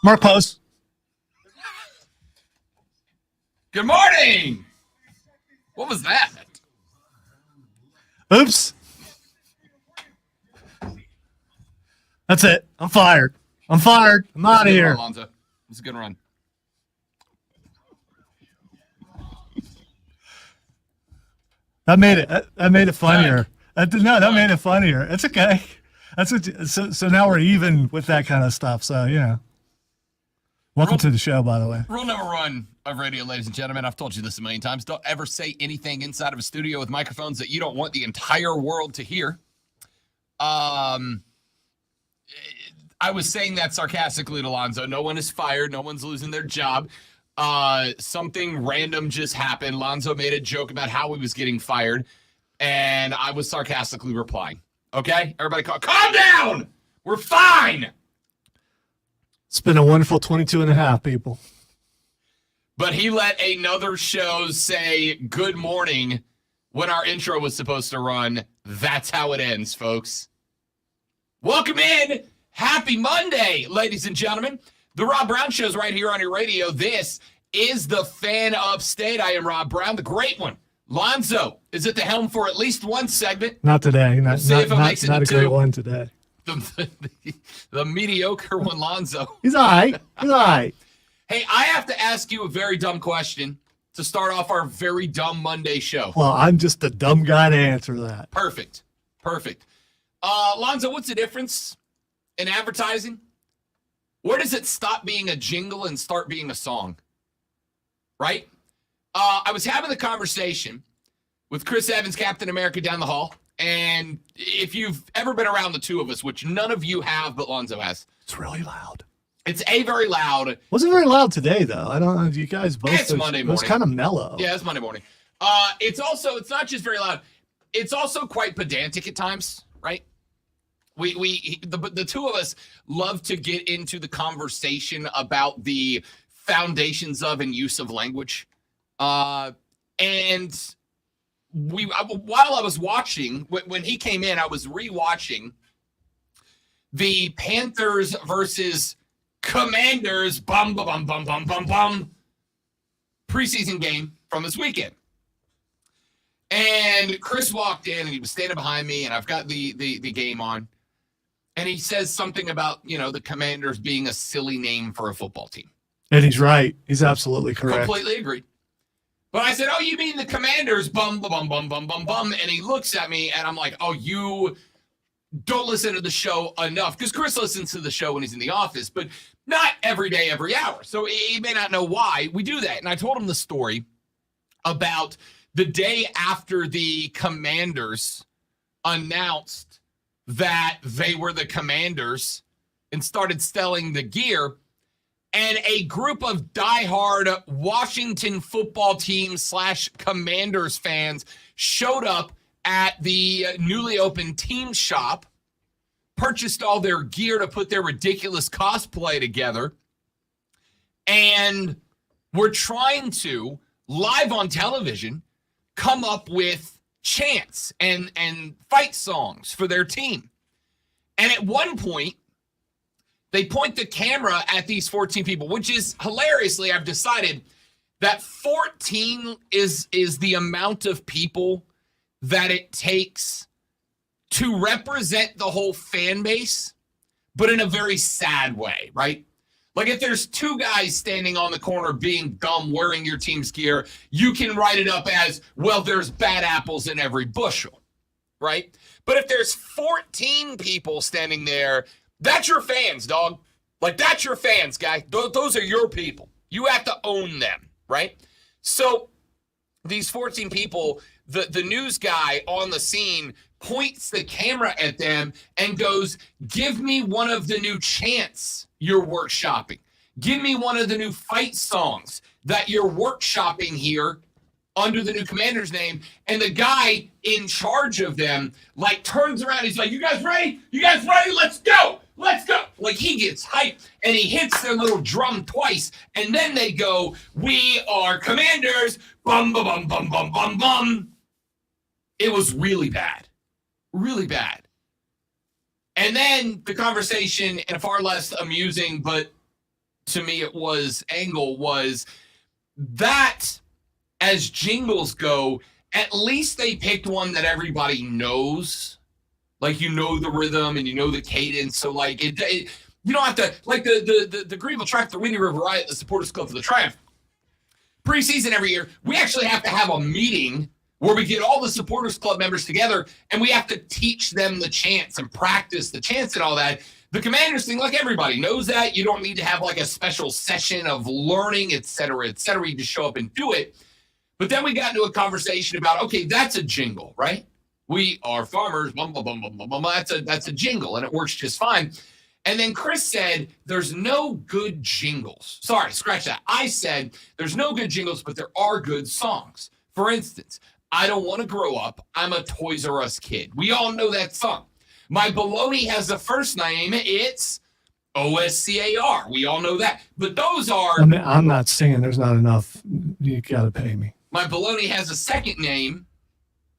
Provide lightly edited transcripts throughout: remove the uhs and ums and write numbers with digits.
Mark Post. Good morning. What was that? Oops. That's it. I'm fired. I'm out of here. Alonzo. It's a good run. That made it funnier. That made it funnier. It's okay. So now we're even with that kind of stuff. So, welcome to the show, by the way. Rule number one of radio, ladies and gentlemen. I've told you this a million times. Don't ever say anything inside of a studio with microphones that you don't want the entire world to hear. I was saying that sarcastically to Lonzo. No one is fired. No one's losing their job. Something random just happened. Lonzo made a joke about how he was getting fired, and I was sarcastically replying. Okay? Everybody calm down! We're fine! It's been a wonderful 22 and a half, people. But he let another show say good morning when our intro was supposed to run. That's how it ends, folks. Welcome in. Happy Monday, ladies and gentlemen. The Rob Brown Show is right here on your radio. This is the Fan Upstate. I am Rob Brown, the great one. Lonzo is at the helm for at least one segment. Not today. We'll see if it makes it not a to great two. one today. The mediocre one, Lonzo. He's all right. Hey, I have to ask you a very dumb question to start off our very dumb Monday show. Well, I'm just a dumb guy to answer that. Perfect. Lonzo, what's the difference in advertising? Where does it stop being a jingle and start being a song? Right? I was having the conversation with Chris Evans, Captain America, down the hall. And if you've ever been around the two of us, which none of you have, but Lonzo has. It's really loud. It's very loud. Wasn't very loud today, though. I don't know. You guys both. It's Monday morning. It was kind of mellow. Yeah, it's Monday morning. It's not just very loud. It's also quite pedantic at times, right? The two of us love to get into the conversation about the foundations of and use of language. And while I was watching, when he came in, I was rewatching the Panthers versus Commanders preseason game from this weekend. And Chris walked in and he was standing behind me, and I've got the game on. And he says something about, the Commanders being a silly name for a football team. And he's right. He's absolutely correct. Completely agreed. But I said, oh, you mean the Commanders, bum. And he looks at me, and I'm like, oh, you don't listen to the show enough. Because Chris listens to the show when he's in the office, but not every day, every hour. So he may not know why we do that. And I told him the story about the day after the Commanders announced that they were the Commanders and started selling the gear. And a group of diehard Washington football team / Commanders fans showed up at the newly opened team shop, purchased all their gear to put their ridiculous cosplay together, and were trying to, live on television, come up with chants and fight songs for their team. And at one point, they point the camera at these 14 people, which is hilariously, I've decided that 14 is the amount of people that it takes to represent the whole fan base, but in a very sad way, right? Like if there's two guys standing on the corner being dumb wearing your team's gear, you can write it up as, well, there's bad apples in every bushel, right? But if there's 14 people standing there, that's your fans, dog. Like, that's your fans, guy. Those are your people. You have to own them, right? So these 14 people, the news guy on the scene points the camera at them and goes, give me one of the new chants you're workshopping. Give me one of the new fight songs that you're workshopping here under the new Commander's name. And the guy in charge of them, turns around. He's like, you guys ready? Let's go. Like, he gets hyped, and he hits their little drum twice. And then they go, we are Commanders. Bum, bum, bum, bum, bum, bum. It was really bad. Really bad. And then the conversation, in a far less amusing but to me it was angle was that as jingles go, at least they picked one that everybody knows. Like, you know the rhythm and you know the cadence. So, like, it you don't have to, like, the Greenville Triumph, the Windy River Riot, the Supporters Club for the Triumph, preseason every year, we actually have to have a meeting where we get all the Supporters Club members together and we have to teach them the chants and practice the chants and all that. The Commanders thing, like, everybody knows that. You don't need to have, like, a special session of learning, et cetera, et cetera. You just show up and do it. But then we got into a conversation about, okay, that's a jingle, right? We are farmers, bum, bum, bum, bum, bum, bum. That's a jingle, and it works just fine. And then Chris said, there's no good jingles. Sorry, scratch that. I said, there's no good jingles, but there are good songs. For instance, I Don't Want to Grow Up, I'm a Toys R Us Kid. We all know that song. My Baloney has a first name. It's OSCAR. We all know that. But those are... I'm not singing. There's not enough. You got to pay me. My Baloney has a second name.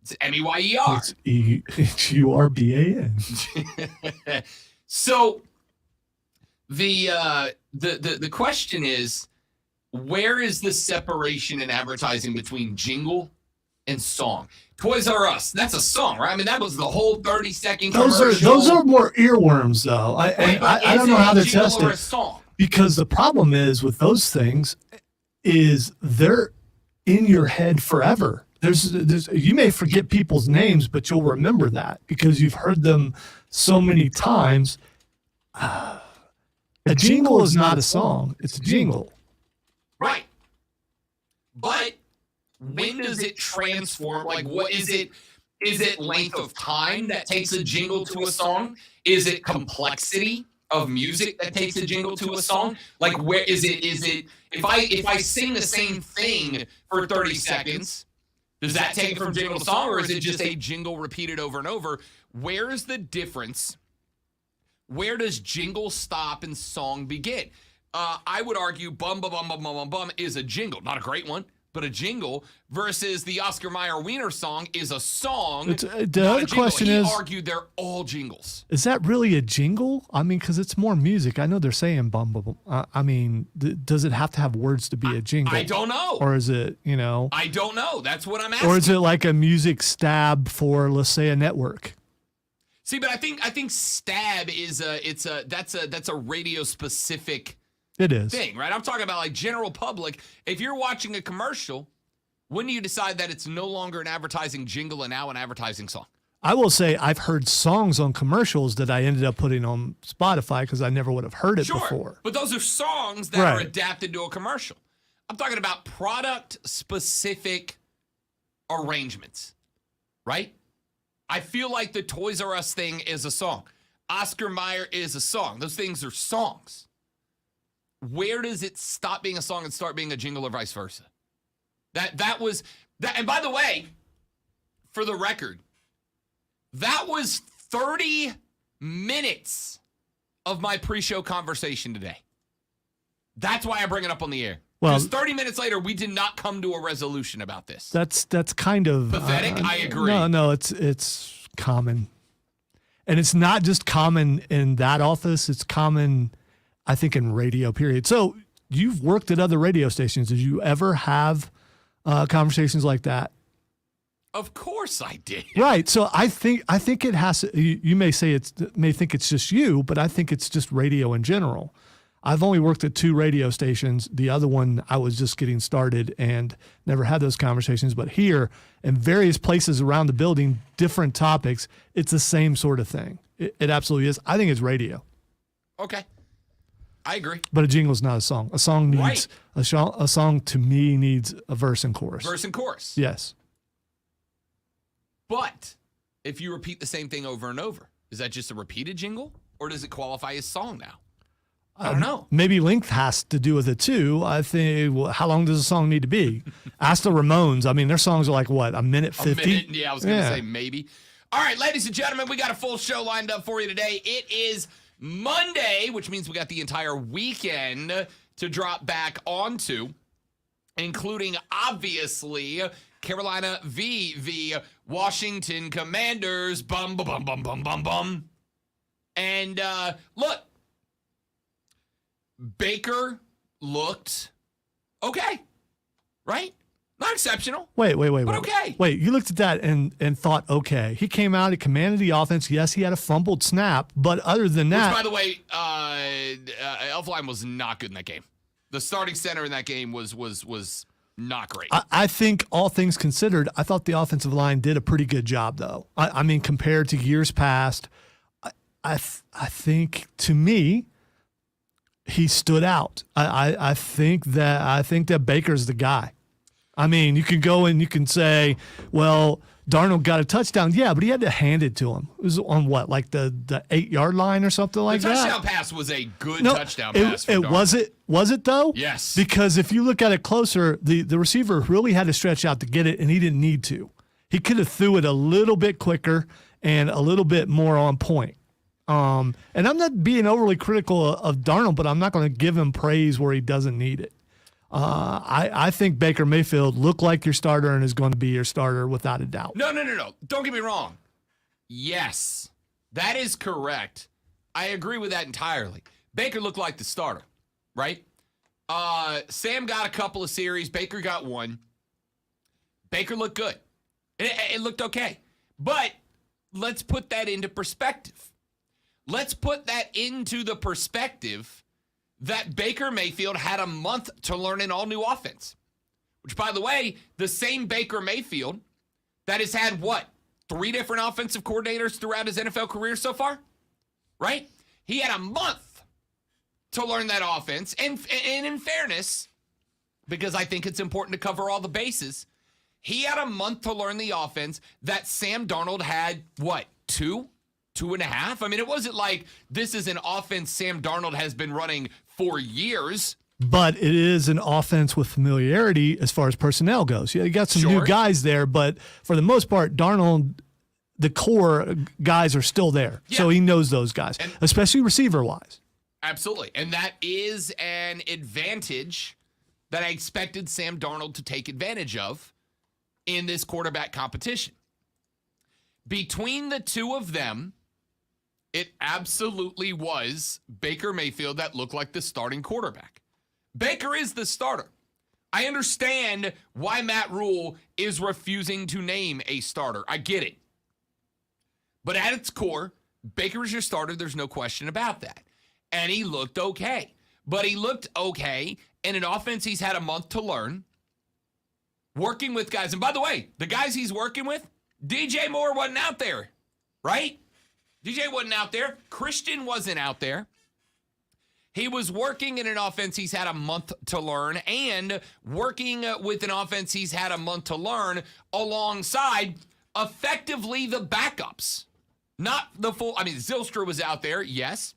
It's MEYER. It's URBAN. So the question is, where is the separation in advertising between jingle and song? Toys R Us, that's a song, right? I mean, that was the whole 30-second commercial. Those are more earworms, though. I don't know how to test it. Song? Because the problem is with those things is they're in your head forever. There's you may forget people's names, but you'll remember that because you've heard them so many times. A jingle is not a song; it's a jingle. Right. But when does it transform? Like, what is it? Is it length of time that takes a jingle to a song? Is it complexity of music that takes a jingle to a song? Like, where is it? Is it if I sing the same thing for 30 seconds, does that take it from jingle to song, or is it just a jingle repeated over and over? Where is the difference? Where does jingle stop and song begin? I would argue Bum Bum Bum Bum Bum Bum Bum is a jingle, not a great one, but a jingle, versus the Oscar Mayer Wiener song is a song. The other question is, he argued they're all jingles. Is that really a jingle? I mean, because it's more music. I know they're saying bum bum bum. I mean, does it have to have words to be a jingle? I don't know. Or is it, I don't know. That's what I'm asking. Or is it like a music stab for, let's say, a network? See, but I think stab is that's a radio specific. It is. Thing, right? I'm talking about like general public. If you're watching a commercial, when do you decide that it's no longer an advertising jingle and now an advertising song? I will say I've heard songs on commercials that I ended up putting on Spotify because I never would have heard it before. But those are songs that are adapted to a commercial. I'm talking about product-specific arrangements, right? I feel like the Toys R Us thing is a song. Oscar Mayer is a song. Those things are songs. Where does it stop being a song and start being a jingle, or vice versa? That was that. And by the way, for the record, that was 30 minutes of my pre-show conversation today. That's why I bring it up on the air. Well, because 30 minutes later, we did not come to a resolution about this. That's kind of pathetic. I agree. No, it's common, and it's not just common in that office. It's common, I think, in radio, period. So you've worked at other radio stations. Did you ever have conversations like that? Of course I did. Right. So I think it has to, you may think it's just you, but I think it's just radio in general. I've only worked at 2 radio stations. The other one, I was just getting started and never had those conversations. But here, in various places around the building, different topics, it's the same sort of thing. It absolutely is. I think it's radio. Okay. I agree. But a jingle is not a song. A song needs a song to me needs a verse and chorus. Verse and chorus. Yes. But if you repeat the same thing over and over, is that just a repeated jingle, or does it qualify as song now? I don't know. Maybe length has to do with it too. I think, well, how long does a song need to be? Ask the Ramones. I mean, their songs are like what, a minute 50? Yeah, I was going to say maybe. All right, ladies and gentlemen, we got a full show lined up for you today. It is Monday, which means we got the entire weekend to drop back onto, including obviously Carolina v. the Washington Commanders. Bum, bum, bum, bum, bum, bum, bum. And look, Baker looked okay, right? Not exceptional. Wait. But okay. Wait, you looked at that and thought, okay. He came out, he commanded the offense. Yes, he had a fumbled snap, but other than Which, that, by the way, Elflein was not good in that game. The starting center in that game was not great. I think all things considered, I thought the offensive line did a pretty good job, though. I mean, compared to years past, I think to me, he stood out. I think that Baker's the guy. I mean, you can go and you can say, well, Darnold got a touchdown. Yeah, but he had to hand it to him. It was on what, like the 8-yard line or something like the that? touchdown pass was a good touchdown pass. Was it though? Yes. Because if you look at it closer, the receiver really had to stretch out to get it, and he didn't need to. He could have threw it a little bit quicker and a little bit more on point. And I'm not being overly critical of Darnold, but I'm not going to give him praise where he doesn't need it. I think Baker Mayfield looked like your starter and is going to be your starter without a doubt. No. Don't get me wrong. Yes, that is correct. I agree with that entirely. Baker looked like the starter, right? Sam got a couple of series. Baker got one. Baker looked good. It looked okay. But let's put that into perspective. Let's put that into the perspective that Baker Mayfield had a month to learn an all-new offense. Which, by the way, the same Baker Mayfield that has had, 3 different offensive coordinators throughout his NFL career so far? Right? He had a month to learn that offense. And in fairness, because I think it's important to cover all the bases, he had a month to learn the offense that Sam Darnold had, 2.5? I mean, it wasn't like this is an offense Sam Darnold has been running for years. But it is an offense with familiarity as far as personnel goes. Yeah, you got some new guys there, but for the most part, Darnold, the core guys are still there. Yeah. So he knows those guys, especially receiver-wise. Absolutely. And that is an advantage that I expected Sam Darnold to take advantage of in this quarterback competition. Between the two of them, it absolutely was Baker Mayfield that looked like the starting quarterback. Baker is the starter. I understand why Matt Rule is refusing to name a starter. I get it. But at its core, Baker is your starter. There's no question about that. And he looked okay. But he looked okay in an offense he's had a month to learn, working with guys. And by the way, the guys he's working with, DJ Moore wasn't out there, right? DJ wasn't out there. Christian wasn't out there. He was working in an offense he's had a month to learn and working with an offense he's had a month to learn alongside effectively the backups. Not the full, I mean, Zylstra was out there, yes.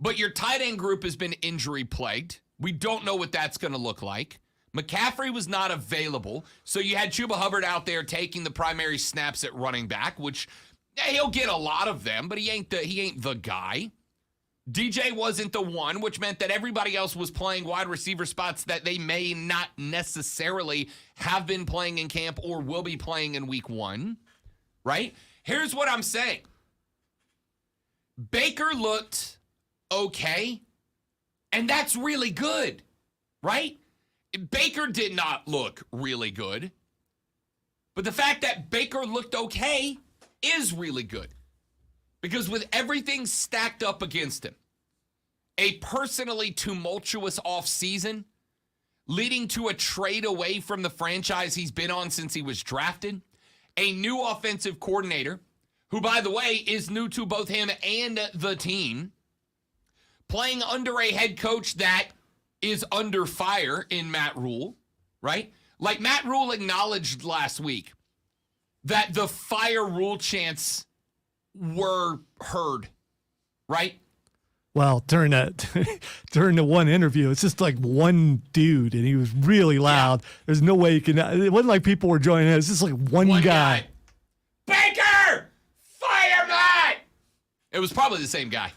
But your tight end group has been injury plagued. We don't know what that's going to look like. McCaffrey was not available, so you had Chuba Hubbard out there taking the primary snaps at running back, which he'll get a lot of them, but he ain't the guy. DJ wasn't the one, which meant that everybody else was playing wide receiver spots that they may not necessarily have been playing in camp or will be playing in week 1, right? Here's what I'm saying. Baker looked okay, and that's really good, right? Baker did not look really good, but the fact that Baker looked okay is really good. Because with everything stacked up against him, a personally tumultuous offseason leading to a trade away from the franchise he's been on since he was drafted, a new offensive coordinator, who, by the way, is new to both him and the team, playing under a head coach that is under fire in Matt Rule, right? Like Matt Rule acknowledged last week that the fire Rule chants were heard, right? Well, during the one interview, it's just like one dude, and he was really loud. Yeah. There's no way you can. It wasn't like people were joining in. It's just like one guy. Baker, fire Matt. It was probably the same guy.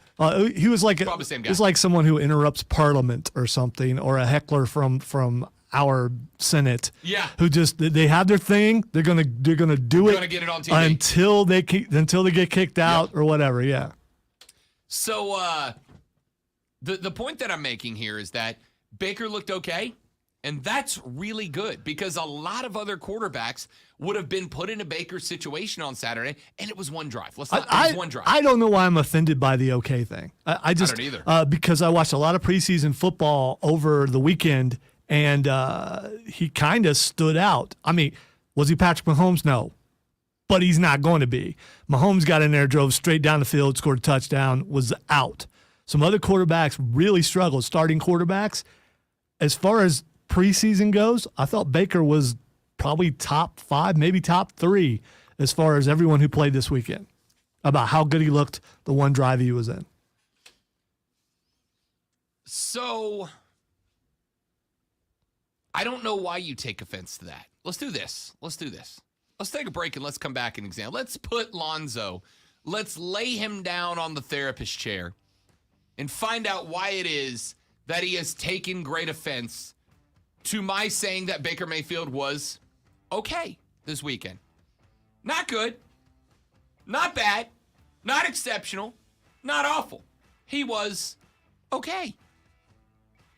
He was like probably the same guy. It was like someone who interrupts Parliament or something, or a heckler from our Senate. Yeah. Who just they have their thing. They're gonna do it. Gonna get it on TV until they get kicked out or whatever. Yeah. So The point that I'm making here is that Baker looked okay, and that's really good because a lot of other quarterbacks would have been put in a Baker situation on Saturday, and it was one drive. It was one drive. I don't know why I'm offended by the okay thing. I just don't either. Because I watched a lot of preseason football over the weekend, and he kind of stood out. I mean, was he Patrick Mahomes? No. But he's not going to be. Mahomes got in there, drove straight down the field, scored a touchdown, was out. Some other quarterbacks really struggled, starting quarterbacks. As far as preseason goes, I thought Baker was probably top 5, maybe top 3 as far as everyone who played this weekend, about how good he looked the one drive he was in. So I don't know why you take offense to that. Let's do this. Let's take a break and let's come back and examine. Let's put Lonzo, let's lay him down on the therapist chair and find out why it is that he has taken great offense to my saying that Baker Mayfield was okay this weekend. Not good, not bad, not exceptional, not awful. He was okay.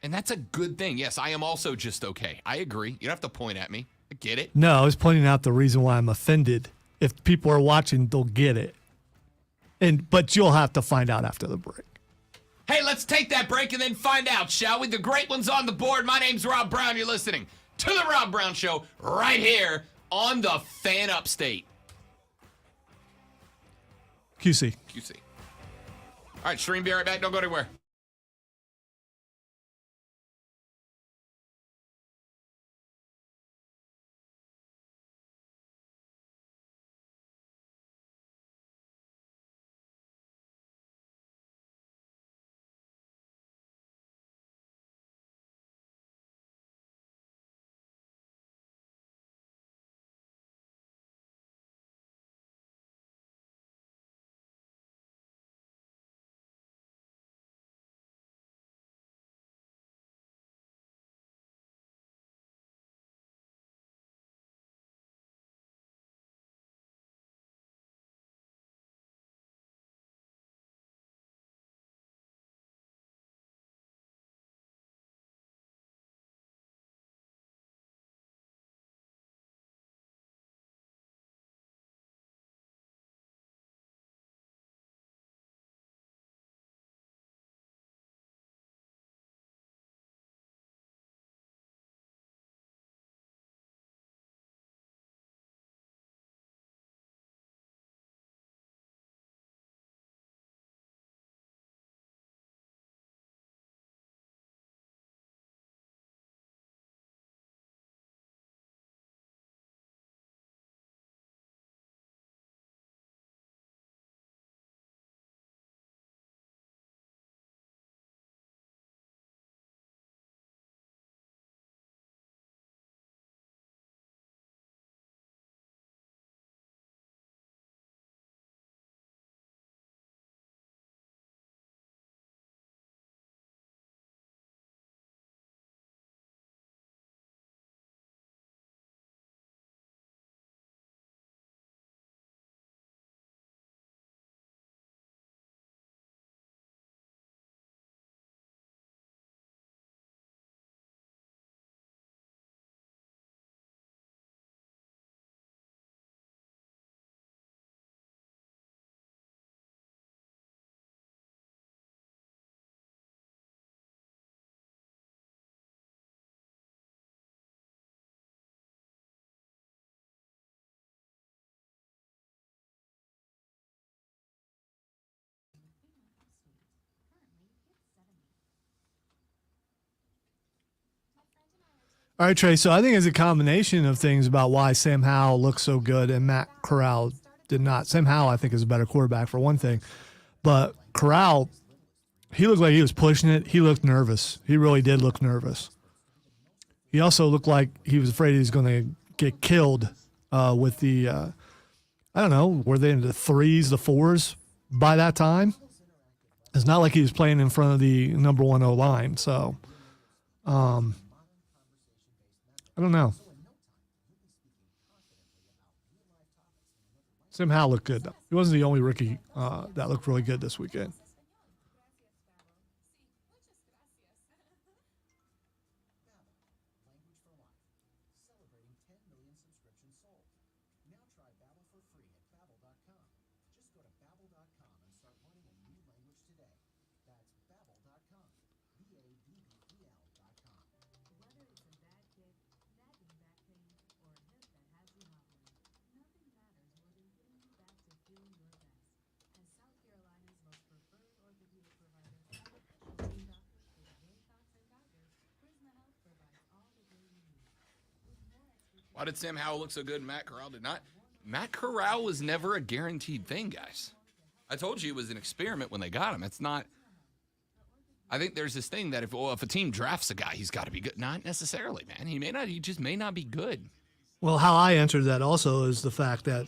And that's a good thing. Yes, I am also just okay. I agree. You don't have to point at me. I get it. No, I was pointing out the reason why I'm offended. If people are watching, they'll get it. But you'll have to find out after the break. Hey, let's take that break and then find out, shall we? The great one's on the board. My name's Rob Brown. You're listening to The Rob Brown Show right here on the Fan Upstate. QC. All right, Stream, be right back. Don't go anywhere. All right, Trey. So I think it's a combination of things about why Sam Howell looks so good and Matt Corral did not. Sam Howell, I think, is a better quarterback for one thing. But Corral, he looked like he was pushing it. He looked nervous. He really did look nervous. He also looked like he was afraid he was going to get killed with the, I don't know, were they in the 3s, the 4s by that time? It's not like he was playing in front of the number 1 O-line. So, I don't know. Sam Howell looked good, though. He wasn't the only rookie that looked really good this weekend. Why did Sam Howell look so good and Matt Corral did not? Matt Corral was never a guaranteed thing, guys. I told you it was an experiment when they got him. It's not. I think there's this thing that if a team drafts a guy, he's got to be good. Not necessarily, man. He just may not be good. Well, how I answered that also is the fact that,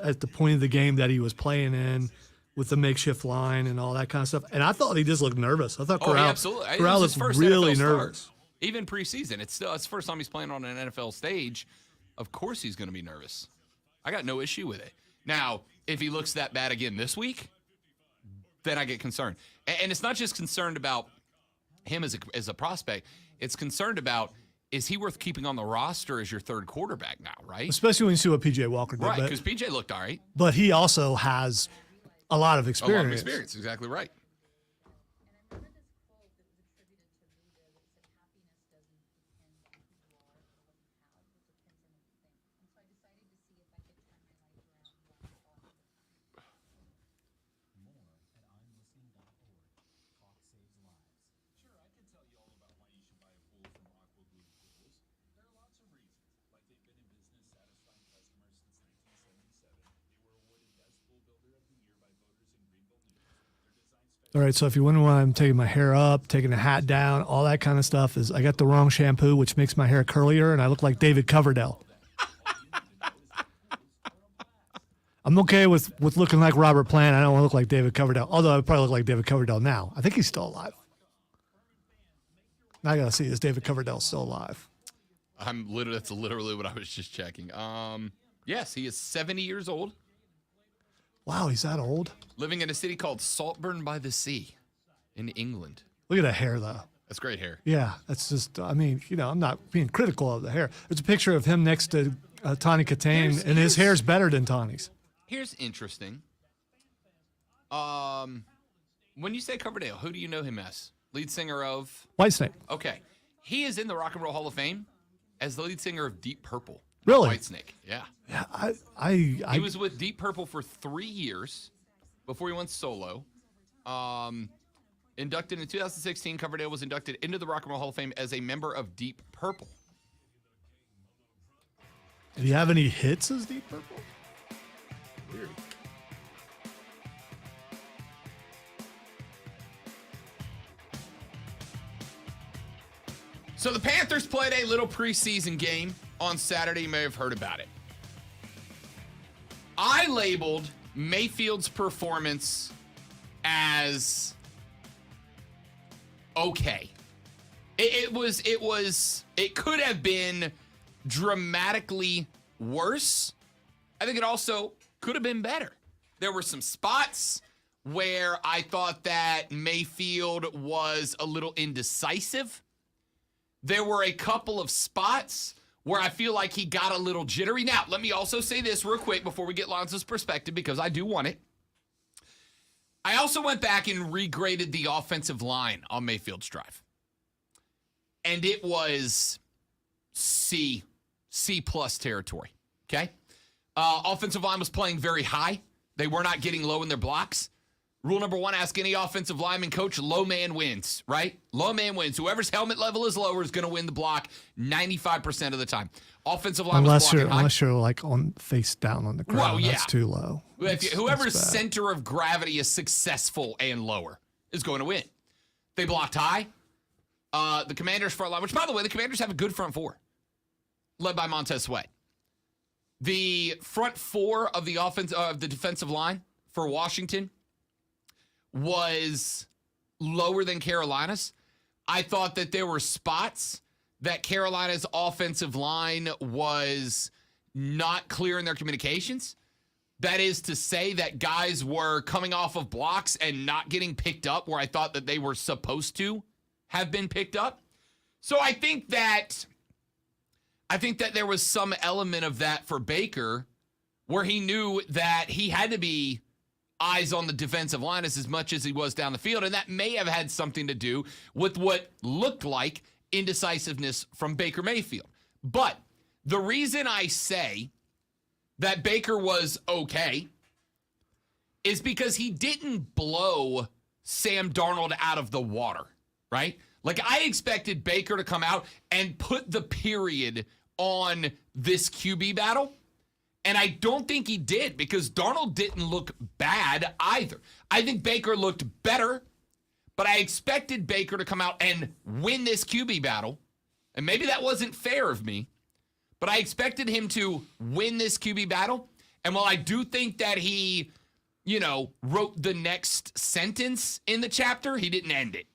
at the point of the game that he was playing in with the makeshift line and all that kind of stuff, and I thought he just looked nervous. I thought Corral, absolutely. Corral It was his looked first really NFL start. nervous. Even preseason, it's the first time he's playing on an NFL stage. Of course he's going to be nervous. I got no issue with it. Now, if he looks that bad again this week, then I get concerned. And it's not just concerned about him as a prospect. It's concerned about, is he worth keeping on the roster as your third quarterback now, right? Especially when you see what P.J. Walker did. Right, because PJ looked all right. But he also has a lot of experience. A lot of experience, exactly right. All right, so if you're wondering why I'm taking my hair up, taking the hat down, all that kind of stuff, is I got the wrong shampoo, which makes my hair curlier, and I look like David Coverdale. I'm okay with looking like Robert Plant. I don't want to look like David Coverdale, although I probably look like David Coverdale now. I think he's still alive. Now I got to see, is David Coverdale still alive? That's literally what I was just checking. Yes, he is 70 years old. Wow, he's that old? Living in a city called Saltburn by the Sea in England. Look at that hair, though. That's great hair. Yeah, that's just, I'm not being critical of the hair. There's a picture of him next to Tawny Katane, and his hair's better than Tawny's. Here's interesting. When you say Coverdale, who do you know him as? Lead singer of? Whitesnake. Okay. He is in the Rock and Roll Hall of Fame as the lead singer of Deep Purple. Really? Whitesnake, yeah. Yeah, He was with Deep Purple for 3 years before he went solo. Inducted in 2016, Coverdale was inducted into the Rock and Roll Hall of Fame as a member of Deep Purple. Did he have any hits as Deep Purple? Weird. So the Panthers played a little preseason game on Saturday. You may have heard about it. I labeled Mayfield's performance as okay. It could have been dramatically worse. I think it also could have been better. There were some spots where I thought that Mayfield was a little indecisive. There were a couple of spots where I feel like he got a little jittery. Now, let me also say this real quick before we get Lonzo's perspective, because I do want it. I also went back and regraded the offensive line on Mayfield's drive. And it was C plus territory, okay? Offensive line was playing very high. They were not getting low in their blocks. Rule number 1, ask any offensive lineman coach, low man wins, right? Low man wins. Whoever's helmet level is lower is going to win the block 95% of the time. Offensive line was blocking high. Unless you're like on face down on the ground, well, yeah. That's too low. Whoever's center of gravity is successful and lower is going to win. They blocked high. The Commanders' front line, which, by the way, the Commanders have a good front four, led by Montez Sweat. The front four of the defensive line for Washington was lower than Carolina's. I thought that there were spots that Carolina's offensive line was not clear in their communications. That is to say that guys were coming off of blocks and not getting picked up where I thought that they were supposed to have been picked up. So I think that there was some element of that for Baker where he knew that he had to be eyes on the defensive line as much as he was down the field. And that may have had something to do with what looked like indecisiveness from Baker Mayfield. But the reason I say that Baker was okay is because he didn't blow Sam Darnold out of the water, right? Like, I expected Baker to come out and put the period on this QB battle. And I don't think he did because Darnold didn't look bad either. I think Baker looked better, but I expected Baker to come out and win this QB battle. And maybe that wasn't fair of me, but I expected him to win this QB battle. And while I do think that he, wrote the next sentence in the chapter, he didn't end it.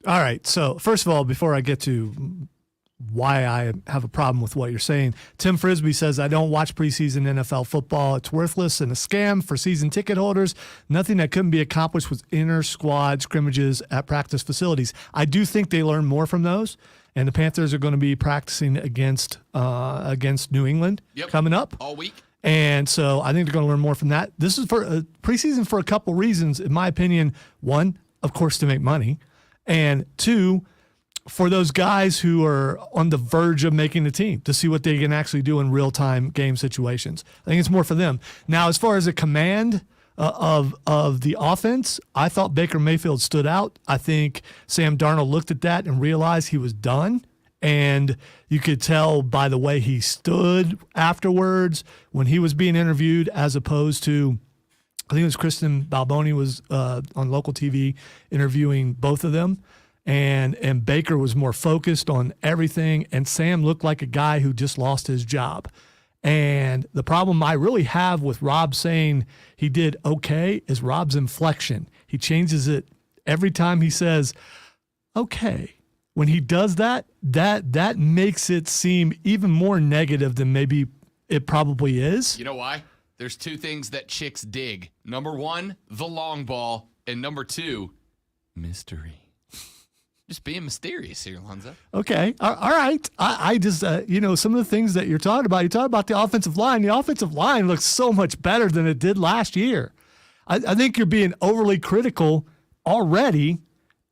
All right. So first of all, before I get to why I have a problem with what you're saying, Tim Frisbee says, I don't watch preseason NFL football. It's worthless and a scam for season ticket holders. Nothing that couldn't be accomplished with inner squad scrimmages at practice facilities. I do think they learn more from those. And the Panthers are going to be practicing against New England coming up all week. And so I think they're going to learn more from that. This is for preseason for a couple reasons, in my opinion. One, of course, to make money. And two, for those guys who are on the verge of making the team to see what they can actually do in real-time game situations. I think it's more for them. Now, as far as the command of the offense, I thought Baker Mayfield stood out. I think Sam Darnold looked at that and realized he was done. And you could tell by the way he stood afterwards when he was being interviewed, as opposed to, I think it was Kristen Balboni was on local TV interviewing both of them. And Baker was more focused on everything. And Sam looked like a guy who just lost his job. And the problem I really have with Rob saying he did okay is Rob's inflection. He changes it every time he says, okay. When he does that makes it seem even more negative than maybe it probably is. You know why? There's two things that chicks dig. Number one, the long ball. And number two, mystery. Just being mysterious here, Lonzo. Okay. All right. I just, some of the things that you're talking about the offensive line. The offensive line looks so much better than it did last year. I think you're being overly critical already.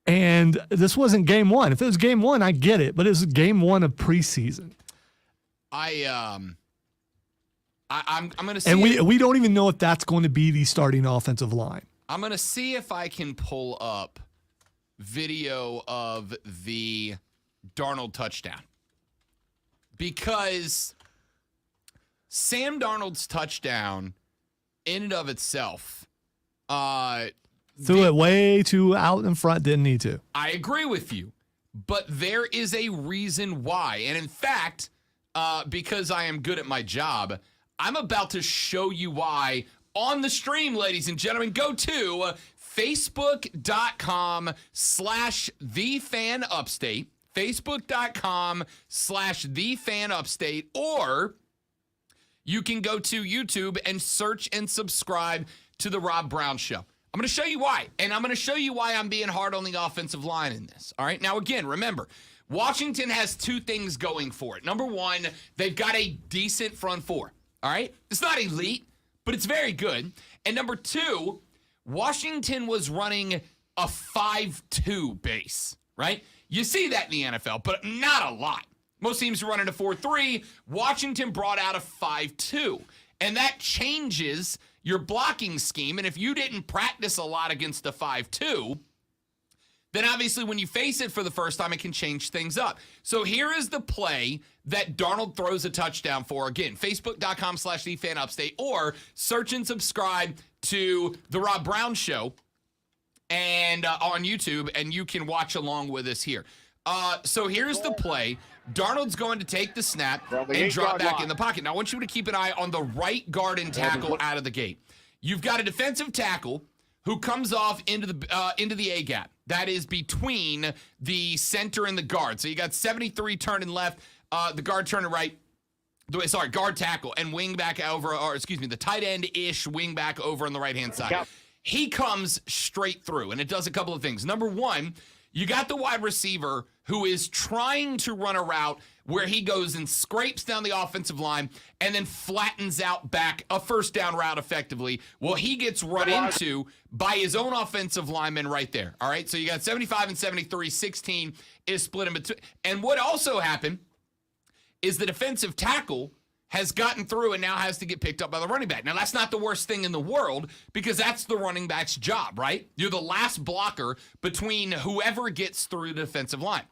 And this wasn't game one. If it was game one, I get it. But it was game one of preseason. I'm going to see. And we don't even know if that's going to be the starting offensive line. I'm going to see if I can pull up video of the Darnold touchdown. Because Sam Darnold's touchdown in and of itself, threw it way too out in front, didn't need to. I agree with you, but there is a reason why. And in fact, because I am good at my job, I'm about to show you why on the stream, ladies and gentlemen. Go to Facebook.com/TheFanUpstate, Facebook.com/TheFanUpstate, or you can go to YouTube and search and subscribe to The Rob Brown Show. I'm going to show you why, and I'm going to show you why I'm being hard on the offensive line in this. All right, now again, remember, Washington has two things going for it. Number one, they've got a decent front four. All right, it's not elite, but it's very good. And number two, Washington was running a 5-2 base, right? You see that in the NFL, but not a lot. Most teams are running a 4-3. Washington brought out a 5-2, and that changes your blocking scheme. And if you didn't practice a lot against the 5-2, then obviously when you face it for the first time, it can change things up. So here is the play that Darnold throws a touchdown for. Again, Facebook.com/TheFanUpstate, or search and subscribe to The Rob Brown Show and on YouTube, and you can watch along with us here. So here's the play. Darnold's going to take the snap and drop back in the pocket. Now, I want you to keep an eye on the right guard and tackle out of the gate. You've got a defensive tackle who comes off into the A-gap. That is between the center and the guard. So you got 73 turning left, the guard turning right. Guard tackle and wing back over, the tight end-ish wing back over on the right-hand side. He comes straight through, and it does a couple of things. Number one, you got the wide receiver who is trying to run a route where he goes and scrapes down the offensive line and then flattens out back a first down route effectively. Well, he gets run into by his own offensive lineman right there. All right, so you got 75 and 73, 16 is split in between. And what also happened is the defensive tackle has gotten through and now has to get picked up by the running back. Now, that's not the worst thing in the world because that's the running back's job, right? You're the last blocker between whoever gets through the defensive line.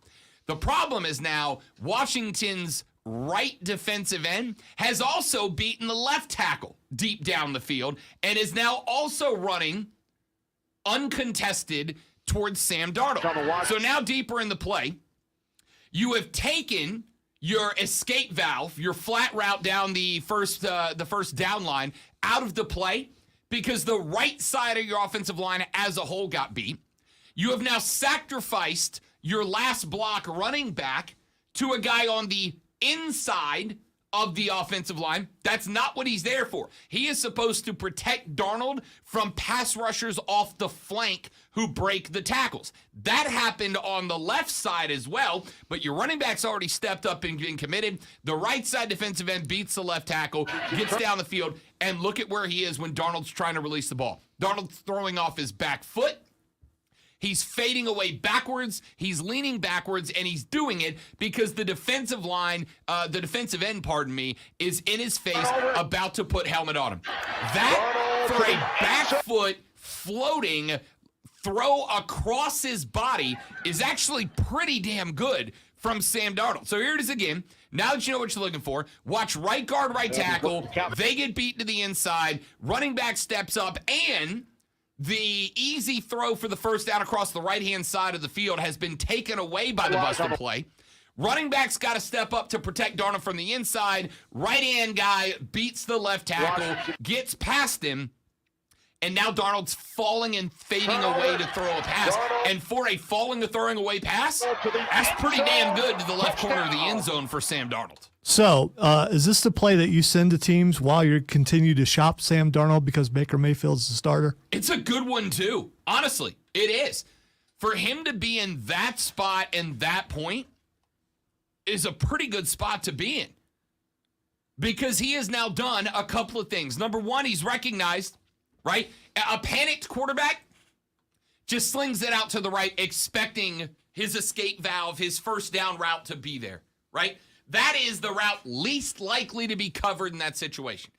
The problem is now Washington's right defensive end, has also beaten the left tackle deep down the field and is now also running uncontested towards Sam Darnold. So now deeper in the play, you have taken your escape valve, your flat route down the first down line out of the play because the right side of your offensive line as a whole got beat. You have now sacrificed your last block running back to a guy on the inside of the offensive line. That's not what he's there for. He is supposed to protect Darnold from pass rushers off the flank who break the tackles. That happened on the left side as well, but your running back's already stepped up and been committed. The right side defensive end beats the left tackle, gets down the field, and look at where he is when Darnold's trying to release the ball. Darnold's throwing off his back foot. He's fading away backwards, he's leaning backwards, and he's doing it because the defensive line, the defensive end, is in his face about to put helmet on him. That, for a back foot floating throw across his body, is actually pretty damn good from Sam Darnold. So here it is again. Now that you know what you're looking for, watch right guard, right tackle. They get beat to the inside. Running back steps up, and the easy throw for the first down across the right-hand side of the field has been taken away by the busted play. Running back's got to step up to protect Darnold from the inside. Right-hand guy beats the left tackle, gets past him, and now Darnold's falling and fading away to throw a pass. And for a falling or throwing away pass, that's pretty damn good to the left corner of the end zone for Sam Darnold. So, is this the play that you send to teams while you continue to shop Sam Darnold because Baker Mayfield's the starter? It's a good one, too. Honestly, it is. For him to be in that spot and that point is a pretty good spot to be in because he has now done a couple of things. Number one, he's recognized, right? A panicked quarterback just slings it out to the right, expecting his escape valve, his first down route to be there, right? That is the route least likely to be covered in that situation.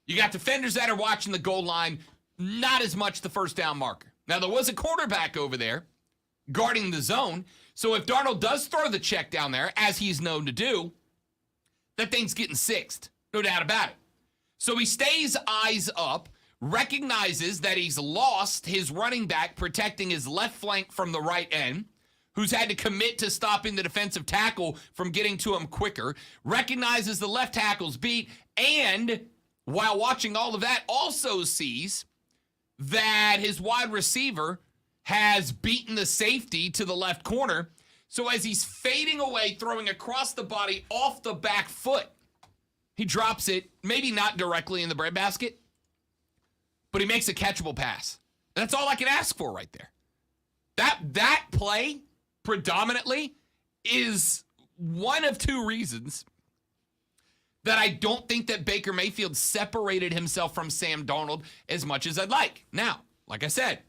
You got defenders that are watching the goal line, not as much the first down marker. Now, there was a quarterback over there guarding the zone, so if Darnold does throw the check down there, as he's known to do, that thing's getting sixed, no doubt about it. So he stays eyes up, recognizes that he's lost his running back protecting his left flank from the right end, who's had to commit to stopping the defensive tackle from getting to him quicker, recognizes the left tackle's beat, and while watching all of that, also sees that his wide receiver has beaten the safety to the left corner. So as he's fading away, throwing across the body off the back foot, he drops it, maybe not directly in the breadbasket, but he makes a catchable pass. That's all I can ask for right there. That play predominantly is one of two reasons that I don't think that Baker Mayfield separated himself from Sam Darnold as much as I'd like. Now, like I said,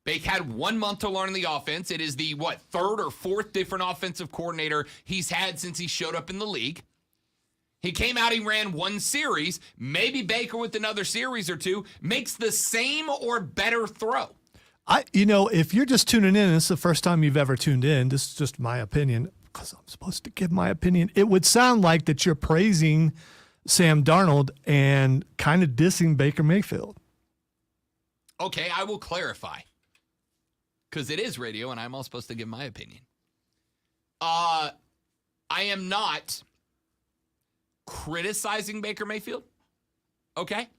Baker had 1 month to learn the offense. It is the, third or fourth different offensive coordinator he's had since he showed up in the league. He came out, he ran one series. Maybe Baker with another series or two makes the same or better throw. If you're just tuning in, this is the first time you've ever tuned in, this is just my opinion, because I'm supposed to give my opinion. It would sound like that you're praising Sam Darnold and kind of dissing Baker Mayfield. Okay, I will clarify, because it is radio and I'm all supposed to give my opinion. I am not criticizing Baker Mayfield, okay?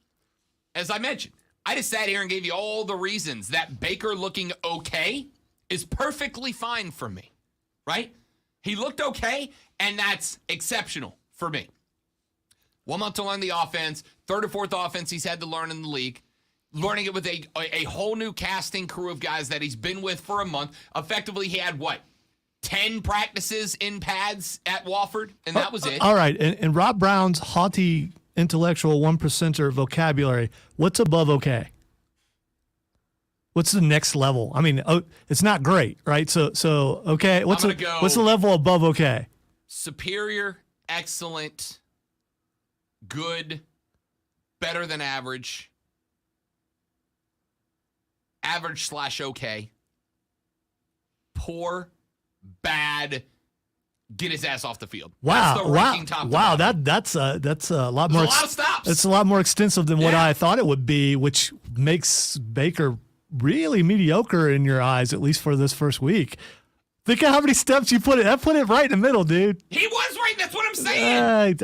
As I mentioned, I just sat here and gave you all the reasons that Baker looking okay is perfectly fine for me, right? He looked okay, and that's exceptional for me. 1 month to learn the offense, third or fourth offense he's had to learn in the league, learning it with a whole new casting crew of guys that he's been with for a month. Effectively, he had, 10 practices in pads at Wofford, and that was it. All right, and Rob Brown's haughty intellectual 1%er vocabulary, what's above okay? What's the next level? I mean, it's not great, right? So okay, what's the level above okay? Superior, excellent, good, better than average, average/okay, poor, bad, get his ass off the field. Wow, That's the ranking top to wow, bottom. that's a lot more. There's a lot of stops. It's a lot more extensive than what Yeah. I thought it would be, which makes Baker really mediocre in your eyes, at least for this first week. Think of how many steps you put it. I put it right in the middle, dude. He was right. That's what I'm saying.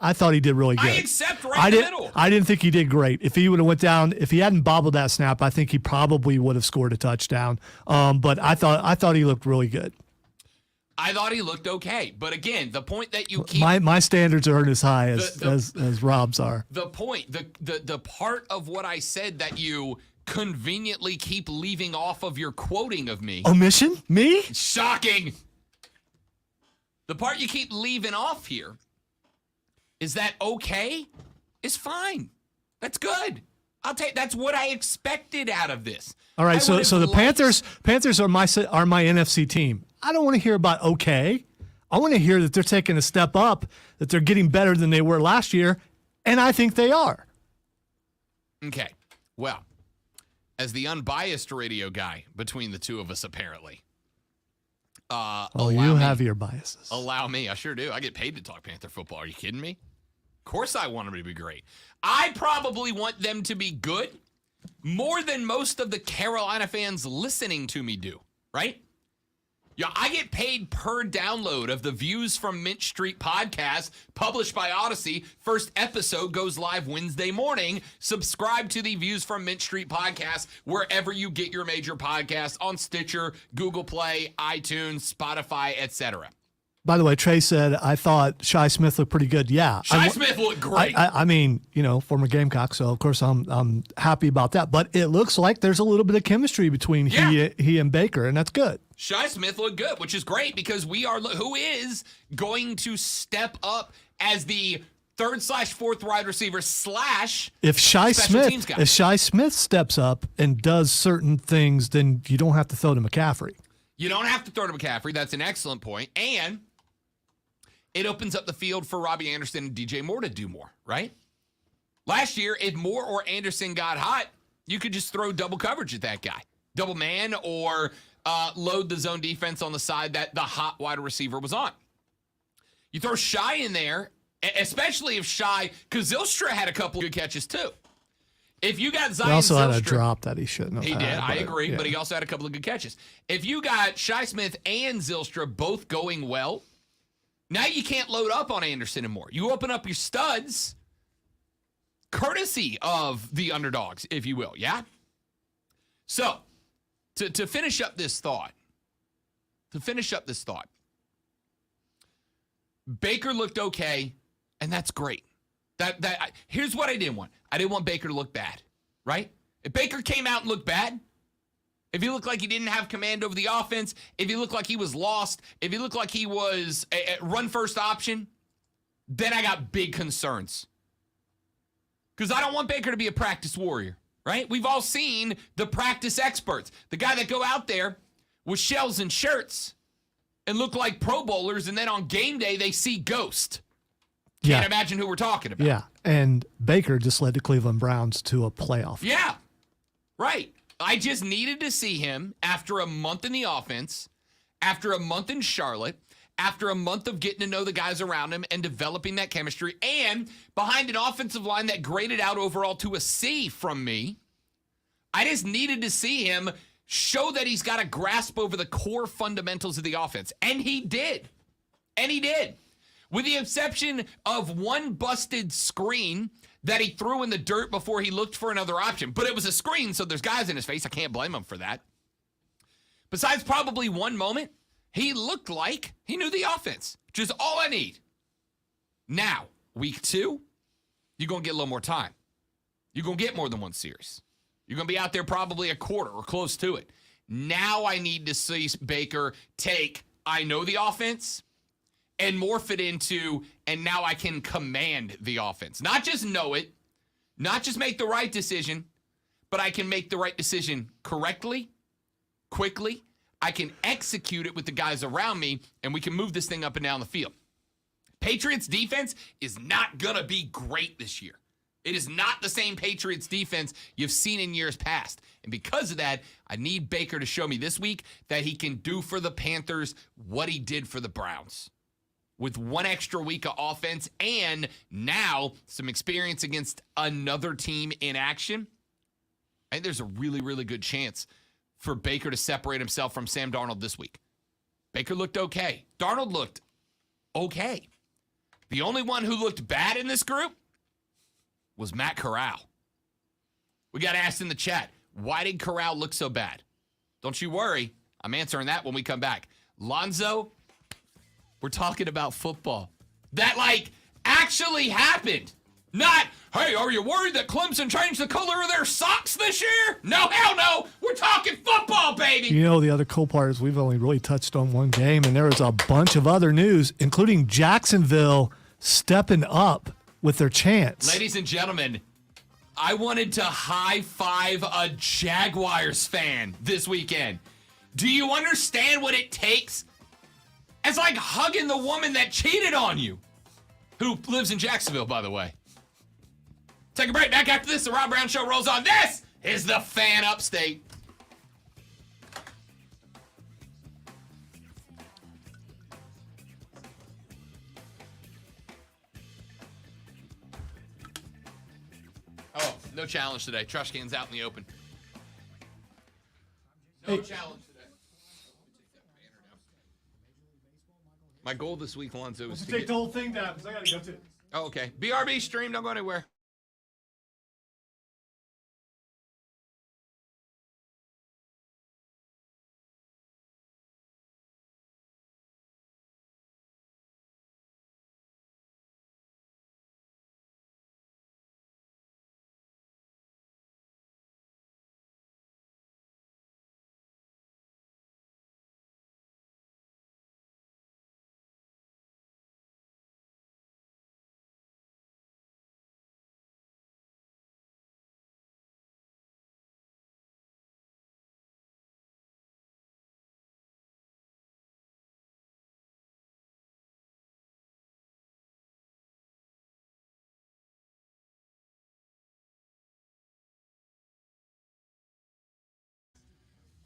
I thought he did really good. I accept right in the middle. I didn't think he did great. If he would have went down, if he hadn't bobbled that snap, I think he probably would have scored a touchdown. But I thought he looked really good. I thought he looked okay. But again, the point that you keep My standards aren't as high as The- Rob's are. the point, the part of what I said that you conveniently keep leaving off of your quoting of me. Omission? Me? Shocking. The part you keep leaving off here is that okay is fine. That's good. That's what I expected out of this. All right, I so would've the liked- Panthers are my NFC team. I don't want to hear about okay. I want to hear that they're taking a step up, that they're getting better than they were last year, and I think they are. Okay. Well, as the unbiased radio guy between the two of us, apparently. You have your biases. Allow me. I sure do. I get paid to talk Panther football. Are you kidding me? Of course I want them to be great. I probably want them to be good more than most of the Carolina fans listening to me do, right? Yeah, I get paid per download of the Views from Mint Street podcast published by Odyssey. First episode goes live Wednesday morning. Subscribe to the Views from Mint Street podcast wherever you get your major podcasts on Stitcher, Google Play, iTunes, Spotify, etc. By the way, Trey said, I thought Shi Smith looked pretty good. Yeah. Shi Smith looked great. I mean, former Gamecock, so of course I'm happy about that. But it looks like there's a little bit of chemistry between he and Baker, and that's good. Shi Smith looked good, which is great because who is going to step up as the third/fourth wide receiver / if Shi special teams guy. Smith steps up and does certain things, then you don't have to throw to McCaffrey. You don't have to throw to McCaffrey. That's an excellent point. And it opens up the field for Robbie Anderson and DJ Moore to do more, right? Last year, if Moore or Anderson got hot, you could just throw double coverage at that guy. Double man or load the zone defense on the side that the hot wide receiver was on. You throw Shi in there, especially if Shi, because Zylstra had a couple good catches too. If you got Zion He also had a Zylstra- drop that he shouldn't have He had. did. I but, agree. yeah. But he also had a couple of good catches. If you got Shi Smith and Zylstra both going well, now you can't load up on Anderson and Moore. You open up your studs, courtesy of the underdogs, if you will. Yeah? So, to finish up this thought, Baker looked okay, and that's great. Here's what I didn't want. I didn't want Baker to look bad, right? If Baker came out and looked bad, if he looked like he didn't have command over the offense, if he looked like he was lost, if he looked like he was a run first option, then I got big concerns. Because I don't want Baker to be a practice warrior, right? We've all seen the practice experts, the guy that go out there with shells and shirts and look like Pro Bowlers, and then on game day they see ghost. Can't imagine who we're talking about. Yeah, and Baker just led the Cleveland Browns to a playoff. Yeah, right. I just needed to see him after a month in the offense, after a month in Charlotte, after a month of getting to know the guys around him and developing that chemistry, and behind an offensive line that graded out overall to a C from me. I just needed to see him show that he's got a grasp over the core fundamentals of the offense. And he did. With the exception of one busted screen that he threw in the dirt before he looked for another option. But it was a screen, so there's guys in his face. I can't blame him for that. Besides probably one moment, he looked like he knew the offense, which is all I need. Now, week 2, you're going to get a little more time. You're going to get more than one series. You're going to be out there probably a quarter or close to it. Now I need to see Baker take, I know the offense, and morph it into, and now I can command the offense. Not just know it, not just make the right decision, but I can make the right decision correctly, quickly. I can execute it with the guys around me, and we can move this thing up and down the field. Patriots defense is not going to be great this year. It is not the same Patriots defense you've seen in years past. And because of that, I need Baker to show me this week that he can do for the Panthers what he did for the Browns. With one extra week of offense and now some experience against another team in action, I think there's a really, really good chance for Baker to separate himself from Sam Darnold this week. Baker looked okay. Darnold looked okay. The only one who looked bad in this group was Matt Corral. We got asked in the chat, why did Corral look so bad? Don't you worry. I'm answering that when we come back. Lonzo, we're talking about football. That, actually happened. Not, hey, are you worried that Clemson changed the color of their socks this year? No, hell no. We're talking football, baby. You know, the other cool part is we've only really touched on one game, and there was a bunch of other news, including Jacksonville stepping up with their chants. Ladies and gentlemen, I wanted to high five a Jaguars fan this weekend. Do you understand what it takes? It's like hugging the woman that cheated on you, who lives in Jacksonville, by the way. Take a break. Back after this, the Rob Brown Show rolls on. This is the Fan Upstate. Oh, no challenge today. Trash can's out in the open. No challenge today. My goal this week, Lonzo, is to Take the whole thing down because I got to go too. Oh, okay. BRB stream. Don't go anywhere.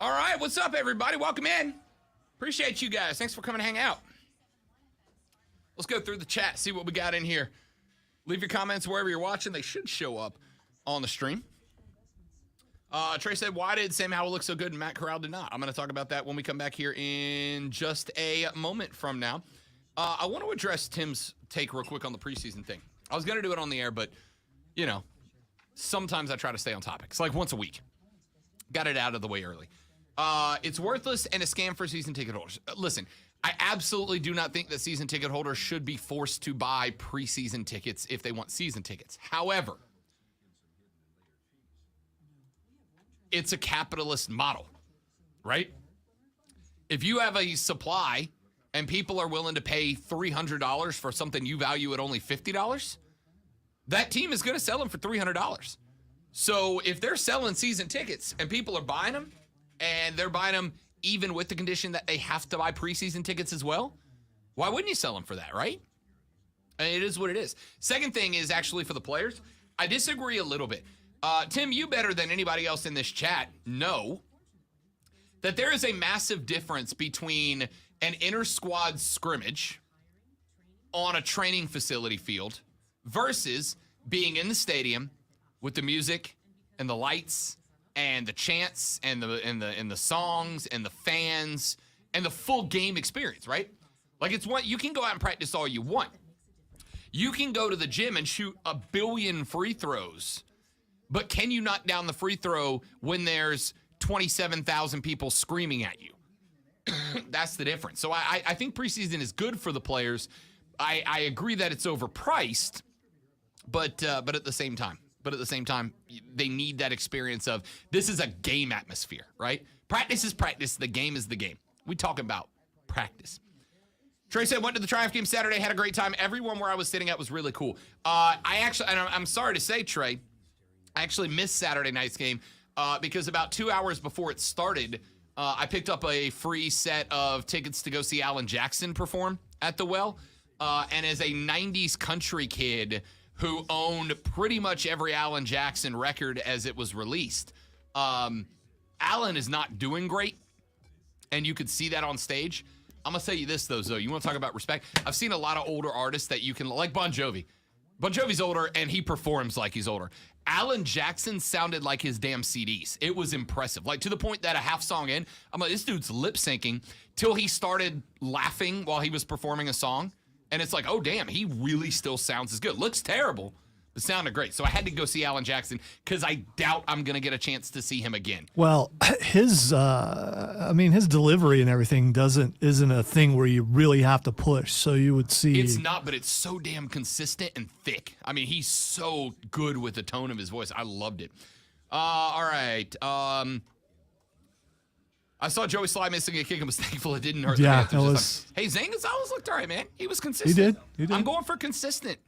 All right, what's up, everybody? Welcome in. Appreciate you guys. Thanks for coming to hang out. Let's go through the chat, see what we got in here. Leave your comments wherever you're watching. They should show up on the stream. Trey said, why did Sam Howell look so good and Matt Corral did not? I'm going to talk about that when we come back here in just a moment from now. I want to address Tim's take real quick on the preseason thing. I was going to do it on the air, but, you know, sometimes I try to stay on topic. It's like once a week. Got it out of the way early. It's worthless and a scam for season ticket holders. Listen, I absolutely do not think that season ticket holders should be forced to buy preseason tickets if they want season tickets. However, it's a capitalist model, right? If you have a supply and people are willing to pay $300 for something you value at only $50, that team is going to sell them for $300. So if they're selling season tickets and people are buying them, and they're buying them even with the condition that they have to buy preseason tickets as well, why wouldn't you sell them for that, right? I mean, it is what it is. Second thing is actually for the players. I disagree a little bit. Tim, you better than anybody else in this chat know that there is a massive difference between an inter-squad scrimmage on a training facility field versus being in the stadium with the music and the lights and the chants and the songs and the fans and the full game experience, right? Like, it's one, you can go out and practice all you want. You can go to the gym and shoot 1 billion free throws, but can you knock down the free throw when there's 27,000 people screaming at you? That's the difference. So I think preseason is good for the players. I agree that it's overpriced, but at the same time, they need that experience of this is a game atmosphere, right? Practice is practice. The game is the game. We talk about practice. Trey said, went to the Triumph game Saturday, had a great time. Everyone where I was sitting at was really cool. I'm sorry to say, Trey, I actually missed Saturday night's game because about 2 hours before it started, I picked up a free set of tickets to go see Alan Jackson perform at the Well. And as a 90s country kid, who owned pretty much every Alan Jackson record as it was released. Alan is not doing great, and you could see that on stage. I'm going to tell you this, though, Zoe. You want to talk about respect? I've seen a lot of older artists that you can, like Bon Jovi. Bon Jovi's older, and he performs like he's older. Alan Jackson sounded like his damn CDs. It was impressive. Like, to the point that a half song in, I'm like, this dude's lip syncing till he started laughing while he was performing a song. And it's like, oh, damn, he really still sounds as good. Looks terrible, but sounded great. So I had to go see Alan Jackson because I doubt I'm going to get a chance to see him again. Well, his delivery and everything isn't a thing where you really have to push. So you would see. It's not, but it's so damn consistent and thick. I mean, he's so good with the tone of his voice. I loved it. All right. I saw Joey Sly missing a kick and was thankful it didn't hurt. Yeah, the it Panthers. was. Hey, Zane Gonzalez looked all right, man. He was consistent. He did. I'm going for consistent.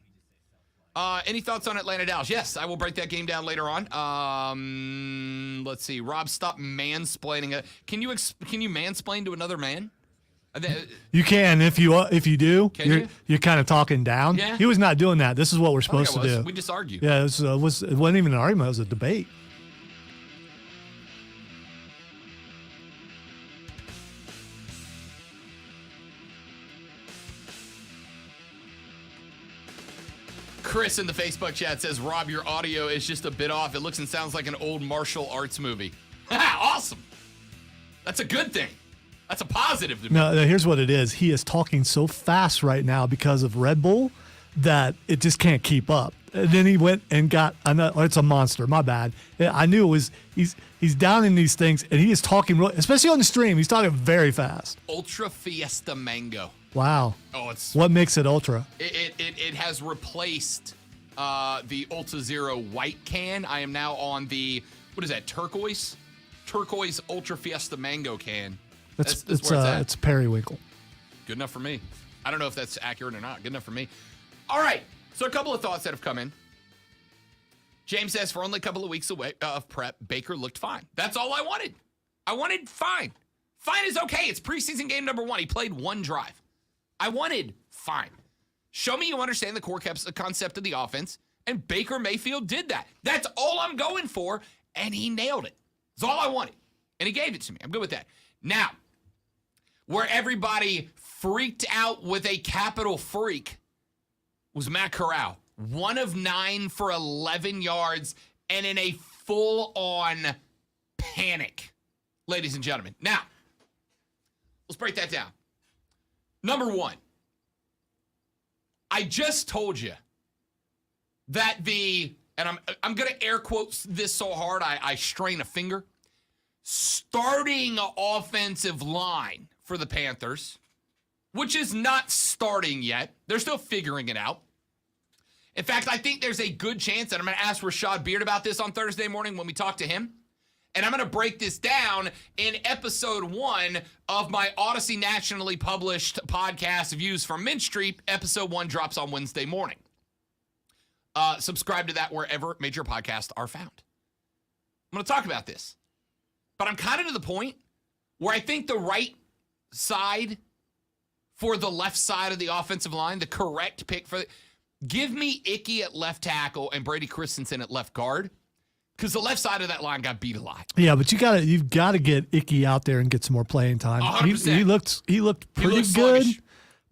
Any thoughts on Atlanta Dallas? Yes, I will break that game down later on. Let's see. Rob, stop mansplaining. Can you mansplain to another man? You can if you do. Can you're kind of talking down. Yeah. He was not doing that. This is what we're supposed to do. We just argued. Yeah, it wasn't even an argument. It was a debate. Chris in the Facebook chat says, Rob, your audio is just a bit off. It looks and sounds like an old martial arts movie. Awesome. That's a good thing. That's a positive to me. No, here's what it is. He is talking so fast right now because of Red Bull that it just can't keep up. And then he went and got another. It's a monster. My bad. I knew it was. He's down in these things, and he is talking, especially on the stream. He's talking very fast. Ultra Fiesta Mango. Wow. Oh, it's what makes it ultra? It has replaced the Ultra Zero white can. I am now on the, what is that, turquoise Ultra Fiesta Mango can. That's where it's Periwinkle. Good enough for me. I don't know if that's accurate or not. Good enough for me. All right. So a couple of thoughts that have come in. James says, for only a couple of weeks away of prep, Baker looked fine. That's all I wanted. I wanted fine. Fine is okay. It's preseason game number 1. He played one drive. I wanted fine. Show me you understand the core concept of the offense, and Baker Mayfield did that. That's all I'm going for, and he nailed it. That's all I wanted, and he gave it to me. I'm good with that. Now, where everybody freaked out with a capital freak was Matt Corral. 1 of 9 for 11 yards and in a full-on panic, ladies and gentlemen. Now, let's break that down. Number 1, I just told you that and I'm going to air quote this so hard I strain a finger, starting offensive line for the Panthers, which is not starting yet. They're still figuring it out. In fact, I think there's a good chance, and I'm going to ask Rashad Beard about this on Thursday morning when we talk to him, and I'm going to break this down in episode 1 of my Odyssey nationally published podcast, Views from Mint Street. Episode 1 drops on Wednesday morning. Subscribe to that wherever major podcasts are found. I'm going to talk about this. But I'm kind of to the point where I think the right side for the left side of the offensive line, the correct pick give me Icky at left tackle and Brady Christensen at left guard, because the left side of that line got beat a lot. Yeah, but you've got to get Icky out there and get some more playing time. 100%. He looked pretty good, sluggish,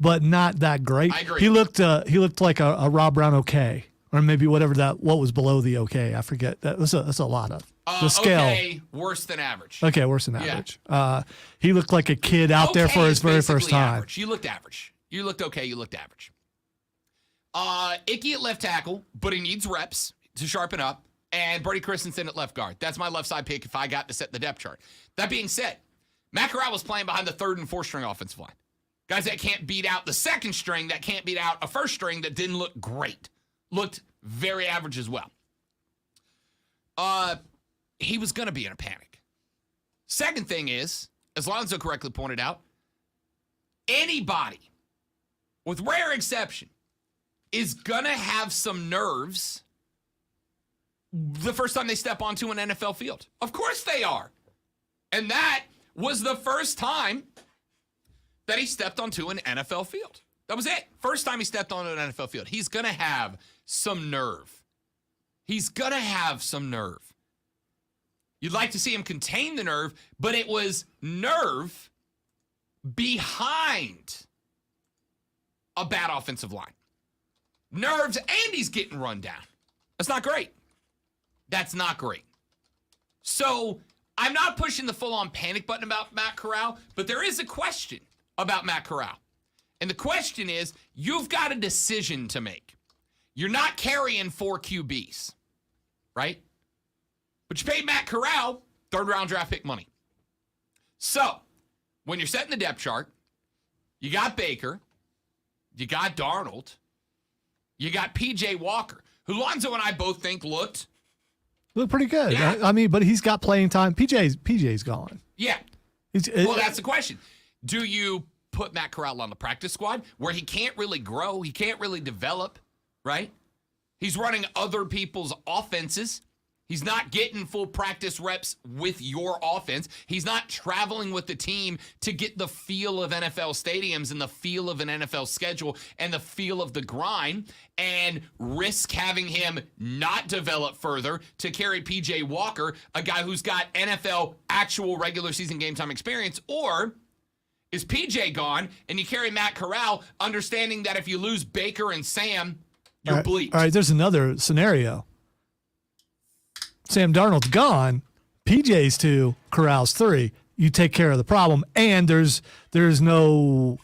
but not that great. I agree. He looked like a Rob Brown okay, or maybe what was below the okay. I forget. That's a lot of the scale. Okay, worse than average. Okay, worse than average. He looked like a kid out there for his very first time. Average. You looked average. You looked okay. You looked average. Icky at left tackle, but he needs reps to sharpen up. And Brady Christensen at left guard. That's my left side pick if I got to set the depth chart. That being said, Matt Corral was playing behind the 3rd and 4th string offensive line. Guys that can't beat out the 2nd string, that can't beat out a 1st string that didn't look great. Looked very average as well. He was going to be in a panic. Second thing is, as Lonzo correctly pointed out, anybody, with rare exception, is going to have some nerves the first time they step onto an NFL field. Of course they are. And that was the first time that he stepped onto an NFL field. That was it. First time he stepped onto an NFL field. He's going to have some nerve. He's going to have some nerve. You'd like to see him contain the nerve, but it was nerve behind a bad offensive line. Nerves, and he's getting run down. That's not great. That's not great. So I'm not pushing the full-on panic button about Matt Corral, but there is a question about Matt Corral. And the question is, you've got a decision to make. You're not carrying 4 QBs, right? But you paid Matt Corral third-round draft pick money. So when you're setting the depth chart, you got Baker, you got Darnold, you got P.J. Walker, who Lonzo and I both think looked pretty good. Yeah. I mean, but he's got playing time. PJ's gone. Yeah. Well, that's the question. Do you put Matt Corral on the practice squad where he can't really grow, he can't really develop, right? He's running other people's offenses. He's not getting full practice reps with your offense. He's not traveling with the team to get the feel of NFL stadiums and the feel of an NFL schedule and the feel of the grind, and risk having him not develop further to carry PJ Walker, a guy who's got NFL actual regular season game time experience. Or is PJ gone and you carry Matt Corral, understanding that if you lose Baker and Sam, you're bleeped. All right, there's another scenario. Sam Darnold's gone, PJ's 2, Corral's 3. You take care of the problem, and there's no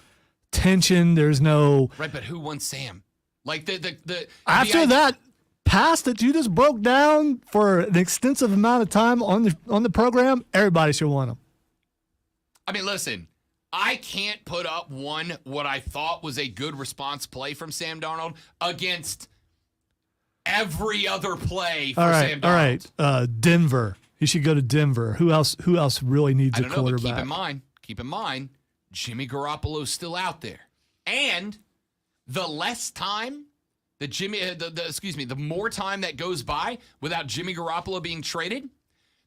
tension. There's no right. But who wants Sam? Like the after that pass that you just broke down for an extensive amount of time on the program, everybody should want him. I mean, listen, I can't put up what I thought was a good response play from Sam Darnold against every other play for Sam Darnold. All right. Denver. He should go to Denver. Who else really needs a quarterback? I don't know, but keep in mind, Jimmy Garoppolo's still out there. And the less time that the more time that goes by without Jimmy Garoppolo being traded,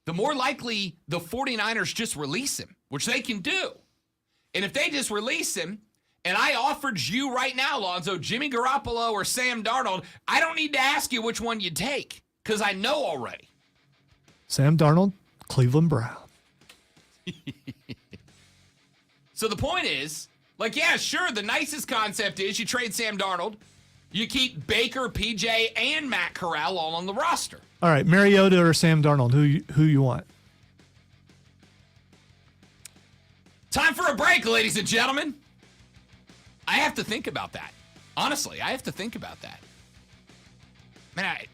the more likely the 49ers just release him, which they can do. And if they just release him, and I offered you right now, Lonzo, Jimmy Garoppolo or Sam Darnold, I don't need to ask you which one you'd take, because I know already. Sam Darnold, Cleveland Brown. So the point is, like, yeah, sure, the nicest concept is you trade Sam Darnold, you keep Baker, PJ, and Matt Corral all on the roster. All right, Mariota or Sam Darnold, who you want? Time for a break, ladies and gentlemen. I have to think about that. Honestly, I have to think about that. Man, I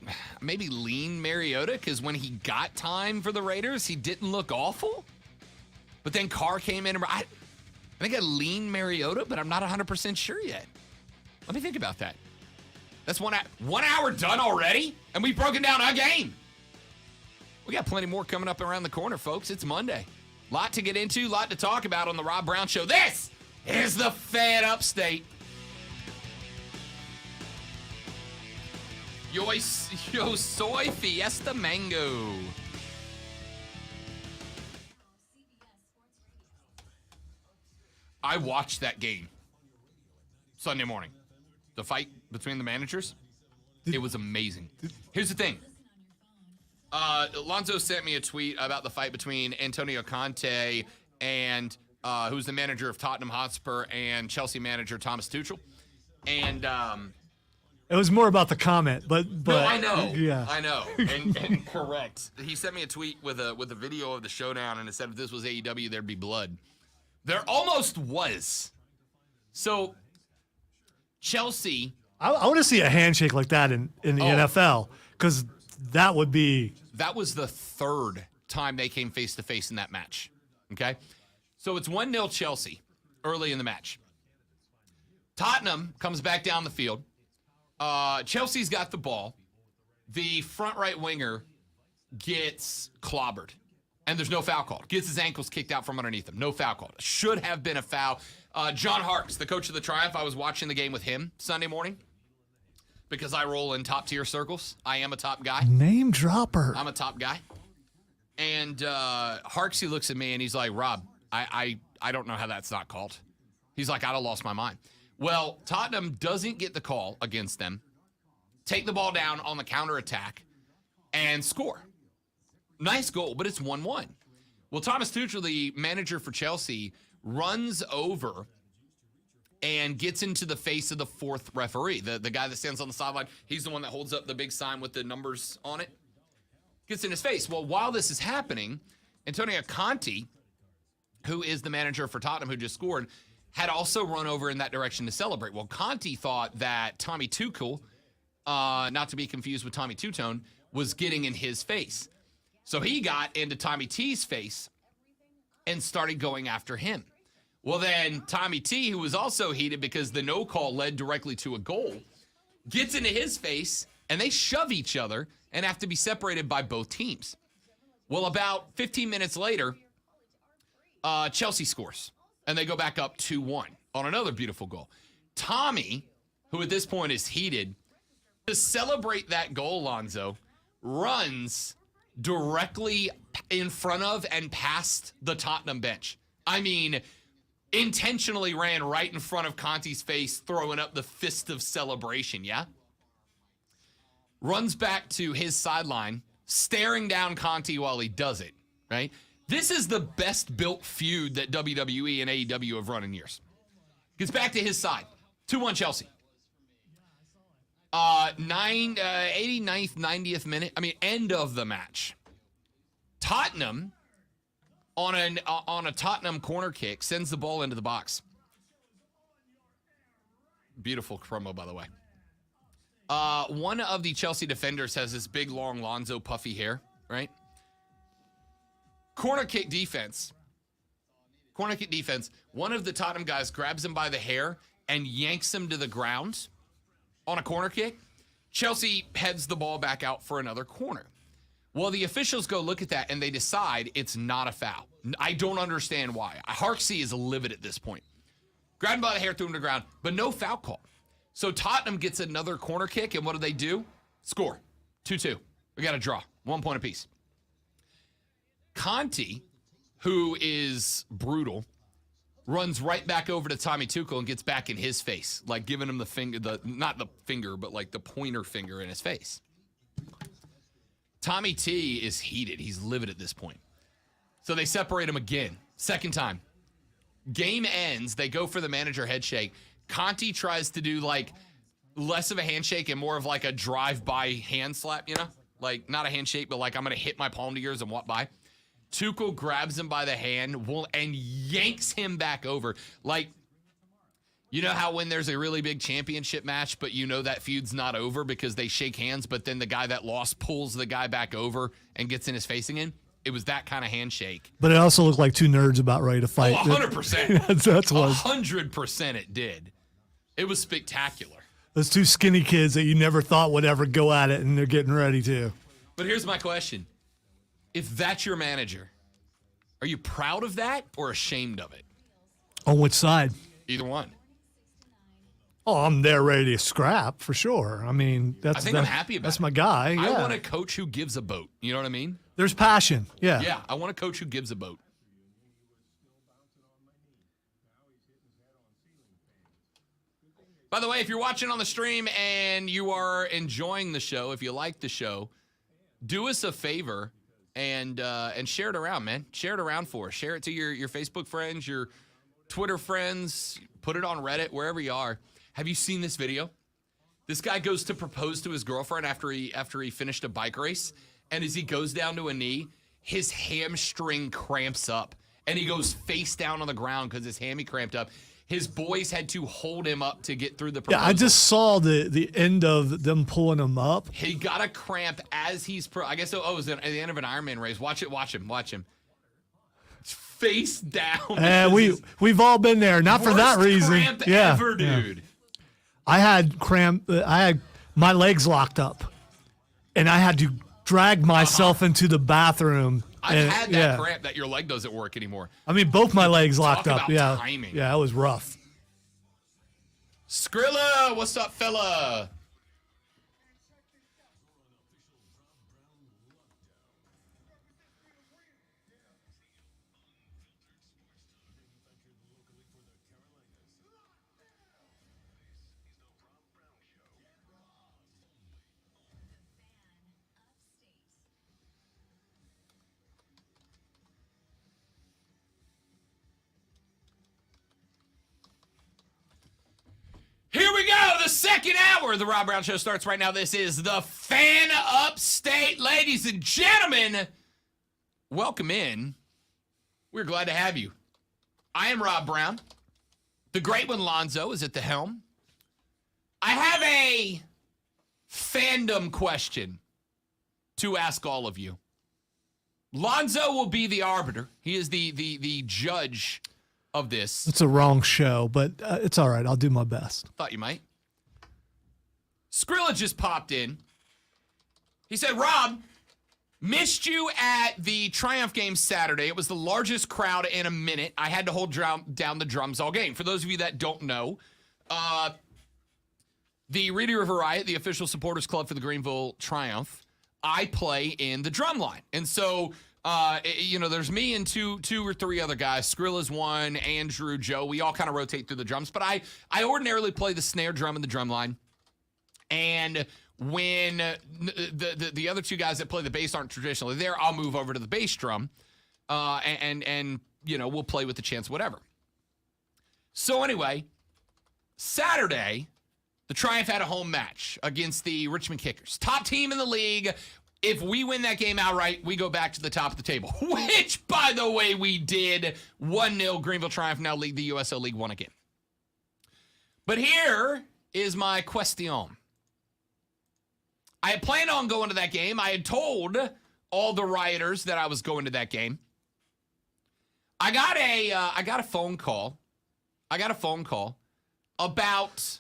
maybe lean Mariota, because when he got time for the Raiders, he didn't look awful. But then Carr came in, and I think I lean Mariota, but I'm not 100% sure yet. Let me think about that. That's 1 hour done already, and we've broken down a game. We got plenty more coming up around the corner, folks. It's Monday. Lot to get into, lot to talk about on the Rob Brown Show. This is the Fan Upstate. Yo soy fiesta mango. I watched that game Sunday morning. The fight between the managers. It was amazing. Here's the thing. Lonzo sent me a tweet about the fight between Antonio Conte and who's the manager of Tottenham Hotspur, and Chelsea manager Thomas Tuchel. And it was more about the comment, but no, I know. Yeah. I know. And correct. He sent me a tweet with a video of the showdown, and it said if this was AEW, there'd be blood. There almost was. So Chelsea. I want to see a handshake like that in the NFL, because that would be. That was the third time they came face to face in that match. Okay. So it's 1-0 Chelsea early in the match. Tottenham comes back down the field. Chelsea's got the ball. The front right winger gets clobbered, and there's no foul called. Gets his ankles kicked out from underneath him. No foul called. Should have been a foul. John Harkes, the coach of the Triumph, I was watching the game with him Sunday morning because I roll in top tier circles. I am a top guy. Name dropper. I'm a top guy. And Harkes, he looks at me and he's like, Rob, I don't know how that's not called. He's like, I'd have lost my mind. Well, Tottenham doesn't get the call against them, take the ball down on the counterattack, and score. Nice goal, but it's 1-1. Well, Thomas Tuchel, the manager for Chelsea, runs over and gets into the face of the fourth referee, the guy that stands on the sideline. He's the one that holds up the big sign with the numbers on it. Gets in his face. Well, while this is happening, Antonio Conte, who is the manager for Tottenham who just scored, had also run over in that direction to celebrate. Well, Conte thought that Tommy Tuchel, not to be confused with Tommy Two-Tone, was getting in his face. So he got into Tommy T's face and started going after him. Well, then Tommy T, who was also heated because the no call led directly to a goal, gets into his face, and they shove each other and have to be separated by both teams. Well, about 15 minutes later, Chelsea scores, and they go back up 2-1 on another beautiful goal. Tommy, who at this point is heated, to celebrate that goal, Lonzo, runs directly in front of and past the Tottenham bench. I mean, intentionally ran right in front of Conte's face, throwing up the fist of celebration, yeah? Runs back to his sideline, staring down Conte while he does it, right? This is the best-built feud that WWE and AEW have run in years. Gets back to his side. 2-1 Chelsea. 89th, 90th minute. I mean, end of the match. Tottenham, on a Tottenham corner kick, sends the ball into the box. Beautiful promo, by the way. One of the Chelsea defenders has this big, long Lonzo puffy hair, right? Corner kick defense. One of the Tottenham guys grabs him by the hair and yanks him to the ground on a corner kick. Chelsea heads the ball back out for another corner. Well, the officials go look at that and they decide it's not a foul. I don't understand why. Harksey is livid at this point. Grabbed him by the hair, threw him to the ground, but no foul call. So Tottenham gets another corner kick, and what do? Score. 2-2. We got a draw. 1 point apiece. Conte, who is brutal, runs right back over to Tommy Tuchel and gets back in his face, like giving him the finger, not the finger, but like the pointer finger in his face. Tommy T is heated. He's livid at this point. So they separate him again. Second time. Game ends. They go for the manager head shake. Conte tries to do like less of a handshake and more of like a drive-by hand slap, you know? Like not a handshake, but like I'm going to hit my palm to yours and walk by. Tuchel grabs him by the hand and yanks him back over. Like, you know how when there's a really big championship match, but you know that feud's not over because they shake hands, but then the guy that lost pulls the guy back over and gets in his face again? It was that kind of handshake. But it also looked like two nerds about ready to fight. Oh, 100%. That's what 100% it did. It was spectacular. Those two skinny kids that you never thought would ever go at it, and they're getting ready to. But here's my question. If that's your manager, are you proud of that or ashamed of it? On which side? Either one. Oh, I'm there ready to scrap for sure. I mean, I'm happy about that's it. my guy. Yeah. I want a coach who gives a boat. You know what I mean? There's passion. Yeah. Yeah, I want a coach who gives a boat. By the way, if you're watching on the stream and you are enjoying the show, if you like the show, do us a favor and share it around, man. Share it around for us. Share it to your Facebook friends, your Twitter friends. Put it on Reddit, wherever you are. Have you seen this video? This guy goes to propose to his girlfriend after he finished a bike race, and as he goes down to a knee, his hamstring cramps up, and he goes face down on the ground because his hammy cramped up. His boys had to hold him up to get through the proposal. Yeah, I just saw the end of them pulling him up. He got a cramp as he's I guess it was at the end of an Ironman race. Watch him. Face down. And we've all been there, not for that reason. Cramp ever, dude. Yeah. I had cramp. I had my legs locked up, and I had to drag myself into the bathroom. I've had that cramp that your leg doesn't work anymore. I mean, both my legs locked Talk up. about timing. Yeah, it was rough. Skrilla, what's up, fella? The second hour of the Rob Brown Show starts right now. This is the Fan Upstate. Ladies and gentlemen, welcome in. We're glad to have you. I am Rob Brown. The great one, Lonzo, is at the helm. I have a fandom question to ask all of you. Lonzo will be the arbiter. He is the judge of this. It's a wrong show, but it's all right. I'll do my best. Thought you might. Skrilla just popped in. He said, Rob, missed you at the Triumph game Saturday. It was the largest crowd in a minute. I had to hold down the drums all game. For those of you that don't know, the Reedy River Riot, the official supporters club for the Greenville Triumph, I play in the drum line. And so, there's me and two or three other guys. Skrilla's one, Andrew, Joe. We all kind of rotate through the drums. But I ordinarily play the snare drum in the drum line. And when the other two guys that play the bass aren't traditionally there, I'll move over to the bass drum, and we'll play with the chance, whatever. So anyway, Saturday, the Triumph had a home match against the Richmond Kickers, top team in the league. If we win that game outright, we go back to the top of the table, which, by the way, we did. 1-0, Greenville Triumph now lead the USL League One again. But here is my question. I had planned on going to that game. I had told all the rioters that I was going to that game. I got a phone call. About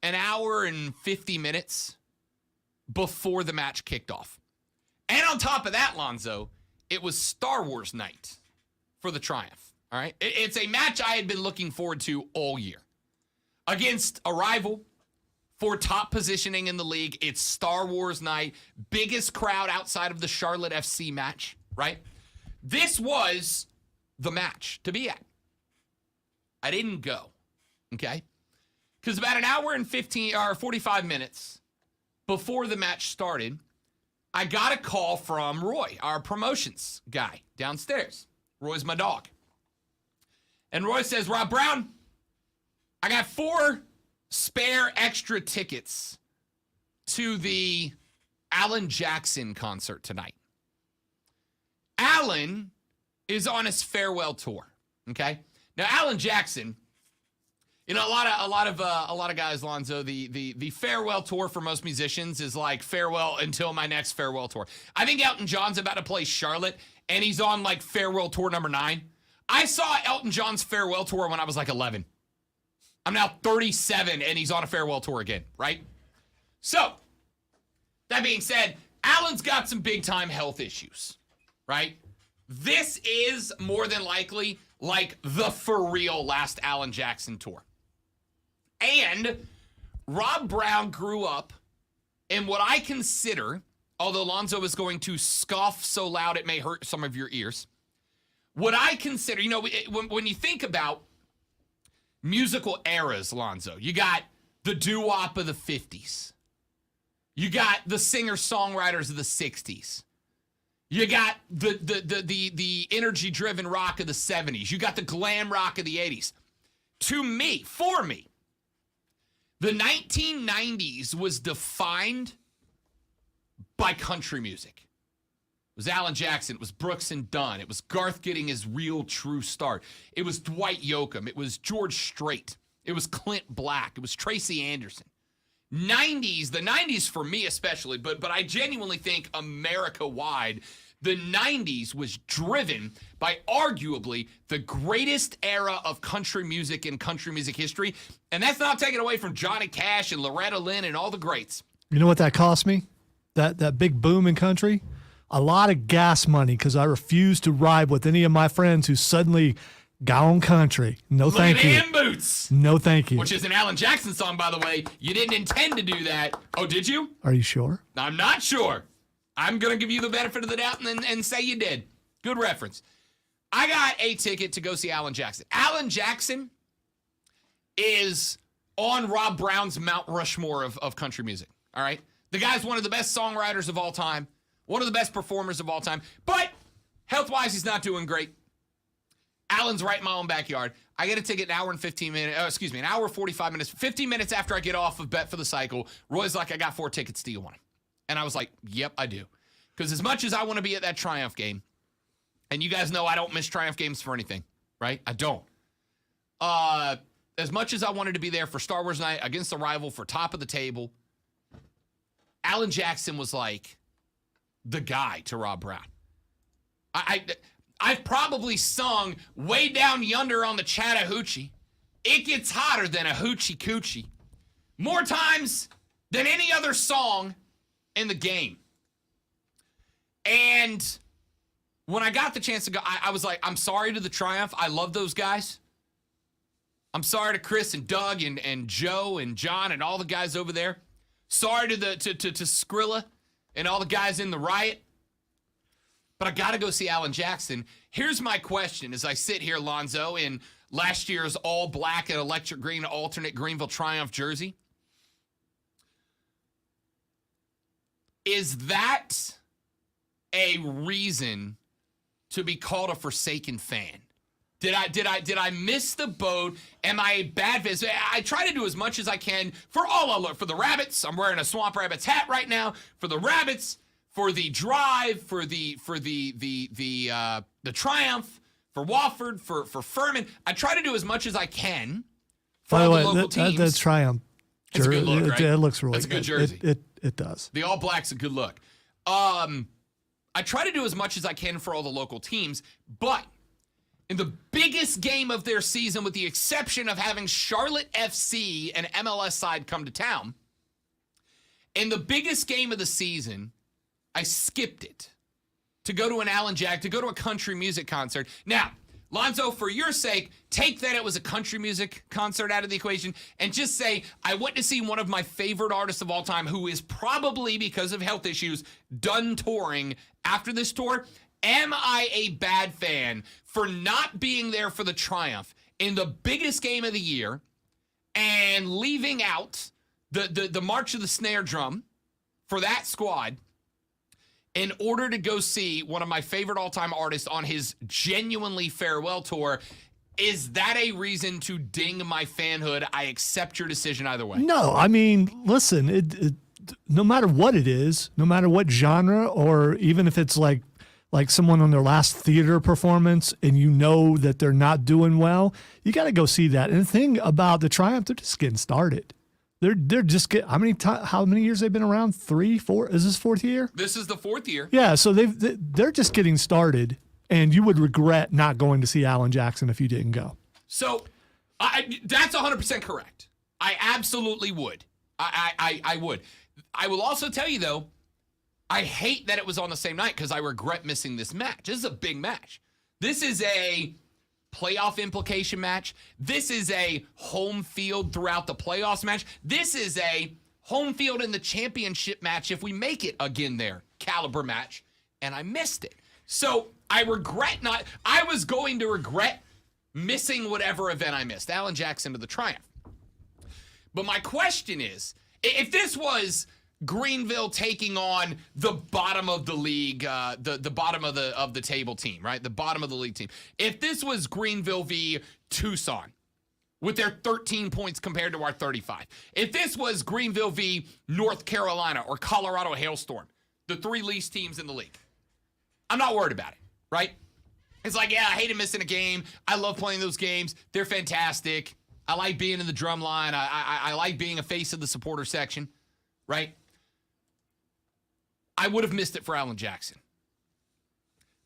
an hour and 50 minutes before the match kicked off. And on top of that, Lonzo, it was Star Wars night for the Triumph. All right. It's a match I had been looking forward to all year. Against a rival for top positioning in the league. It's Star Wars night. Biggest crowd outside of the Charlotte FC match, right? This was the match to be at. I didn't go, okay? Because about an hour and 45 minutes before the match started, I got a call from Roy, our promotions guy downstairs. Roy's my dog. And Roy says, Rob Brown, I got 4 spare extra tickets to the Alan Jackson concert tonight. Alan is on his farewell tour, okay? Now, Alan Jackson, a lot of guys, Lonzo, the farewell tour for most musicians is like farewell until my next farewell tour. I think Elton John's about to play Charlotte, and he's on like farewell tour number 9. I saw Elton John's farewell tour when I was like 11. I'm now 37, and he's on a farewell tour again, right? So, that being said, Alan's got some big-time health issues, right? This is more than likely like the for real last Alan Jackson tour. And Rob Brown grew up in what I consider, although Lonzo is going to scoff so loud it may hurt some of your ears, what I consider, when you think about musical eras, Lonzo, you got the doo-wop of the 50s. You got the singer-songwriters of the 60s. You got the energy-driven rock of the 70s. You got the glam rock of the 80s. For me, the 1990s was defined by country music. It was Alan Jackson. It was Brooks and Dunn. It was Garth getting his real true start. It was Dwight Yoakam. It was George Strait. It was Clint Black. It was Tracy Anderson. The 90s for me especially, but I genuinely think America-wide, the 90s was driven by arguably the greatest era of country music in country music history. And that's not taken away from Johnny Cash and Loretta Lynn and all the greats. You know what that cost me? That big boom in country? A lot of gas money because I refused to ride with any of my friends who suddenly got on country. No, thank you. Look at them boots. No, thank you. Which is an Alan Jackson song, by the way. You didn't intend to do that. Oh, did you? Are you sure? I'm not sure. I'm going to give you the benefit of the doubt and say you did. Good reference. I got a ticket to go see Alan Jackson. Alan Jackson is on Rob Brown's Mount Rushmore of country music, all right? The guy's one of the best songwriters of all time, one of the best performers of all time, but health-wise, he's not doing great. Alan's right in my own backyard. I get a ticket an hour and 15 minutes. An hour 45 minutes. 15 minutes after I get off of Bet for the Cycle, Roy's like, I got 4 tickets. Do you want them? And I was like, yep, I do. Because as much as I want to be at that Triumph game, and you guys know I don't miss Triumph games for anything, right? I don't. As much as I wanted to be there for Star Wars Night against the rival for top of the table, Alan Jackson was like the guy to Rob Brown. I've probably sung Way Down Yonder on the Chattahoochee. It gets hotter than a hoochie coochie. More times than any other song in the game. And when I got the chance to go, I was like, I'm sorry to the Triumph. I love those guys. I'm sorry to Chris and Doug and Joe and John and all the guys over there. Sorry to Skrilla and all the guys in the Riot. But I got to go see Alan Jackson. Here's my question as I sit here, Lonzo, in last year's all black and electric green alternate Greenville Triumph jersey. Is that a reason to be called a forsaken fan? Did I miss the boat? Am I a bad fan? I try to do as much as I can for for the Rabbits. I'm wearing a Swamp Rabbits hat right now. For the Rabbits, for the Drive, for the Triumph, for Wofford, for Furman. I try to do as much as I can for By the all way, the local teams. the Triumph It's a jersey, good look, right? it looks really That's a good good. jersey. It does. The All Black's a good look. I try to do as much as I can for all the local teams, but in the biggest game of their season, with the exception of having Charlotte FC, an MLS side, come to town, in the biggest game of the season, I skipped it to go to an Alan Jack, to go to a country music concert. Now, Lonzo, for your sake, take that it was a country music concert out of the equation and just say, I went to see one of my favorite artists of all time who is probably, because of health issues, done touring after this tour. Am I a bad fan for not being there for the Triumph in the biggest game of the year and leaving out the March of the Snare Drum for that squad in order to go see one of my favorite all-time artists on his genuinely farewell tour? Is that a reason to ding my fanhood? I accept your decision either way. No, I mean, listen, no matter what it is, no matter what genre, or even if it's like someone on their last theater performance and you know that they're not doing well, you got to go see that. And the thing about the Triumph, they're just getting started. They're just getting, how many years they've been around? 3, 4? Is this 4th year? This is the 4th year. Yeah, so they're just getting started, and you would regret not going to see Alan Jackson if you didn't go. So that's 100% correct. I absolutely would. I would. I will also tell you, though, I hate that it was on the same night because I regret missing this match. This is a big match. This is a playoff implication match. This is a home field throughout the playoffs match. This is a home field in the championship match if we make it again there, caliber match, and I missed it. So I was going to regret missing whatever event I missed, Alan Jackson to the Triumph. But my question is, if this was Greenville taking on the bottom of the league, the bottom of the table team, right? The bottom of the league team. If this was Greenville v. Tucson with their 13 points compared to our 35. If this was Greenville v. North Carolina or Colorado Hailstorm, the 3 least teams in the league, I'm not worried about it, right? It's like, yeah, I hated missing a game. I love playing those games. They're fantastic. I like being in the drum line. I like being a face of the supporter section, right? I would have missed it for Alan Jackson.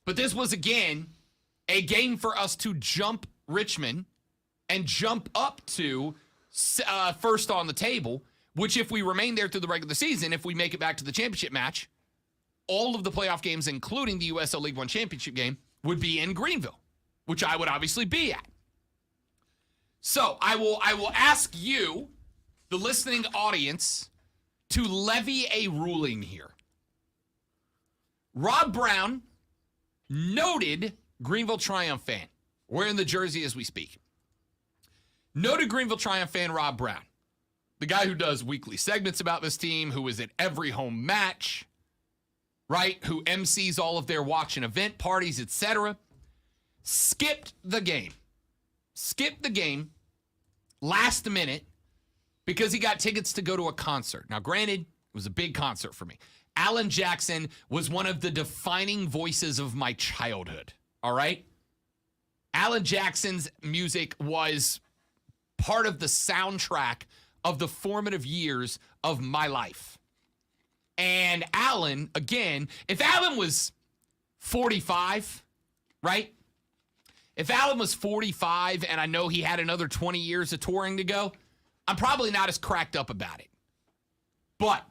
But this was, again, a game for us to jump Richmond and jump up to first on the table, which if we remain there through the regular season, if we make it back to the championship match, all of the playoff games, including the USL League One championship game, would be in Greenville, which I would obviously be at. So I will ask you, the listening audience, to levy a ruling here. Rob Brown, noted Greenville Triumph fan. Wearing the jersey as we speak. Noted Greenville Triumph fan Rob Brown. The guy who does weekly segments about this team, who is at every home match, right? Who MCs all of their watch and event parties, etc. Skipped the game skipped the game last minute because he got tickets to go to a concert. Now, granted, it was a big concert for me. Alan Jackson was one of the defining voices of my childhood, all right? Alan Jackson's music was part of the soundtrack of the formative years of my life. And Alan, again, if Alan was 45, right? If Alan was 45 and I know he had another 20 years of touring to go, I'm probably not as cracked up about it. But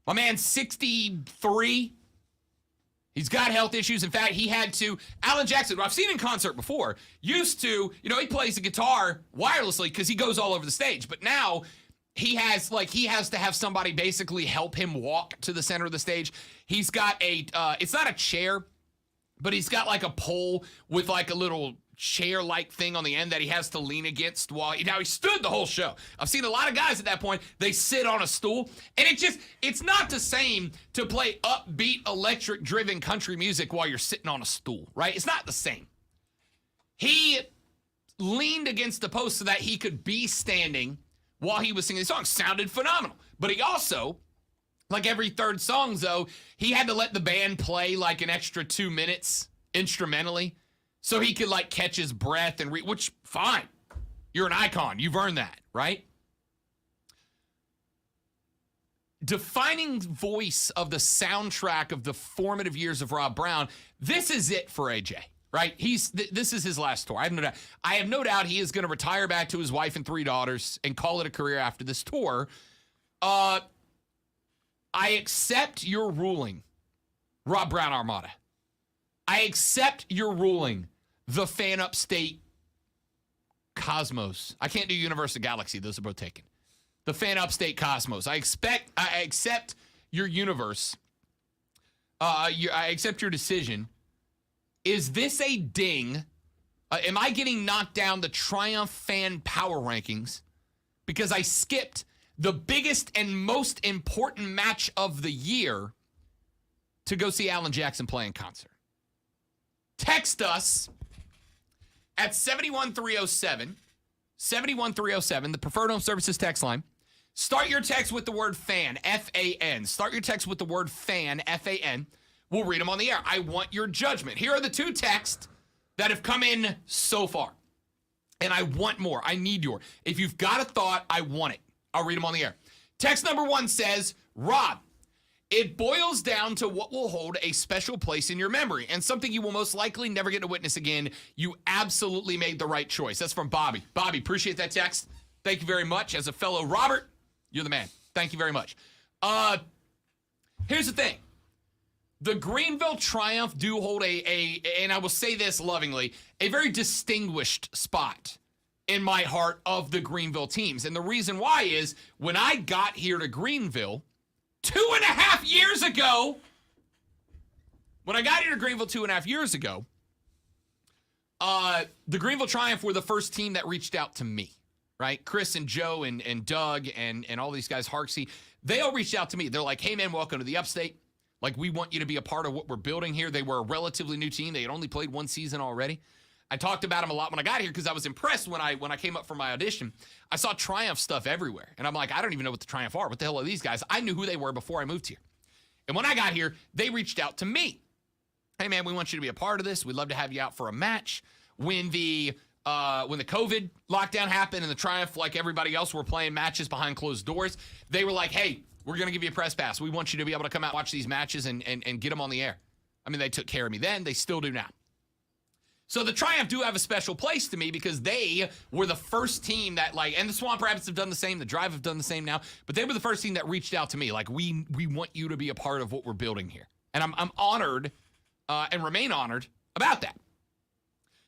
my man's 63. He's got health issues. In fact, he had to, Alan Jackson, who I've seen in concert before, used to, he plays the guitar wirelessly because he goes all over the stage. But now he has to have somebody basically help him walk to the center of the stage. He's got it's not a chair, but he's got like a pole with like a little chair-like thing on the end that he has to lean against now he stood the whole show. I've seen a lot of guys at that point, they sit on a stool, and it's not the same to play upbeat, electric-driven country music while you're sitting on a stool, right? It's not the same. He leaned against the post so that he could be standing while he was singing the song. Sounded phenomenal. But he also, like every third song, though, he had to let the band play like an extra 2 minutes instrumentally so he could like catch his breath and which, fine. You're an icon. You've earned that, right? Defining voice of the soundtrack of the formative years of Rob Brown. This is it for AJ, right? This is his last tour. I have no doubt he is going to retire back to his wife and 3 daughters and call it a career after this tour. I accept your ruling, Rob Brown Armada. I accept your ruling, the Fan Upstate Cosmos. I can't do Universal Galaxy. Those are both taken. The Fan Upstate Cosmos. I accept your universe. I accept your decision. Is this a ding? Am I getting knocked down the Triumph fan power rankings because I skipped the biggest and most important match of the year to go see Alan Jackson play in concert? Text us at 71307, 71307, the Preferred Home Services text line. Start your text with the word fan, F-A-N. Start your text with the word fan, F-A-N. We'll read them on the air. I want your judgment. Here are the 2 texts that have come in so far. And I want more. I need your. If you've got a thought, I want it. I'll read them on the air. Text number 1 says, Rob, it boils down to what will hold a special place in your memory and something you will most likely never get to witness again. You absolutely made the right choice. That's from Bobby. Bobby, appreciate that text. Thank you very much. As a fellow Robert, you're the man. Thank you very much. Here's the thing. The Greenville Triumph do hold and I will say this lovingly, a very distinguished spot in my heart of the Greenville teams. And the reason why is when I got here to Greenville 2.5 years ago, when I got here to Greenville 2.5 years ago, the Greenville Triumph were the first team that reached out to me, right? Chris and Joe and Doug and all these guys, Harksey, they all reached out to me. They're like, hey, man, welcome to the Upstate. Like, we want you to be a part of what we're building here. They were a relatively new team. They had only played 1 season already. I talked about them a lot when I got here because I was impressed when I came up for my audition. I saw Triumph stuff everywhere. And I'm like, I don't even know what the Triumph are. What the hell are these guys? I knew who they were before I moved here. And when I got here, they reached out to me. Hey, man, we want you to be a part of this. We'd love to have you out for a match. When the COVID lockdown happened and the Triumph, like everybody else, were playing matches behind closed doors, they were like, hey, we're going to give you a press pass. We want you to be able to come out, watch these matches, and get them on the air. I mean, they took care of me then. They still do now. So the Triumph do have a special place to me because they were the first team that, like, and the Swamp Rabbits have done the same, the Drive have done the same now, but they were the first team that reached out to me. Like, we want you to be a part of what we're building here. And I'm honored and remain honored about that.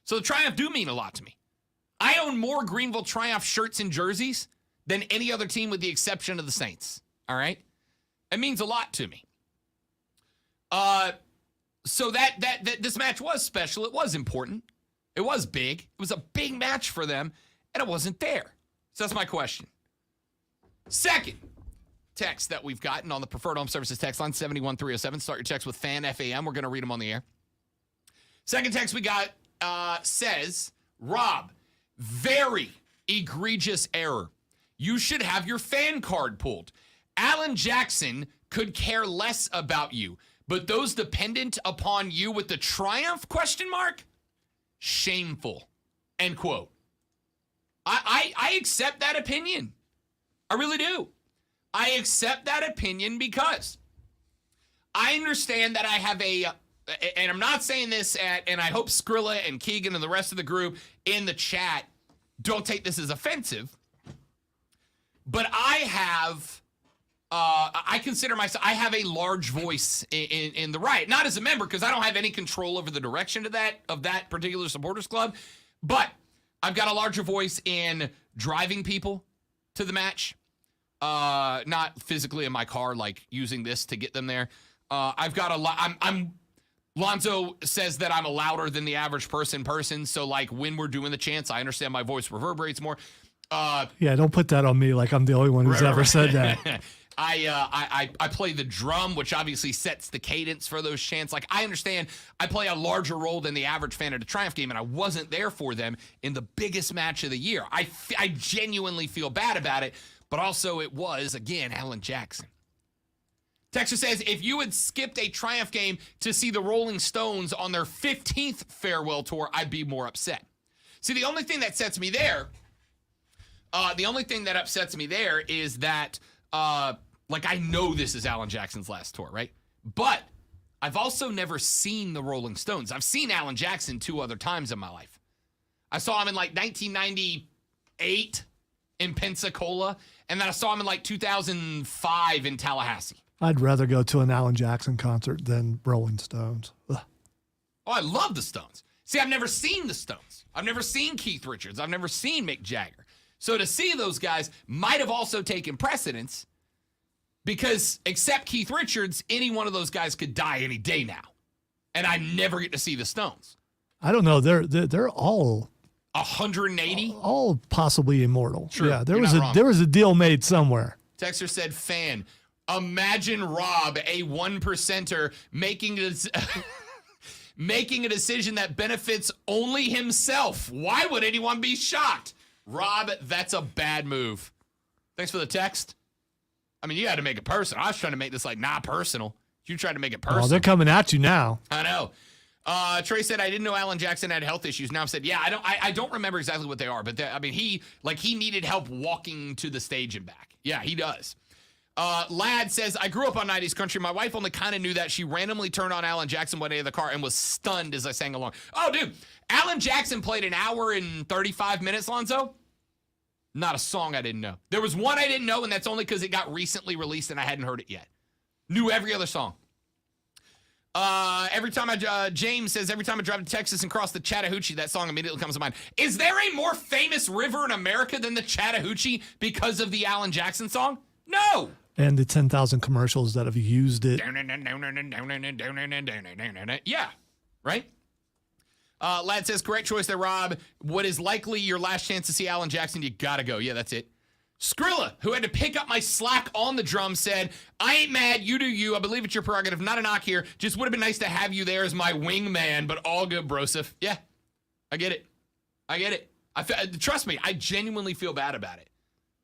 So the Triumph do mean a lot to me. I own more Greenville Triumph shirts and jerseys than any other team with the exception of the Saints. All right? It means a lot to me. So that this match was special. It was important. It was big. It was a big match for them, and it wasn't there. So that's my question. Second text that we've gotten on the Preferred Home Services text line, 71307. Start your text with FAN, F-A-M. We're going to read them on the air. Second text we got says, Rob, Very egregious error. You should have your fan card pulled. Alan Jackson could care less about you, but those dependent upon you with the triumph ? Shameful. End quote. I accept that opinion. I really do. I accept that opinion because I understand that I have and I'm not saying this and I hope Skrilla and Keegan and the rest of the group in the chat don't take this as offensive, but I consider myself, I have a large voice in the riot, not as a member because I don't have any control over the direction of that particular supporters club, but I've got a larger voice in driving people to the match, not physically in my car, like using this to get them there. I've got a lot. Lonzo says that I'm a louder than the average person. So like when we're doing the chants, I understand my voice reverberates more. Yeah, don't put that on me like I'm the only one who's ever said that. I play the drum, which obviously sets the cadence for those chants. Like I understand I play a larger role than the average fan at a Triumph game, and I wasn't there for them in the biggest match of the year. I genuinely feel bad about it, but also it was, again, Alan Jackson. Texas says, if you had skipped a Triumph game to see the Rolling Stones on their 15th farewell tour, I'd be more upset. See, the only thing that upsets me there is that, like, I know this is Alan Jackson's last tour, right? But I've also never seen the Rolling Stones. I've seen Alan Jackson 2 other times in my life. I saw him in, like, 1998 in Pensacola, and then I saw him in, like, 2005 in Tallahassee. I'd rather go to an Alan Jackson concert than Rolling Stones. Ugh. Oh, I love the Stones. See, I've never seen the Stones. I've never seen Keith Richards. I've never seen Mick Jagger. So to see those guys might have also taken precedence because except Keith Richards, any one of those guys could die any day now. And I never get to see the Stones. I don't know. They're all 180? All possibly immortal. True. Yeah, there You're was a deal made somewhere. Texter said, fan. Imagine Rob, a 1%er, making a decision that benefits only himself. Why would anyone be shocked? Rob, that's a bad move. Thanks for the text. I mean, you had to make it personal. I was trying to make this like not personal. You tried to make it personal. Oh, they're coming at you now. I know. Trey said, I didn't know Alan Jackson had health issues. Now I've said, yeah, I don't remember exactly what they are, but he needed help walking to the stage and back. Yeah, he does. Lad says, I grew up on 90s country. My wife only kind of knew that. She randomly turned on Alan Jackson one day in the car and was stunned as I sang along. Oh, dude, Alan Jackson played an hour and 35 minutes, Lonzo. Not a song I didn't know. There was one I didn't know, and that's only because it got recently released and I hadn't heard it yet. Knew every other song. James says, every time I drive to Texas and cross the Chattahoochee, that song immediately comes to mind. Is there a more famous river in America than the Chattahoochee because of the Alan Jackson song? No. And the 10,000 commercials that have used it. Yeah, right? Lad says, correct choice there, Rob. What is likely your last chance to see Alan Jackson, you gotta go. Yeah, that's it. Skrilla, who had to pick up my slack on the drum, said, I ain't mad, you do you. I believe it's your prerogative. Not a knock here. Just would have been nice to have you there as my wingman, but all good, brosif. Yeah, I get it. Trust me, I genuinely feel bad about it.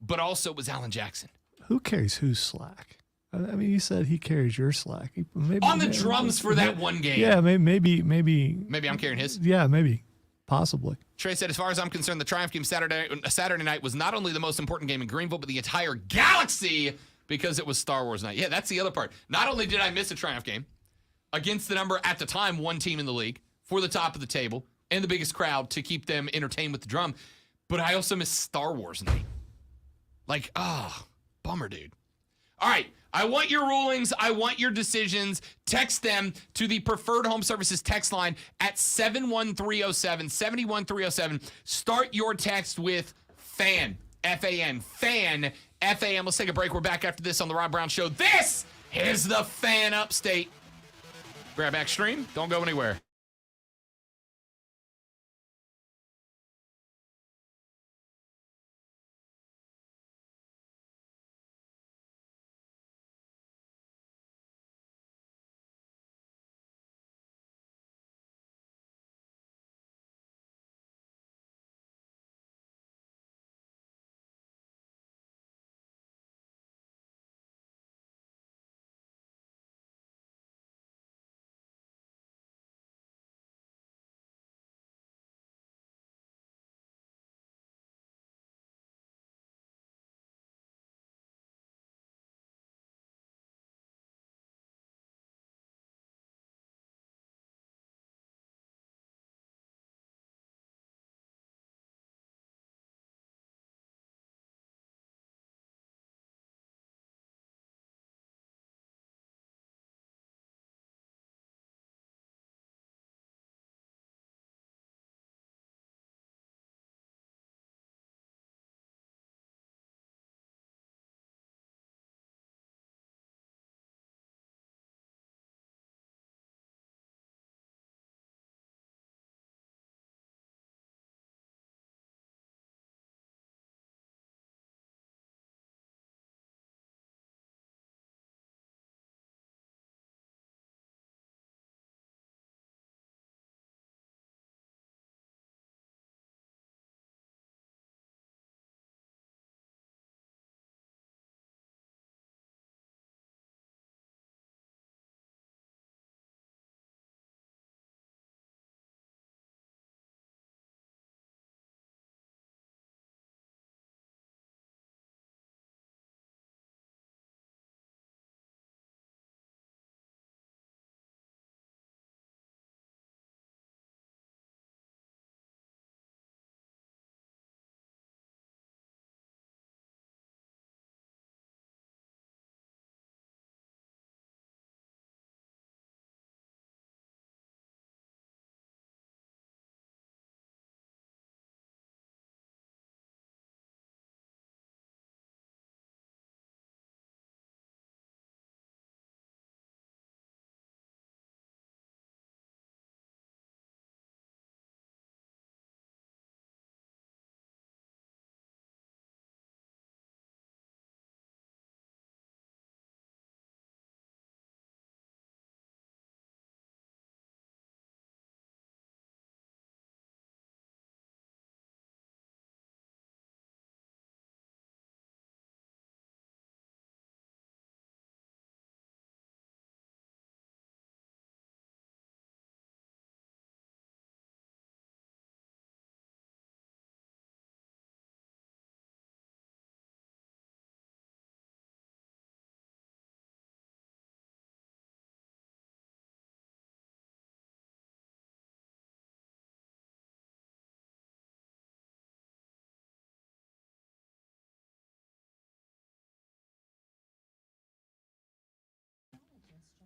But also it was Alan Jackson. Who carries whose slack? I mean, you said he carries your slack. Maybe, on the drums for that one game. Yeah, maybe. Maybe I'm carrying his. Yeah, maybe. Possibly. Trey said, as far as I'm concerned, the Triumph game Saturday night was not only the most important game in Greenville, but the entire galaxy because it was Star Wars night. Yeah, that's the other part. Not only did I miss a Triumph game against the number, at the time, one team in the league for the top of the table and the biggest crowd to keep them entertained with the drum, but I also missed Star Wars night. Like, bummer, dude. All right. I want your rulings. I want your decisions. Text them to the Preferred Home Services text line at 71307, 71307. Start your text with FAN, F-A-N, FAN, F-A-N. Let's take a break. We're back after this on The Rob Brown Show. This is the Fan Upstate. Grab Extreme. Don't go anywhere.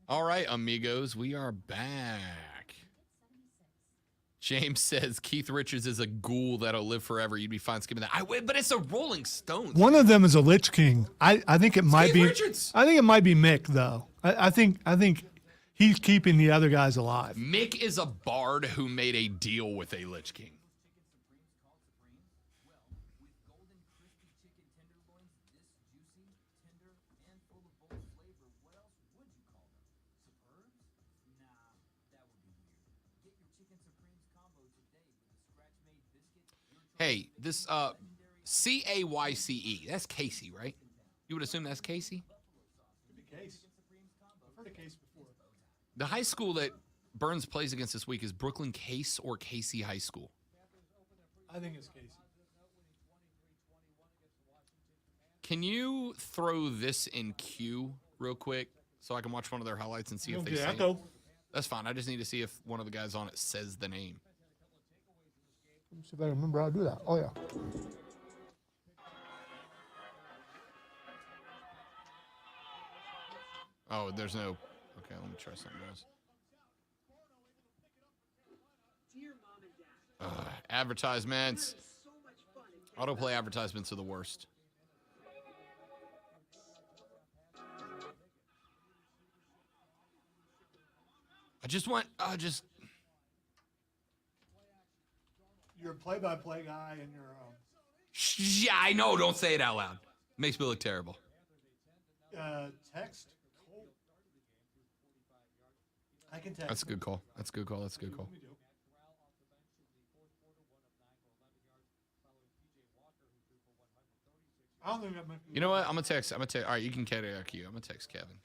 All right, amigos, we are back. James says Keith Richards is a ghoul that'll live forever. You'd be fine skipping that. I would, but it's a Rolling Stones. One of them is a Lich King. I think it might Keith be. Richards. I think it might be Mick though. I think he's keeping the other guys alive. Mick is a bard who made a deal with a Lich King. Hey, this Cayce. That's Casey, right? You would assume that's Casey? Case. I've heard of Case before. The high school that Burns plays against this week is Brooklyn Case or Casey High School. I think it's Casey. Can you throw this in queue real quick so I can watch one of their highlights and see if they sing? Echo. That's fine. I just need to see if one of the guys on it says the name. Let me see if I remember how to do that. Oh yeah. Oh, there's no. Okay, let me try something else. Advertisements. Autoplay advertisements are the worst. I just want. You're a play-by-play guy, and you're. Yeah, I know. Don't say it out loud. Makes me look terrible. Text. I can text. That's a good call. That's a good call. That's a good call. I don't think that might be. You know what? I'm gonna text. All right, you can carry out Q. I'm gonna text Kevin.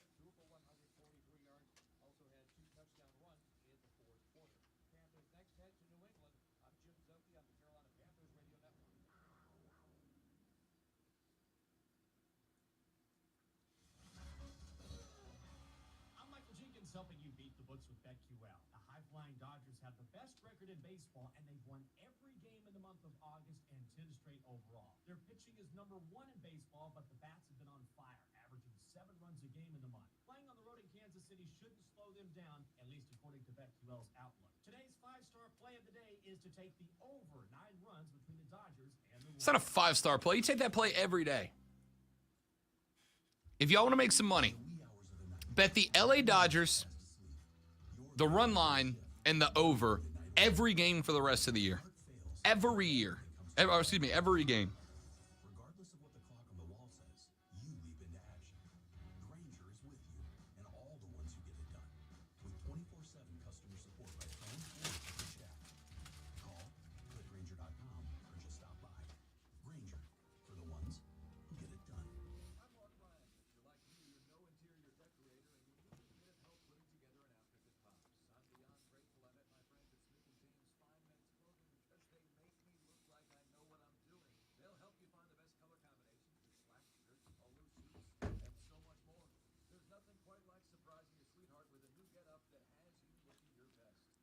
Helping you beat the books with BetQL. The high-flying Dodgers have the best record in baseball, and they've won every game in the month of August and 10 straight overall. Their pitching is #1 in baseball, but the bats have been on fire, averaging 7 runs a game in the month. Playing on the road in Kansas City shouldn't slow them down, at least according to BetQL's outlook. Today's 5-star play of the day is to take the over 9 runs between the Dodgers and the Royals. It's not a 5-star play. You take that play every day. If y'all want to make some money, bet the LA Dodgers, the run line, and the over every game for the rest of the year. Every year. Every game. Regardless of what the clock on the wall says, you leap into action. Grainger is with you and all the ones who get it done. With 24/7 customer support by phone or over chat. Call, click Grainger.com, or just stop by. Grainger, for the ones who get it done.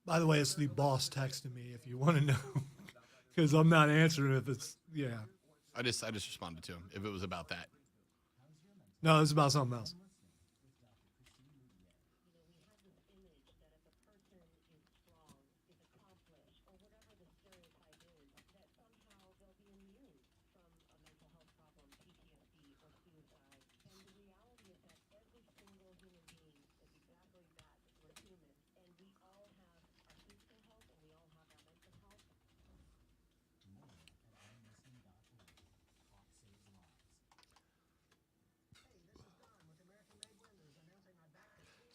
By the way, it's the boss texting me if you want to know, because I'm not answering if it's I just responded to him if it was about that. No, it's about something else.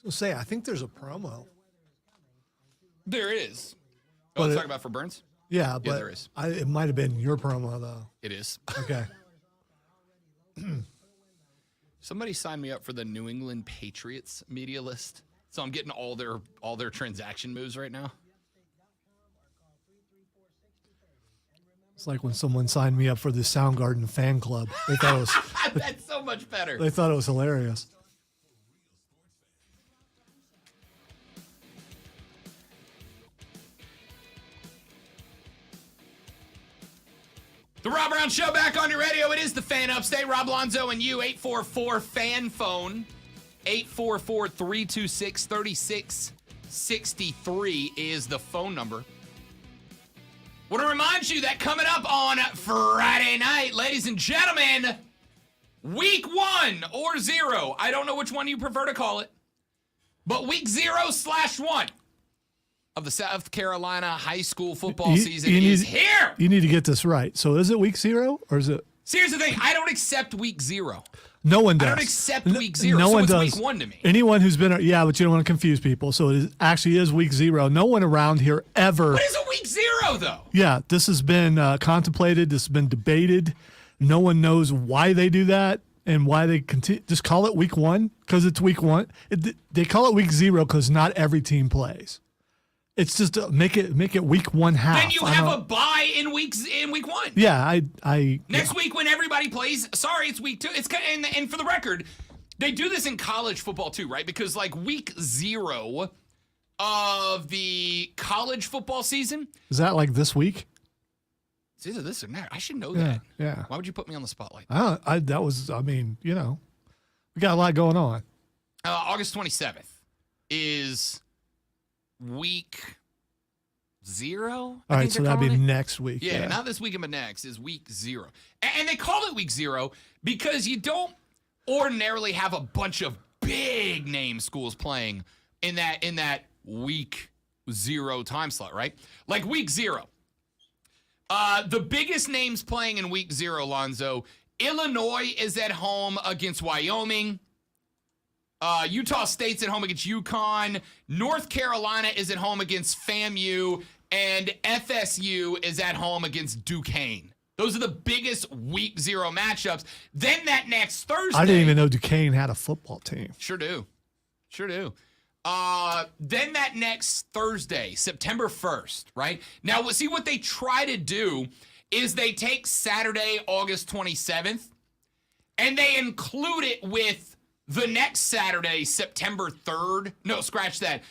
So say, I think there's a promo. There is. But Oh, it- talking about for Burns? Yeah, but there is. it might have been your promo though. It is. Okay. Somebody signed me up for the New England Patriots media list, so I'm getting all their transaction moves right now. It's like when someone signed me up for the Soundgarden fan club. They thought it was That's so much better. they thought it was hilarious. The Rob Brown Show back on your radio. It is the Fan Upstate. Rob Lonzo and you, 844 fan phone. 844-326-3663 is the phone number. Want to remind you that coming up on Friday night, ladies and gentlemen, week 1 or 0, I don't know which one you prefer to call it, but week 0/1 of the South Carolina high school football season is here. You need to get this right. So is it week 0 or is it? See, here's the thing. I don't accept week 0. No one does. I don't accept week 0. No so one it's does. week 1 to me. Anyone who's been, but you don't want to confuse people. So it actually is week 0. No one around here ever. What is a week 0, though? Yeah, this has been contemplated. This has been debated. No one knows why they do that and why they continue. Just call it week 1 because it's week 1. They call it week 0 because not every team plays. It's just make it week 1/2. Then you have a bye in week 1. Yeah, Next week when everybody plays, sorry, it's week 2. It's and for the record, they do this in college football too, right? Because like week 0 of the college football season, is that like this week? it's either this or that. I should know that. Yeah. Why would you put me on the spotlight? We got a lot going on. August 27th is week 0. All right, so that'd be next week. Yeah, not this weekend, but next is week 0. And they call it week 0 because you don't ordinarily have a bunch of big name schools playing in that week 0 time slot, right? Like week 0. The biggest names playing in week 0, Lonzo, Illinois is at home against Wyoming. Utah State's at home against UConn. North Carolina is at home against FAMU. And FSU is at home against Duquesne. Those are the biggest week 0 matchups. Then that next Thursday. I didn't even know Duquesne had a football team. Sure do. Then that next Thursday, September 1st, right? Now, see what they try to do is they take Saturday, August 27th, and they include it with the next Saturday, September 3rd. No, scratch that.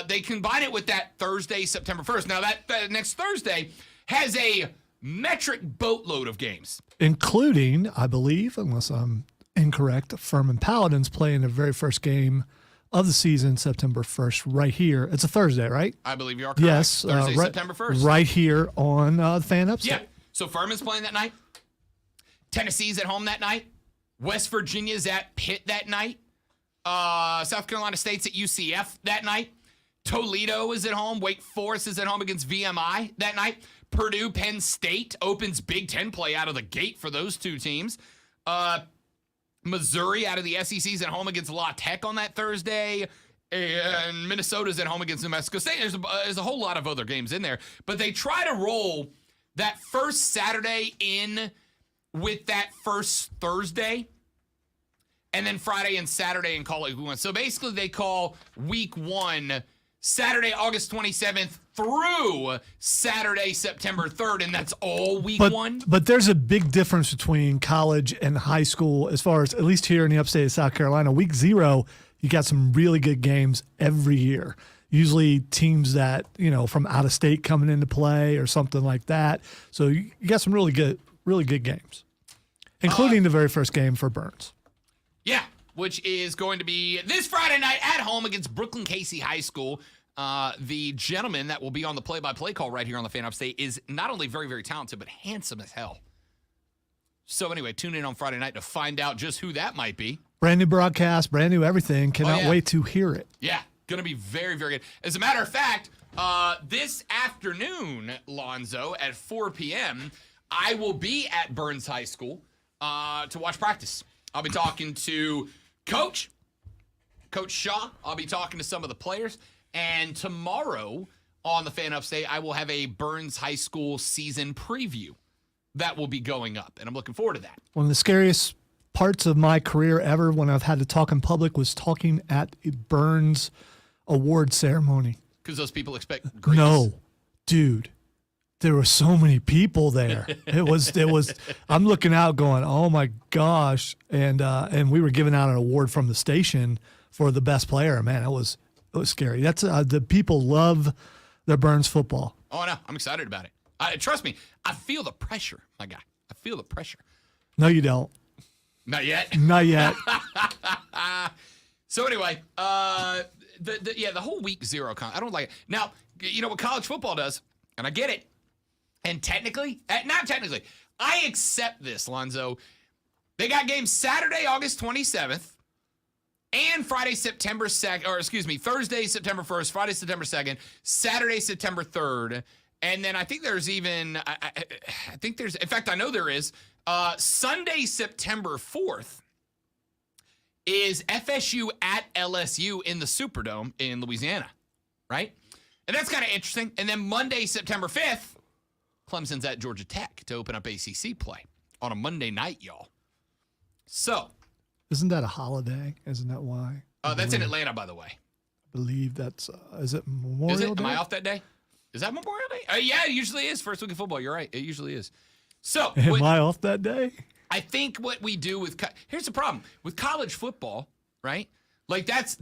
They combine it with that Thursday, September 1st. Now, that next Thursday has a metric boatload of games. Including, I believe, unless I'm incorrect, Furman Paladins playing their very first game of the season, September 1st, right here. It's a Thursday, right? I believe you are correct. Yes. Thursday, right, September 1st. Right here on the Fan Upstate. Yeah. So Furman's playing that night. Tennessee's at home that night. West Virginia's at Pitt that night. South Carolina State's at UCF that night. Toledo is at home. Wake Forest is at home against VMI that night. Purdue, Penn State opens Big Ten play out of the gate for those two teams. Missouri out of the SEC is at home against La Tech on that Thursday. And Minnesota's at home against New Mexico State. There's a whole lot of other games in there. But they try to roll that first Saturday in with that first Thursday. And then Friday and Saturday and call it week 1. So basically they call week 1 Saturday, August 27th through Saturday, September 3rd, and that's all week 1. But there's a big difference between college and high school as far as, at least here in the upstate of South Carolina. Week 0, you got some really good games every year. Usually teams that, from out of state coming into play or something like that. So you got some really good games, including the very first game for Burns. Yeah, which is going to be this Friday night at home against Brooklyn Casey High School. The gentleman that will be on the play-by-play call right here on the Fan Upstate is not only very, very talented, but handsome as hell. So anyway, tune in on Friday night to find out just who that might be. Brand new broadcast, brand new everything. Cannot wait to hear it. Yeah, going to be very, very good. As a matter of fact, this afternoon, Lonzo, at 4 p.m., I will be at Burns High School to watch practice. I'll be talking to Coach Shaw. I'll be talking to some of the players. And tomorrow on the Fan Upstate, I will have a Burns High School season preview that will be going up. And I'm looking forward to that. One of the scariest parts of my career ever when I've had to talk in public was talking at a Burns award ceremony. Because those people expect greatness. No, dude. There were so many people there. It was. I'm looking out, going, "Oh my gosh!" And we were giving out an award from the station for the best player. Man, it was scary. That's the people love their Burns football. Oh no, I'm excited about it. Trust me, I feel the pressure, my guy. I feel the pressure. No, you don't. Not yet. Not yet. So anyway, the whole week zero I don't like it. Now, you know what college football does, and I get it. And technically, not technically, I accept this, Lonzo. They got games Saturday, August 27th, and Friday, September 2nd, or excuse me, Thursday, September 1st, Friday, September 2nd, Saturday, September 3rd. And then I think there's even, I think there's, in fact, I know there is, Sunday, September 4th is FSU at LSU in the Superdome in Louisiana, right? And that's kind of interesting. And then Monday, September 5th, Clemson's at Georgia Tech to open up ACC play on a Monday night, y'all. So. Isn't that a holiday? Isn't that why? That's in Atlanta, by the way. I believe that's, is it Memorial Day? Am I off that day? Is that Memorial Day? Yeah, it usually is. First week of football. You're right. It usually is. So. Am I off that day? I think what we do with, here's the problem. With college football, right? Like that's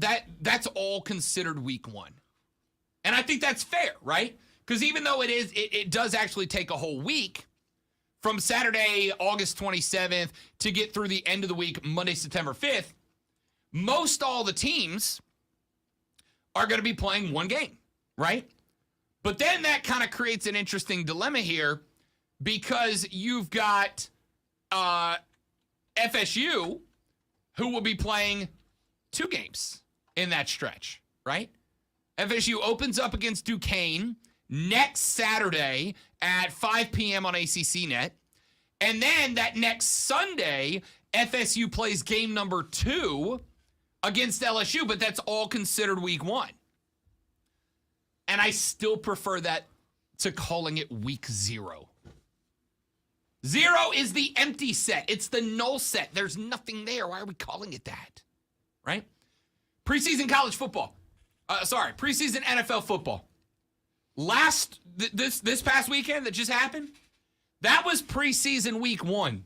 all considered week one. And I think that's fair, right? Because even though it does actually take a whole week from Saturday, August 27th to get through the end of the week, Monday, September 5th, most all the teams are going to be playing one game, right? But then that kind of creates an interesting dilemma here because you've got FSU who will be playing 2 games in that stretch, right? FSU opens up against Duquesne next Saturday at 5 p.m. on ACCNet. And then that next Sunday, FSU plays game number 2 against LSU, but that's all considered week 1. And I still prefer that to calling it week 0. 0 is the empty set. It's the null set. There's nothing there. Why are we calling it that? Right? Preseason college football. Preseason NFL football. This past weekend that just happened, that was preseason week 1.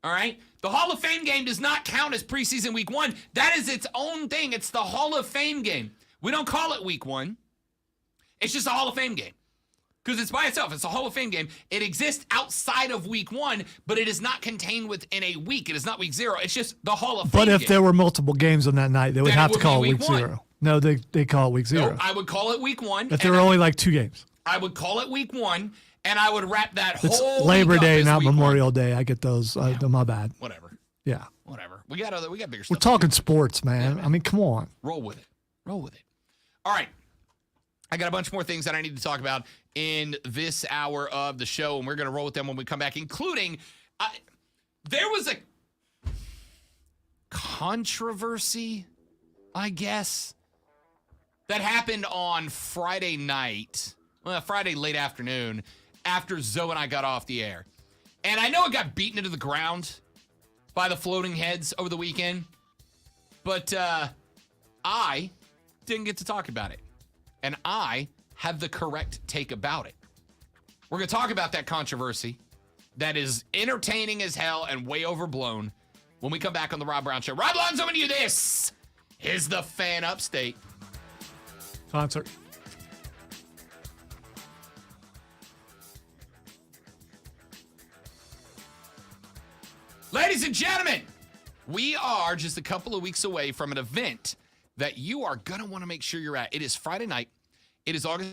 All right? The Hall of Fame game does not count as preseason week 1. That is its own thing. It's the Hall of Fame game. We don't call it week 1. It's just a Hall of Fame game. Because it's by itself. It's a Hall of Fame game. It exists outside of week 1, but it is not contained within a week. It is not week 0. It's just the Hall of Fame game. But if there were multiple games on that night, they would Then have it to would call be it week week 1. 0. No, they call it week 0. No, I would call it week 1. If there were only like 2 games. I would call it week 1, and I would wrap that It's whole Labor week up Day, as not week 1. Memorial Day. I get those. My bad. Whatever. Yeah. Whatever. We got bigger stuff. We're talking sports, man. man. I mean, come on. Roll with it. Roll with it. All right. I got a bunch more things that I need to talk about in this hour of the show, and we're going to roll with them when we come back, including there was a controversy, I guess, that happened on Friday night, Friday late afternoon, after Zoe and I got off the air. And I know it got beaten into the ground by the Floating Heads over the weekend, but I didn't get to talk about it. And I have the correct take about it. We're going to talk about that controversy that is entertaining as hell and way overblown when we come back on the Rob Brown Show. Rob Lonzo and you, this is the Fan Upstate. Concert. Ladies and gentlemen, we are just a couple of weeks away from an event that you are going to want to make sure you're at. It is Friday night. It is August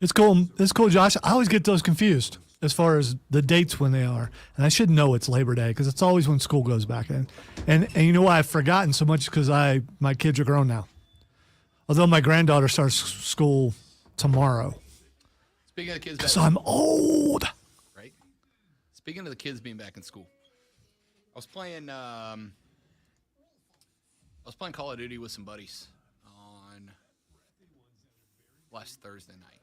It's cool. It's cool, Josh. I always get those confused as far as the dates when they are. And I should know it's Labor Day because it's always when school goes back in. And you know why I've forgotten so much because my kids are grown now. Although my granddaughter starts school tomorrow. Speaking of the kids, Because I'm old. right? Speaking of the kids being back in school, I was playing Call of Duty with some buddies on last Thursday night.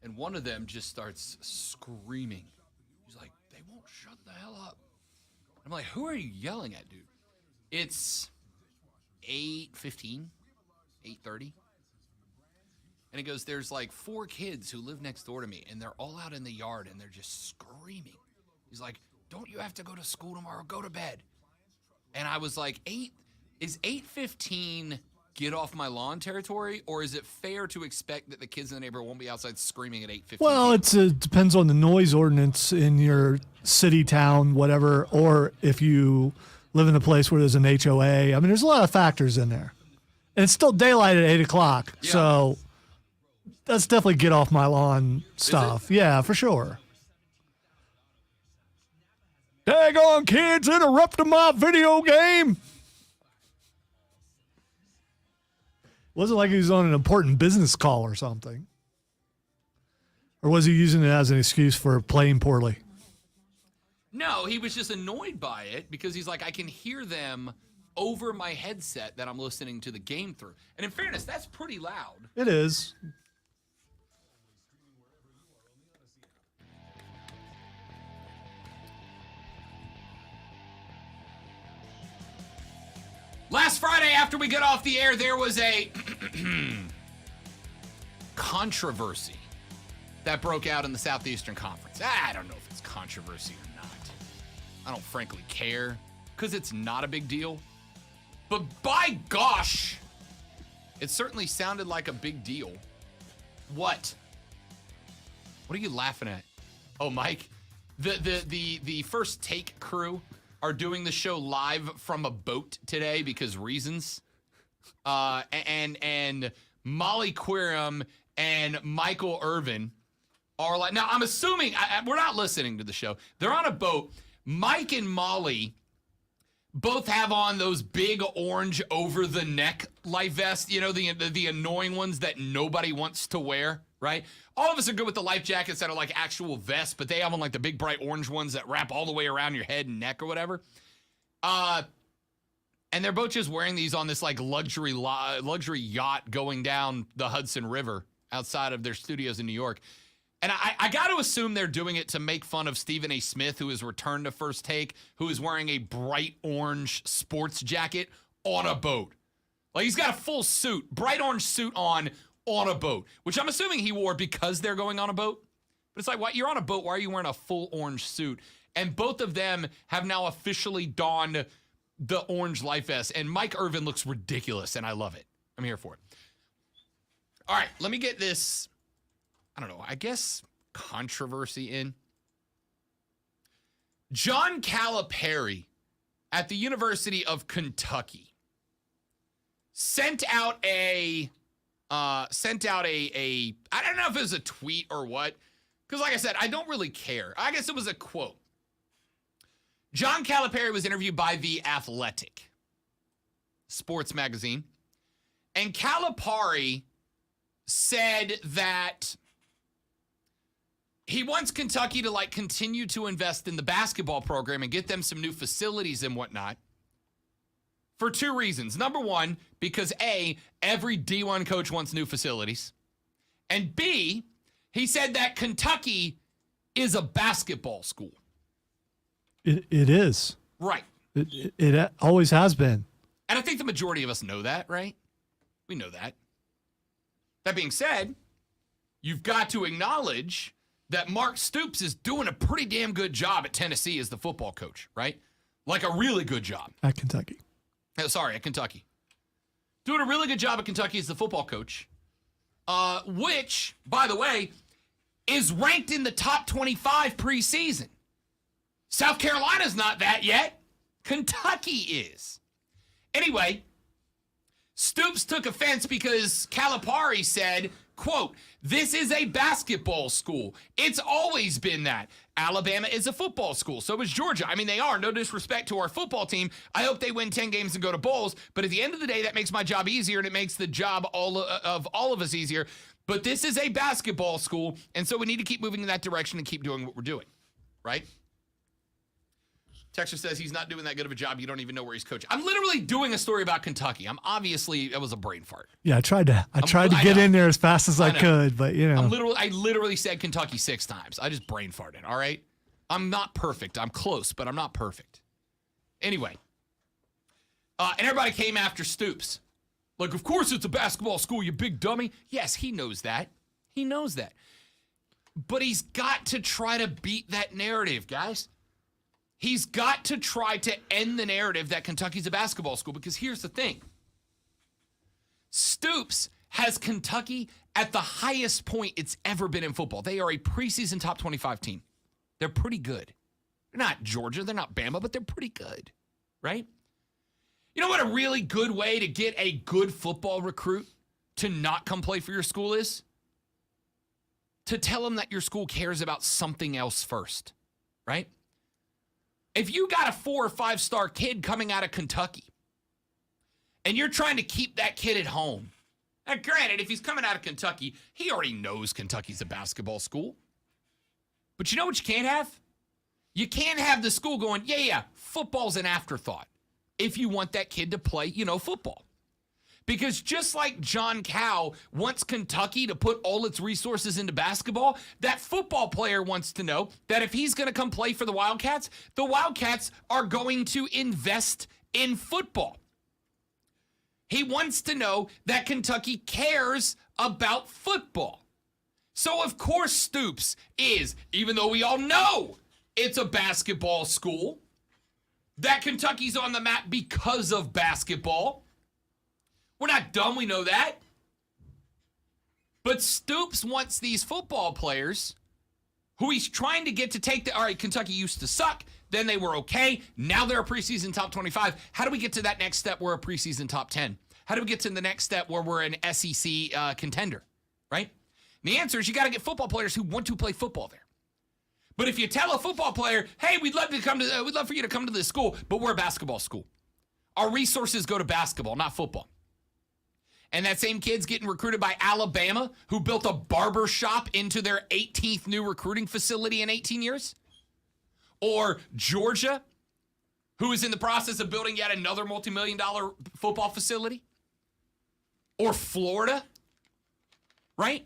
And one of them just starts screaming. He's like, they won't shut the hell up. I'm like, who are you yelling at, dude? It's 8:15, 8:30. And he goes, there's like 4 kids who live next door to me, and they're all out in the yard, and they're just screaming. He's like, don't you have to go to school tomorrow? Go to bed. And I was like, is 8:15 get off my lawn territory, or is it fair to expect that the kids in the neighborhood won't be outside screaming at 8:15? Well, it depends on the noise ordinance in your city, town, whatever, or if you live in a place where there's an HOA. I mean, there's a lot of factors in there. And it's still daylight at 8 o'clock, Yeah. so that's definitely get off my lawn stuff. Yeah, for sure. Daggone kids interrupting my video game. Wasn't like he was on an important business call or something. Or was he using it as an excuse for playing poorly? No, he was just annoyed by it because he's like, I can hear them over my headset that I'm listening to the game through. And in fairness, that's pretty loud. It is. Last Friday, after we got off the air, there was a controversy that broke out in the Southeastern Conference. I don't know if it's controversy or not. I don't frankly care because it's not a big deal. But by gosh, it certainly sounded like a big deal. What? What are you laughing at? Oh, Mike, the First Take crew are doing the show live from a boat today because reasons. And Molly Querim and Michael Irvin are like, now I'm assuming we're not listening to the show. They're on a boat. Mike and Molly both have on those big orange over the neck life vests, you know, the annoying ones that nobody wants to wear, right? All of us are good with the life jackets that are like actual vests, but they have on like the big bright orange ones that wrap all the way around your head and neck or whatever. And they're both just wearing these on this like luxury yacht going down the Hudson River outside of their studios in New York. And I got to assume they're doing it to make fun of Stephen A. Smith, who has returned to First Take, who is wearing a bright orange sports jacket on a boat. Like he's got a full suit, bright orange suit on a boat, which I'm assuming he wore because they're going on a boat. But it's like, why you're on a boat? Why are you wearing a full orange suit? And both of them have now officially donned the orange life vest. And Mike Irvin looks ridiculous, and I love it. I'm here for it. All right, let me get this, I don't know, I guess controversy in. John Calipari at the University of Kentucky sent out a I don't know if it was a tweet or what, because like I said, I don't really care. I guess it was a quote. John Calipari was interviewed by The Athletic sports magazine, and Calipari said that he wants Kentucky to like continue to invest in the basketball program and get them some new facilities and whatnot for 2 reasons. Number one, because A, every D1 coach wants new facilities. And B, he said that Kentucky is a basketball school. It is. Right. It always has been. And I think the majority of us know that, right? We know that. That being said, you've got to acknowledge that Mark Stoops is doing a pretty damn good job at Tennessee as the football coach, right? Like a really good job. At Kentucky. At Kentucky. Doing a really good job at Kentucky as the football coach, which, by the way, is ranked in the top 25 preseason. South Carolina's not that yet. Kentucky is. Anyway, Stoops took offense because Calipari said, Quote, this is a basketball school. It's always been that. Alabama is a football school. So is Georgia. I mean, they are. No disrespect to our football team. I hope they win 10 games and go to bowls. But at the end of the day, that makes my job easier, and it makes the job of all of us easier. But this is a basketball school, and so we need to keep moving in that direction and keep doing what we're doing, right? Texter says he's not doing that good of a job. You don't even know where he's coaching. I'm literally doing a story about Kentucky. It was a brain fart. Yeah, I tried to I get know. in there as fast as I know. could, but you know. I literally said Kentucky 6 times. I just brain farted, all right? I'm not perfect. I'm close, but I'm not perfect. Anyway. And everybody came after Stoops. Like, of course it's a basketball school, you big dummy. Yes, he knows that. He knows that. But he's got to try to beat that narrative, guys. He's got to try to end the narrative that Kentucky's a basketball school, because here's the thing. Stoops has Kentucky at the highest point it's ever been in football. They are a preseason top 25 team. They're pretty good. They're not Georgia, they're not Bama, but they're pretty good, right? You know what a really good way to get a good football recruit to not come play for your school is? To tell them that your school cares about something else first, right? If you got a 4 or 5 star kid coming out of Kentucky and you're trying to keep that kid at home, now granted, if he's coming out of Kentucky, he already knows Kentucky's a basketball school. But you know what you can't have? You can't have the school going, yeah, football's an afterthought if you want that kid to play, football. Because just like John Cow wants Kentucky to put all its resources into basketball, that football player wants to know that if he's going to come play for the Wildcats are going to invest in football. He wants to know that Kentucky cares about football. So, of course, Stoops is, even though we all know it's a basketball school, that Kentucky's on the map because of basketball. We're not dumb, we know that. But Stoops wants these football players who he's trying to get to take all right, Kentucky used to suck, then they were okay, now they're a preseason top 25. How do we get to that next step where we're a preseason top 10? How do we get to the next step where we're an SEC contender, right? And the answer is you got to get football players who want to play football there. But if you tell a football player, hey, we'd love for you to come to this school, but we're a basketball school. Our resources go to basketball, not football. And that same kid's getting recruited by Alabama, who built a barber shop into their 18th new recruiting facility in 18 years. Or Georgia, who is in the process of building yet another multi-million-dollar football facility. Or Florida, right?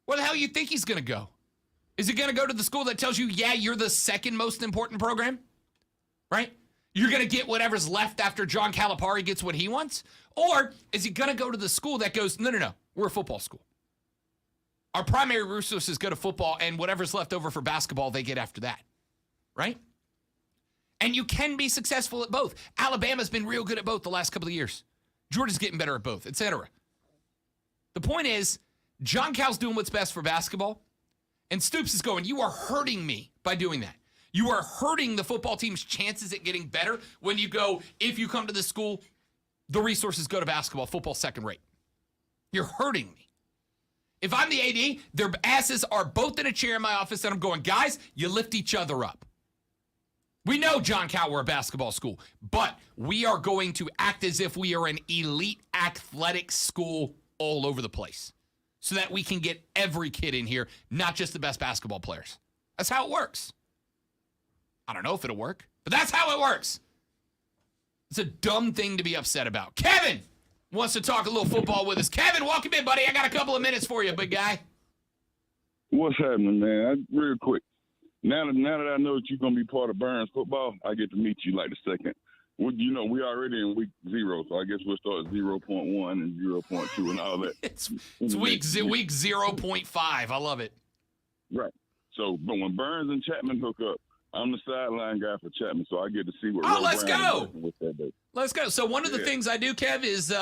Where the hell do you think he's going to go? Is he going to go to the school that tells you, yeah, you're the second most important program, right? You're going to get whatever's left after John Calipari gets what he wants? Or is he going to go to the school that goes, no, we're a football school. Our primary resources go to football, and whatever's left over for basketball, they get after that, right? And you can be successful at both. Alabama's been real good at both the last couple of years. Georgia's getting better at both, etc. The point is, John Cal's doing what's best for basketball, and Stoops is going, you are hurting me by doing that. You are hurting the football team's chances at getting better when you go, if you come to this school, the resources go to basketball, football second rate. You're hurting me. If I'm the AD, their asses are both in a chair in my office, and I'm going, guys, you lift each other up. We know, John Cal, we're a basketball school, but we are going to act as if we are an elite athletic school all over the place so that we can get every kid in here, not just the best basketball players. That's how it works. I don't know if it'll work, but that's how it works. It's a dumb thing to be upset about. Kevin wants to talk a little football with us. Kevin, welcome in, buddy. I got a couple of minutes for you, big guy. What's happening, man? Real quick. Now that I know that you're going to be part of Burns football, I get to meet you like the second. Well, we already in week 0, so I guess we'll start at 0.1 and 0.2 and all that. It's week 0.5. I love it. Right. So, but when Burns and Chapman hook up, I'm the sideline guy for Chapman, so I get to see what. Oh, let's Brown is go. working with that day. Let's go. So one of the things I do, Kev, is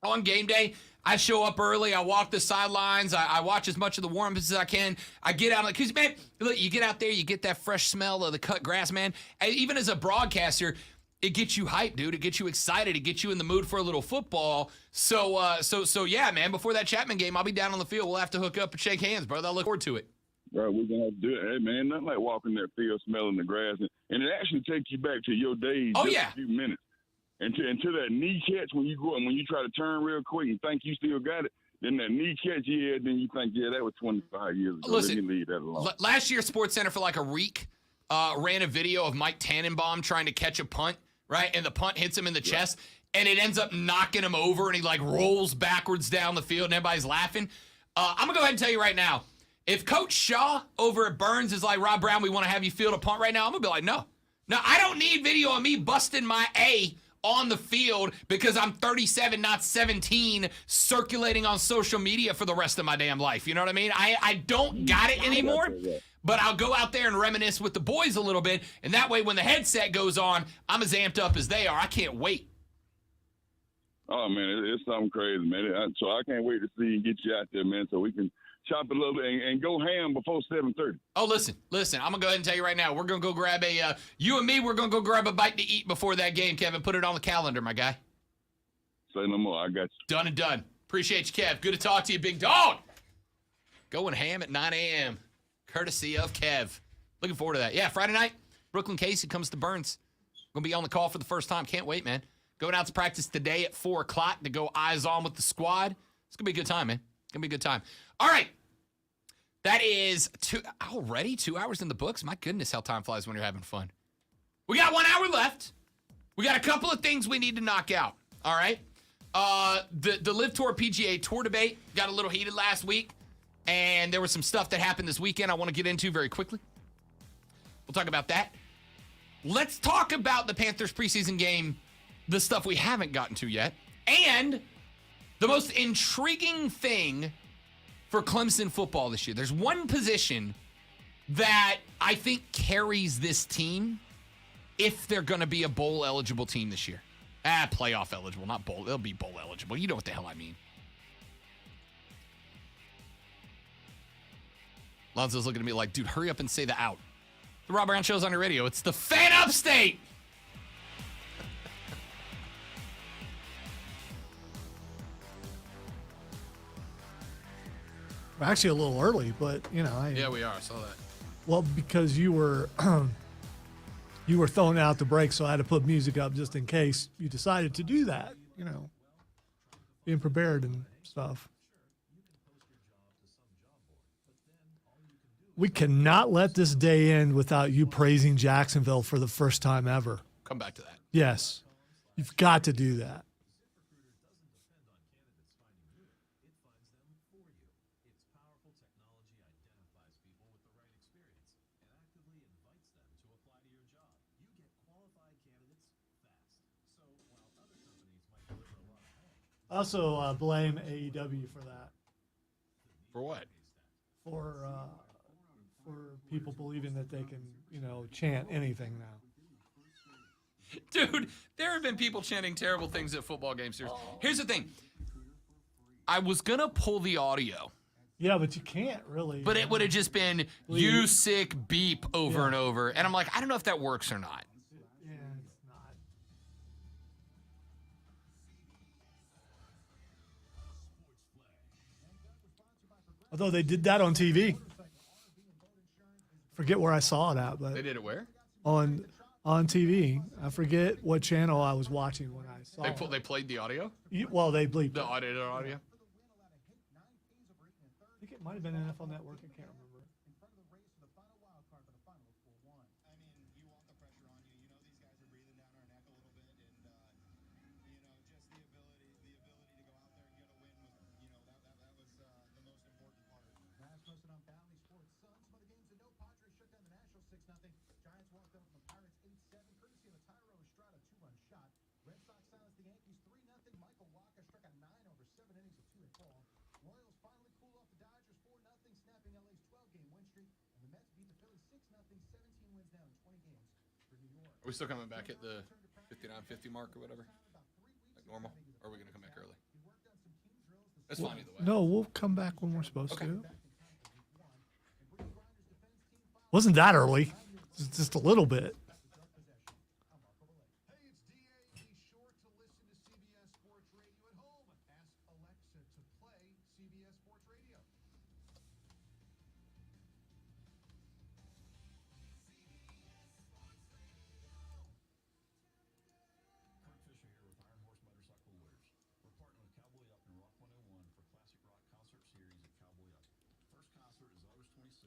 on game day, I show up early. I walk the sidelines. I watch as much of the warm-ups as I can. I get out, because, man, look, you get out there, you get that fresh smell of the cut grass, man. And even as a broadcaster, it gets you hyped, dude. It gets you excited. It gets you in the mood for a little football. So yeah, man. Before that Chapman game, I'll be down on the field. We'll have to hook up and shake hands, brother. I look forward to it. Right, we're gonna have to do it. Hey man, nothing like walking that field, smelling the grass, and it actually takes you back to your days. Oh, just yeah. a few minutes, and to that knee catch when you go and when you try to turn real quick and think you still got it. Then that knee catch, then you think, that was 25 years ago. Listen, Let me leave that alone. Last year, SportsCenter for like a week ran a video of Mike Tannenbaum trying to catch a punt, right? And the punt hits him in the chest, and it ends up knocking him over, and he like rolls backwards down the field, and everybody's laughing. I'm gonna go ahead and tell you right now, if Coach Shaw over at Burns is like, Rob Brown, we want to have you field a punt right now, I'm gonna be like, no, I don't need video of me busting my A on the field because I'm 37, not 17, circulating on social media for the rest of my damn life. You know what I mean? I don't got it anymore, but I'll go out there and reminisce with the boys a little bit, and that way when the headset goes on, I'm as amped up as they are. I can't wait. Oh, man, it's something crazy, man. So I can't wait to see and get you out there, man, so we can chop a little bit and go ham before 7:30. Oh, listen. I'm going to go ahead and tell you right now. We're going to go grab you and me, we're going to go grab a bite to eat before that game, Kevin. Put it on the calendar, my guy. Say no more. I got you. Done and done. Appreciate you, Kev. Good to talk to you, big dog. Going ham at 9 a.m., courtesy of Kev. Looking forward to that. Yeah, Friday night, Brooklyn Casey comes to Burns. Going to be on the call for the first time. Can't wait, man. Going out to practice today at 4 o'clock to go eyes on with the squad. It's going to be a good time, man. It's going to be a good time. All right. That is already 2 hours in the books. My goodness, how time flies when you're having fun. We got 1 hour left. We got a couple of things we need to knock out. All right. The Live Tour PGA Tour debate got a little heated last week, and there was some stuff that happened this weekend I want to get into very quickly. We'll talk about that. Let's talk about the Panthers preseason game, the stuff we haven't gotten to yet, and the most intriguing thing for Clemson football this year. There's one position that I think carries this team if they're going to be a bowl eligible team this year. Playoff eligible, not bowl. They'll be bowl eligible. You know what the hell I mean. Lonzo's looking at me like, dude, hurry up and say the out. The Rob Brown Show's on your radio. It's the Fan Upstate. We're actually a little early, but Yeah, we are. I saw that. well, because you were throwing out the break, so I had to put music up just in case you decided to do that. Being prepared and stuff. We cannot let this day end without you praising Jacksonville for the first time ever. Come back to that. Yes, you've got to do that. I also blame AEW for that. For what? For people believing that they can, chant anything now. Dude, there have been people chanting terrible things at football games. Here's the thing. I was going to pull the audio. Yeah, but you can't really. But it would have just been, you sick beep over and over. And I'm like, I don't know if that works or not. Yeah, it's not. Although they did that on TV. Forget where I saw it at, but They did it where? on TV. I forget what channel I was watching when I saw it. They played the audio? Well, they bleeped The it. audio? I think it might have been NFL Network. I can't remember. Are we still coming back at the 59-50 mark or whatever? Like normal? Or are we going to come back early? That's fine either way. No, we'll come back when we're supposed to. Wasn't that early? Just a little bit.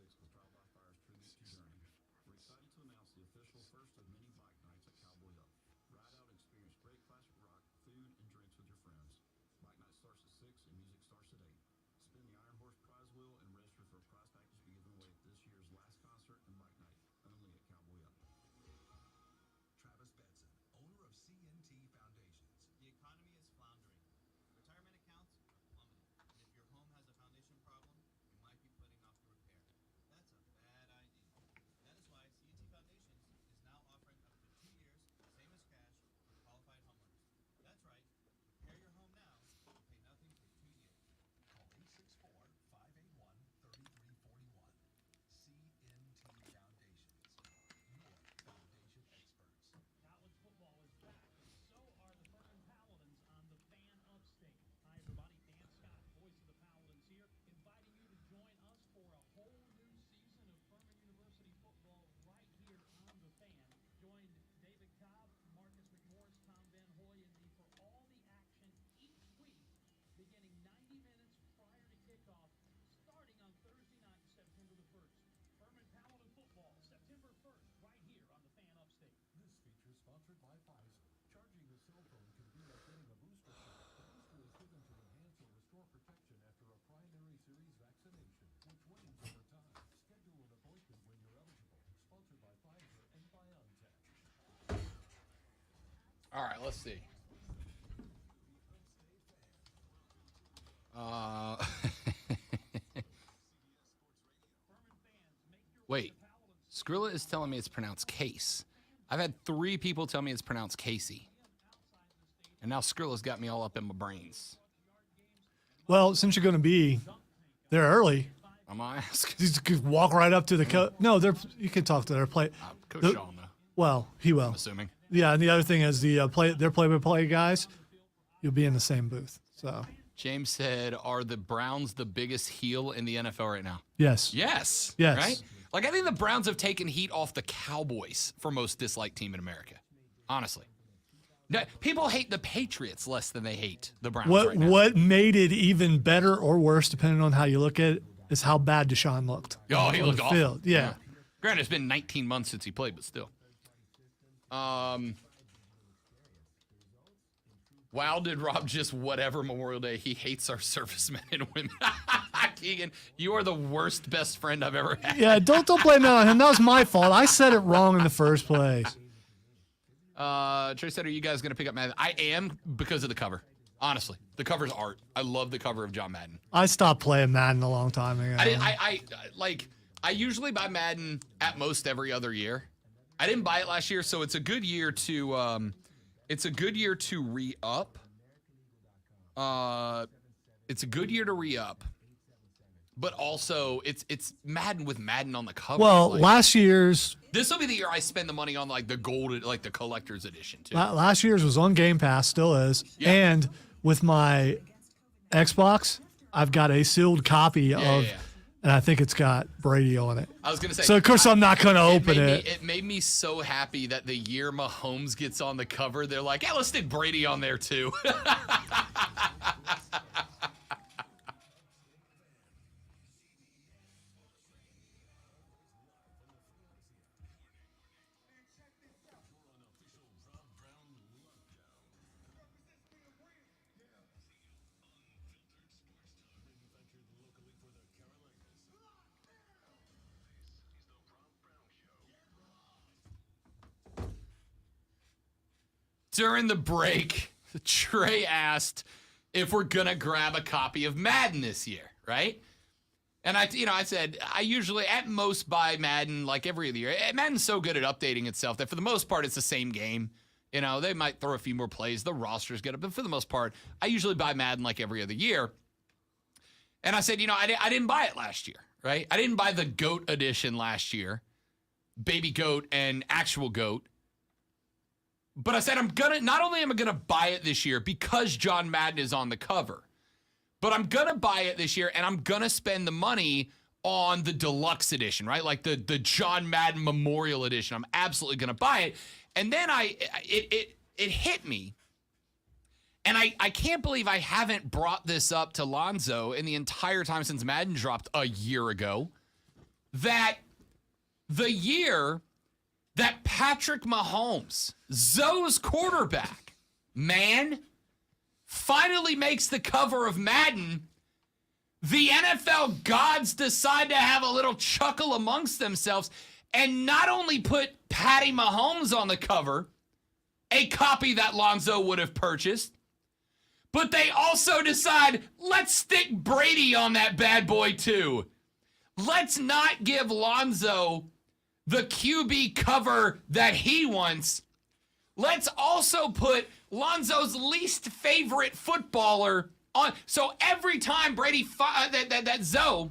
with drive-by fires tribute to Journey. We're excited to announce the official first of many bike nights at Cowboy Up. Ride out and experience great classic rock, food, and drinks with your friends. Bike night starts at 6 and music starts at 8. Spin the Iron Horse prize wheel and register for a prize package to be given away at this year's last concert and bike night, only at Cowboy Up. Travis Betson, owner of CNT Foundations. The economy is floundering. Retirement accounts are plummeting. And if your home has a foundation problem, you might be putting off the repair. That's a bad idea. That is why CNT Foundations is now offering up to 2 years, same as cash, for qualified homeowners. That's right. Repair your home now and pay nothing for 2 years. Call 864-581-3341. CNT Foundations, your foundation experts. College football is back, and so are the Furman Paladins on the Fan Upstate. Hi, everybody. Dan Scott, voice of the Paladins here, inviting you to join us for a whole new season of Furman University football right here on the Fan. Join David Cobb, Marcus McMorris, Tom Van Hoy, and me for all the action each week, beginning 90 minutes prior to kickoff, starting on Thursday night, September the 1st. Furman Paladin football, September 1st, right here on the Fan Upstate. This feature sponsored by Pfizer. Charging a cell phone can be like getting a booster shot. The booster is given to enhance or restore protection after a primary series vaccination, which wanes over time. Schedule an appointment when you're eligible. Sponsored by Pfizer and BioNTech. All right, let's see. Wait, Skrilla is telling me it's pronounced Case. I've had 3 people tell me it's pronounced Casey. And now Skrilla's got me all up in my brains. Well, since you're going to be there early, I'm gonna ask. you could walk right up to the coach. No, you can talk to their play. Coach The- Shaw, though, Well, he will. I'm assuming. Yeah, and the other thing is their play-by-play guys. You'll be in the same booth. So James said, are the Browns the biggest heel in the NFL right now? yes, Yes. Yes. Right? Like, I think the Browns have taken heat off the Cowboys for most disliked team in America. Honestly. People hate the Patriots less than they hate the Browns right now. What made it even better or worse, depending on how you look at it, is how bad Deshaun looked. Oh, he on looked the awful. field. Yeah. Granted, it's been 19 months since he played, but still. Wow, did Rob just whatever Memorial Day? He hates our servicemen and women. Keegan, you are the worst best friend I've ever had. Yeah, don't blame that on him. That was my fault. I said it wrong in the first place. Trey said, are you guys going to pick up Madden? I am because of the cover. Honestly, the cover's art. I love the cover of John Madden. I stopped playing Madden a long time ago. I usually buy Madden at most every other year. I didn't buy it last year, so it's a good year to re-up. It's a good year to re-up. But also, it's Madden with Madden on the cover. Well, Like, last year's this will be the year I spend the money on like the gold, like the collector's edition too. last year's was on Game Pass, still is, Yeah. and with my Xbox, I've got a sealed copy of, yeah. and I think it's got Brady on it. I was gonna say. So of course I'm not going to open it. It made me so happy that the year Mahomes gets on the cover, they're like, "Yeah, let's stick Brady on there too." During the break, Trey asked if we're gonna grab a copy of Madden this year, right? And I said I usually at most buy Madden like every other year. Madden's so good at updating itself that for the most part it's the same game. You know, they might throw a few more plays, the roster's good, but for the most part, I usually buy Madden like every other year. And I said, I didn't buy it last year, right? I didn't buy the GOAT edition last year, Baby Goat and Actual Goat. But I said not only am I gonna buy it this year because John Madden is on the cover, but I'm gonna buy it this year and I'm gonna spend the money on the deluxe edition, right? Like the John Madden Memorial Edition. I'm absolutely gonna buy it. And then it hit me. And I can't believe I haven't brought this up to Lonzo in the entire time since Madden dropped a year ago. that the year that Patrick Mahomes, Zoe's quarterback, man, finally makes the cover of Madden, the NFL gods decide to have a little chuckle amongst themselves and not only put Patty Mahomes on the cover, a copy that Lonzo would have purchased, but they also decide, let's stick Brady on that bad boy too. Let's not give Lonzo the QB cover that he wants. Let's also put Lonzo's least favorite footballer on. So every time Brady, that Zoe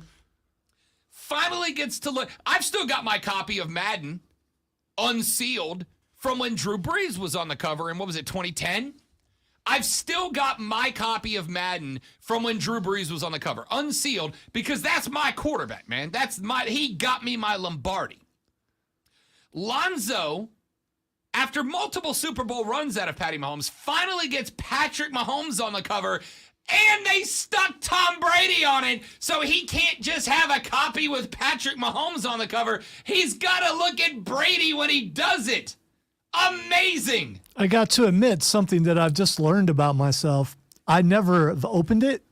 finally gets to look, I've still got my copy of Madden unsealed from when Drew Brees was on the cover in, what was it, 2010? I've still got my copy of Madden from when Drew Brees was on the cover, unsealed, because that's my quarterback, man. He got me my Lombardi. Lonzo, after multiple Super Bowl runs out of Patty Mahomes, finally gets Patrick Mahomes on the cover, and they stuck Tom Brady on it, so he can't just have a copy with Patrick Mahomes on the cover. He's got to look at Brady when he does it. Amazing. I got to admit something that I've just learned about myself. I never have opened it,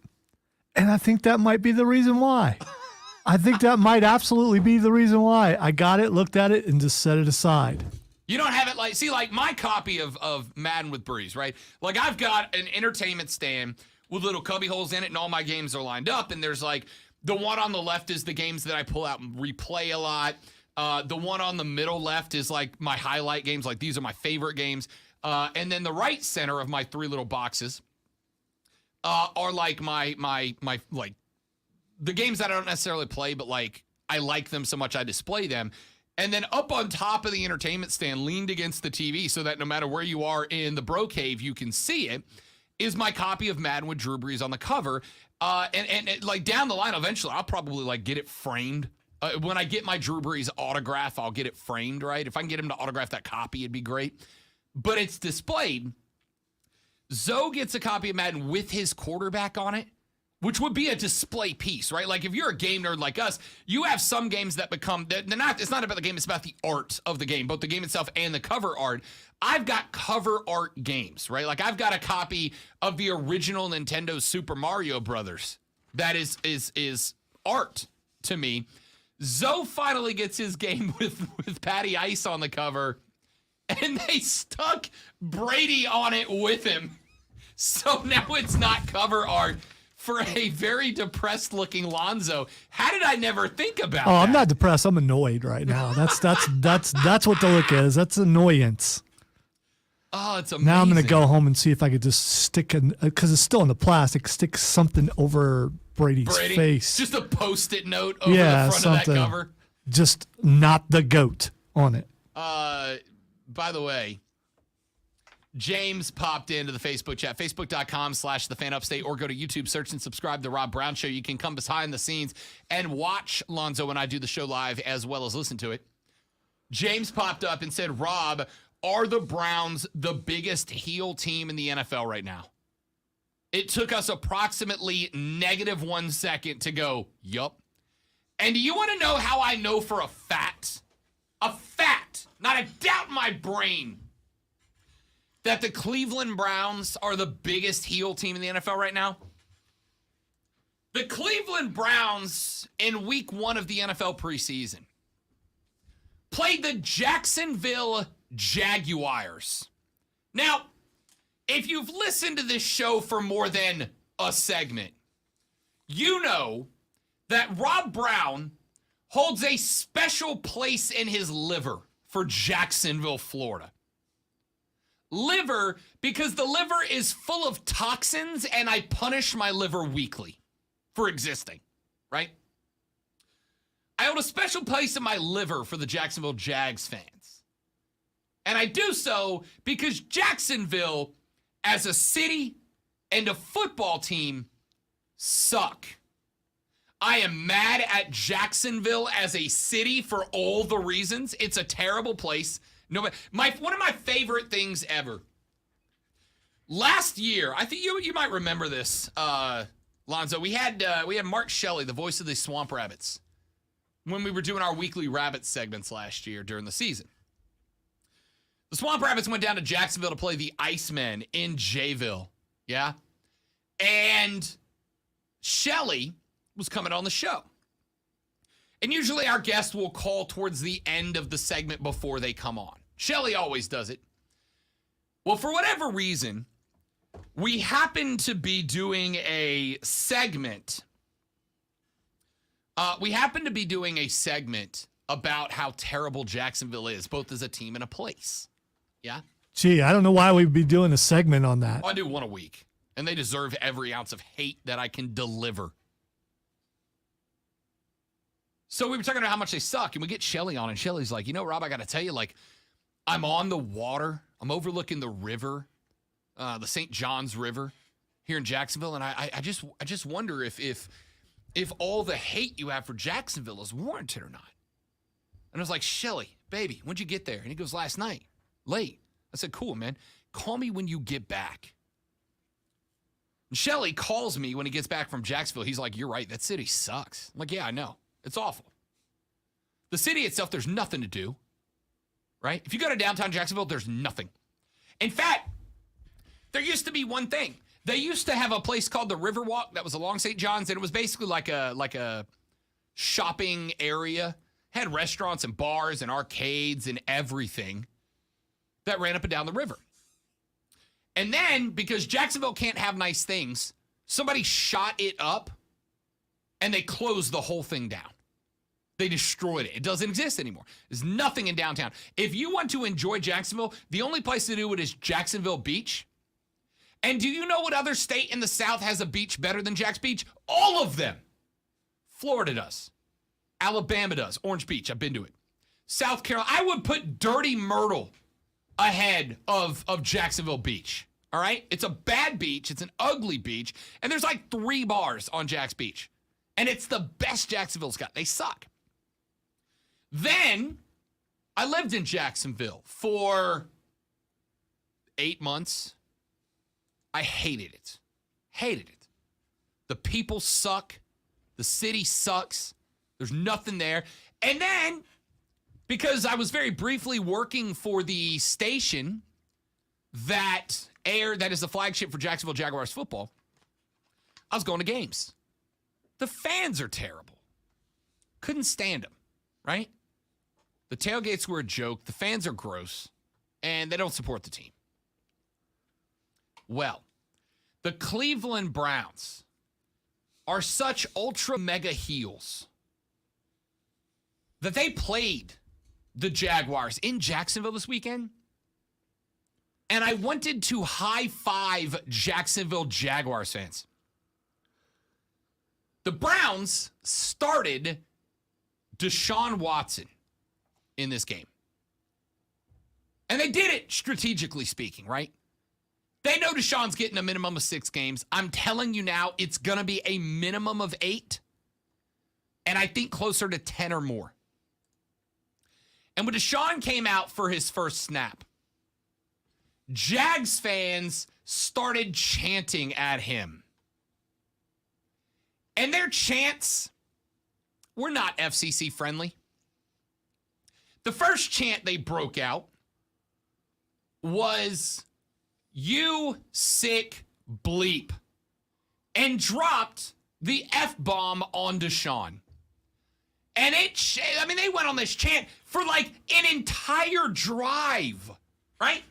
and I think that might be the reason why. I think that might absolutely be the reason why. I got it, looked at it, and just set it aside. You don't have it like my copy of Madden with Breeze, right? Like I've got an entertainment stand with little cubby holes in it, and all my games are lined up, and there's like the one on the left is the games that I pull out and replay a lot. The one on the middle left is like my highlight games. Like these are my favorite games. And then the right center of my three little boxes are like my like the games that I don't necessarily play, but like I like them so much I display them. And then up on top of the entertainment stand, leaned against the TV so that no matter where you are in the bro cave, you can see it, is my copy of Madden with Drew Brees on the cover. And like down the line, eventually I'll probably like get it framed. When I get my Drew Brees autograph, I'll get it framed, right? If I can get him to autograph that copy, it'd be great. But it's displayed. Zoe gets a copy of Madden with his quarterback on it, which would be a display piece, right? Like if you're a game nerd like us, you have some games that become, it's not about the game, it's about the art of the game, both the game itself and the cover art. I've got cover art games, right? Like I've got a copy of the original Nintendo Super Mario Brothers that is art to me. Zoe finally gets his game with Patty Ice on the cover, and they stuck Brady on it with him. So now it's not cover art for a very depressed looking Lonzo. How did I never think about that? I'm not depressed. I'm annoyed right now. That's what the look is. That's annoyance. Oh, it's amazing. Now I'm going to go home and see if I could just stick because it's still in the plastic, stick something over Brady's face. Just a Post-it note over the front of that cover. Just not the GOAT on it. By the way, James popped into the Facebook chat, facebook.com/thefanupstate, or go to YouTube, search and subscribe to The Rob Brown Show. You can come behind the scenes and watch Lonzo when I do the show live as well as listen to it. James popped up and said, Rob, are the Browns the biggest heel team in the NFL right now? It took us approximately -1 second to go, yup. And do you want to know how I know for a fact, not a doubt in my brain, that the Cleveland Browns are the biggest heel team in the NFL right now? The Cleveland Browns in week 1 of the NFL preseason played the Jacksonville Jaguars. Now, if you've listened to this show for more than a segment, you know that Rob Brown holds a special place in his liver for Jacksonville, Florida. Liver, because the liver is full of toxins and I punish my liver weekly for existing, right? I hold a special place in my liver for the Jacksonville Jags fans. And I do so because Jacksonville, as a city and a football team, suck. I am mad at Jacksonville as a city for all the reasons. It's a terrible place. One of my favorite things ever. Last year, I think you might remember this, Lonzo. We had Mark Shelley, the voice of the Swamp Rabbits, when we were doing our weekly Rabbit segments last year during the season. The Swamp Rabbits went down to Jacksonville to play the Icemen in Jayville. Yeah. And Shelly was coming on the show. And usually our guest will call towards the end of the segment before they come on. Shelly always does it. Well, for whatever reason, we happen to be doing a segment. About how terrible Jacksonville is, both as a team and a place. Yeah? Gee, I don't know why we'd be doing a segment on that. I do one a week, and they deserve every ounce of hate that I can deliver. So we were talking about how much they suck, and we get Shelly on, and Shelly's like, Rob, I got to tell you, I'm on the water. I'm overlooking the river, the St. Johns River here in Jacksonville, and I just wonder if all the hate you have for Jacksonville is warranted or not. And I was like, Shelly, baby, when'd you get there? And he goes, last night, late. I said, cool, man. Call me when you get back. And Shelly calls me when he gets back from Jacksonville. He's like, you're right, that city sucks. I'm like, yeah, I know. It's awful. The city itself, there's nothing to do, right? If you go to downtown Jacksonville, there's nothing. In fact, there used to be one thing. They used to have a place called the Riverwalk that was along St. John's, and it was basically like a shopping area. Had restaurants and bars and arcades and everything that ran up and down the river. And then, because Jacksonville can't have nice things, somebody shot it up and they closed the whole thing down. They destroyed it. It doesn't exist anymore. There's nothing in downtown. If you want to enjoy Jacksonville, the only place to do it is Jacksonville Beach. And do you know what other state in the South has a beach better than Jack's Beach? All of them. Florida does. Alabama does. Orange Beach, I've been to it. South Carolina, I would put Dirty Myrtle ahead of Jacksonville Beach. All right? It's a bad beach. It's an ugly beach. And there's like 3 bars on Jack's Beach. And it's the best Jacksonville's got. They suck. Then I lived in Jacksonville for 8 months. I hated it. Hated it. The people suck. The city sucks. There's nothing there. And then, because I was very briefly working for the station that is the flagship for Jacksonville Jaguars football, I was going to games. The fans are terrible. Couldn't stand them, right? The tailgates were a joke. The fans are gross. And they don't support the team. Well, the Cleveland Browns are such ultra mega heels that they played the Jaguars in Jacksonville this weekend. And I wanted to high five Jacksonville Jaguars fans. The Browns started Deshaun Watson in this game. And they did it strategically speaking, right? They know Deshaun's getting a minimum of 6 games. I'm telling you now, it's going to be a minimum of 8. And I think closer to 10 or more. And when Deshaun came out for his first snap, Jags fans started chanting at him. And their chants were not FCC friendly. The first chant they broke out was, "You sick bleep," and dropped the F-bomb on Deshaun. And they went on this chant for like an entire drive, right?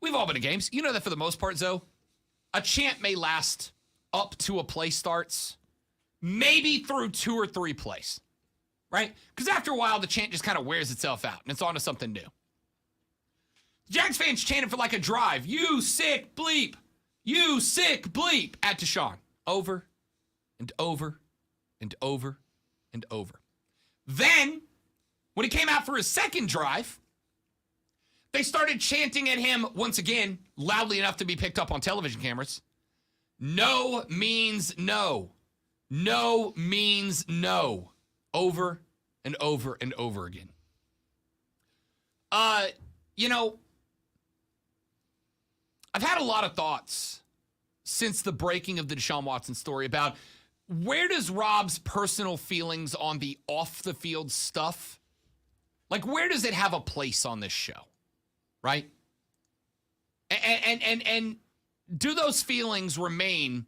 We've all been to games. You know that for the most part, Zoe, a chant may last up to a play starts, maybe through 2 or 3 plays, right? Because after a while, the chant just kind of wears itself out and it's on to something new. Jags fans chanted for like a drive, "You sick bleep, you sick bleep," at Deshaun. Over and over and over and over. Then, when he came out for his second drive, they started chanting at him once again, loudly enough to be picked up on television cameras. "No means no. No means no." Over and over and over again. I've had a lot of thoughts since the breaking of the Deshaun Watson story about where does Rob's personal feelings on the off the field stuff, like where does it have a place on this show, right? And do those feelings remain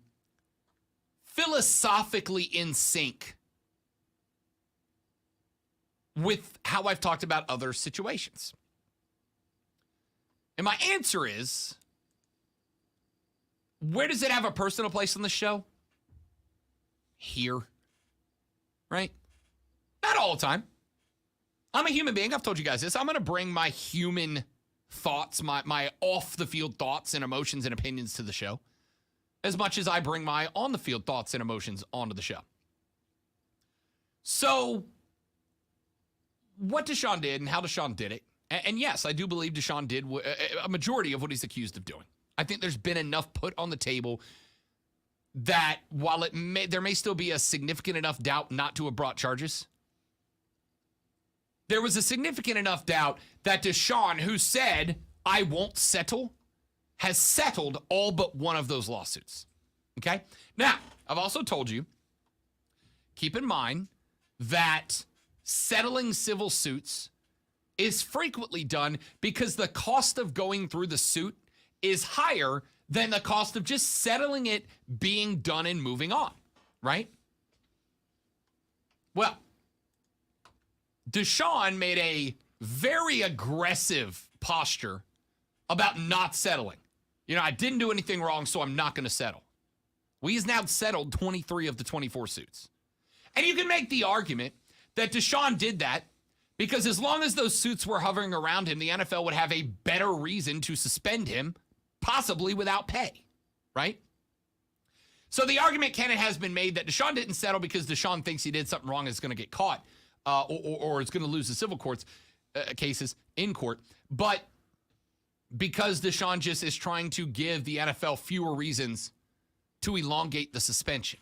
philosophically in sync with how I've talked about other situations? And my answer is, where does it have a personal place on the show? Here, right? Not all the time. I'm a human being. I've told you guys this. I'm going to bring my human thoughts, my off-the-field thoughts and emotions and opinions to the show as much as I bring my on-the-field thoughts and emotions onto the show. So what Deshaun did and how Deshaun did it, and yes, I do believe Deshaun did a majority of what he's accused of doing. I think there's been enough put on the table that while there may still be a significant enough doubt not to have brought charges, there was a significant enough doubt that Deshaun, who said, I won't settle, has settled all but one of those lawsuits. Okay? Now, I've also told you, keep in mind that settling civil suits is frequently done because the cost of going through the suit is higher than the cost of just settling it, being done, and moving on, right? Well, Deshaun made a very aggressive posture about not settling. You know, I didn't do anything wrong, so I'm not going to settle. Well, he's now settled 23 of the 24 suits. And you can make the argument that Deshaun did that because as long as those suits were hovering around him, the NFL would have a better reason to suspend him, possibly without pay, right? So the argument can and has been made that Deshaun didn't settle because Deshaun thinks he did something wrong and is going to get caught or is going to lose the civil courts cases in court. But because Deshaun just is trying to give the NFL fewer reasons to elongate the suspension.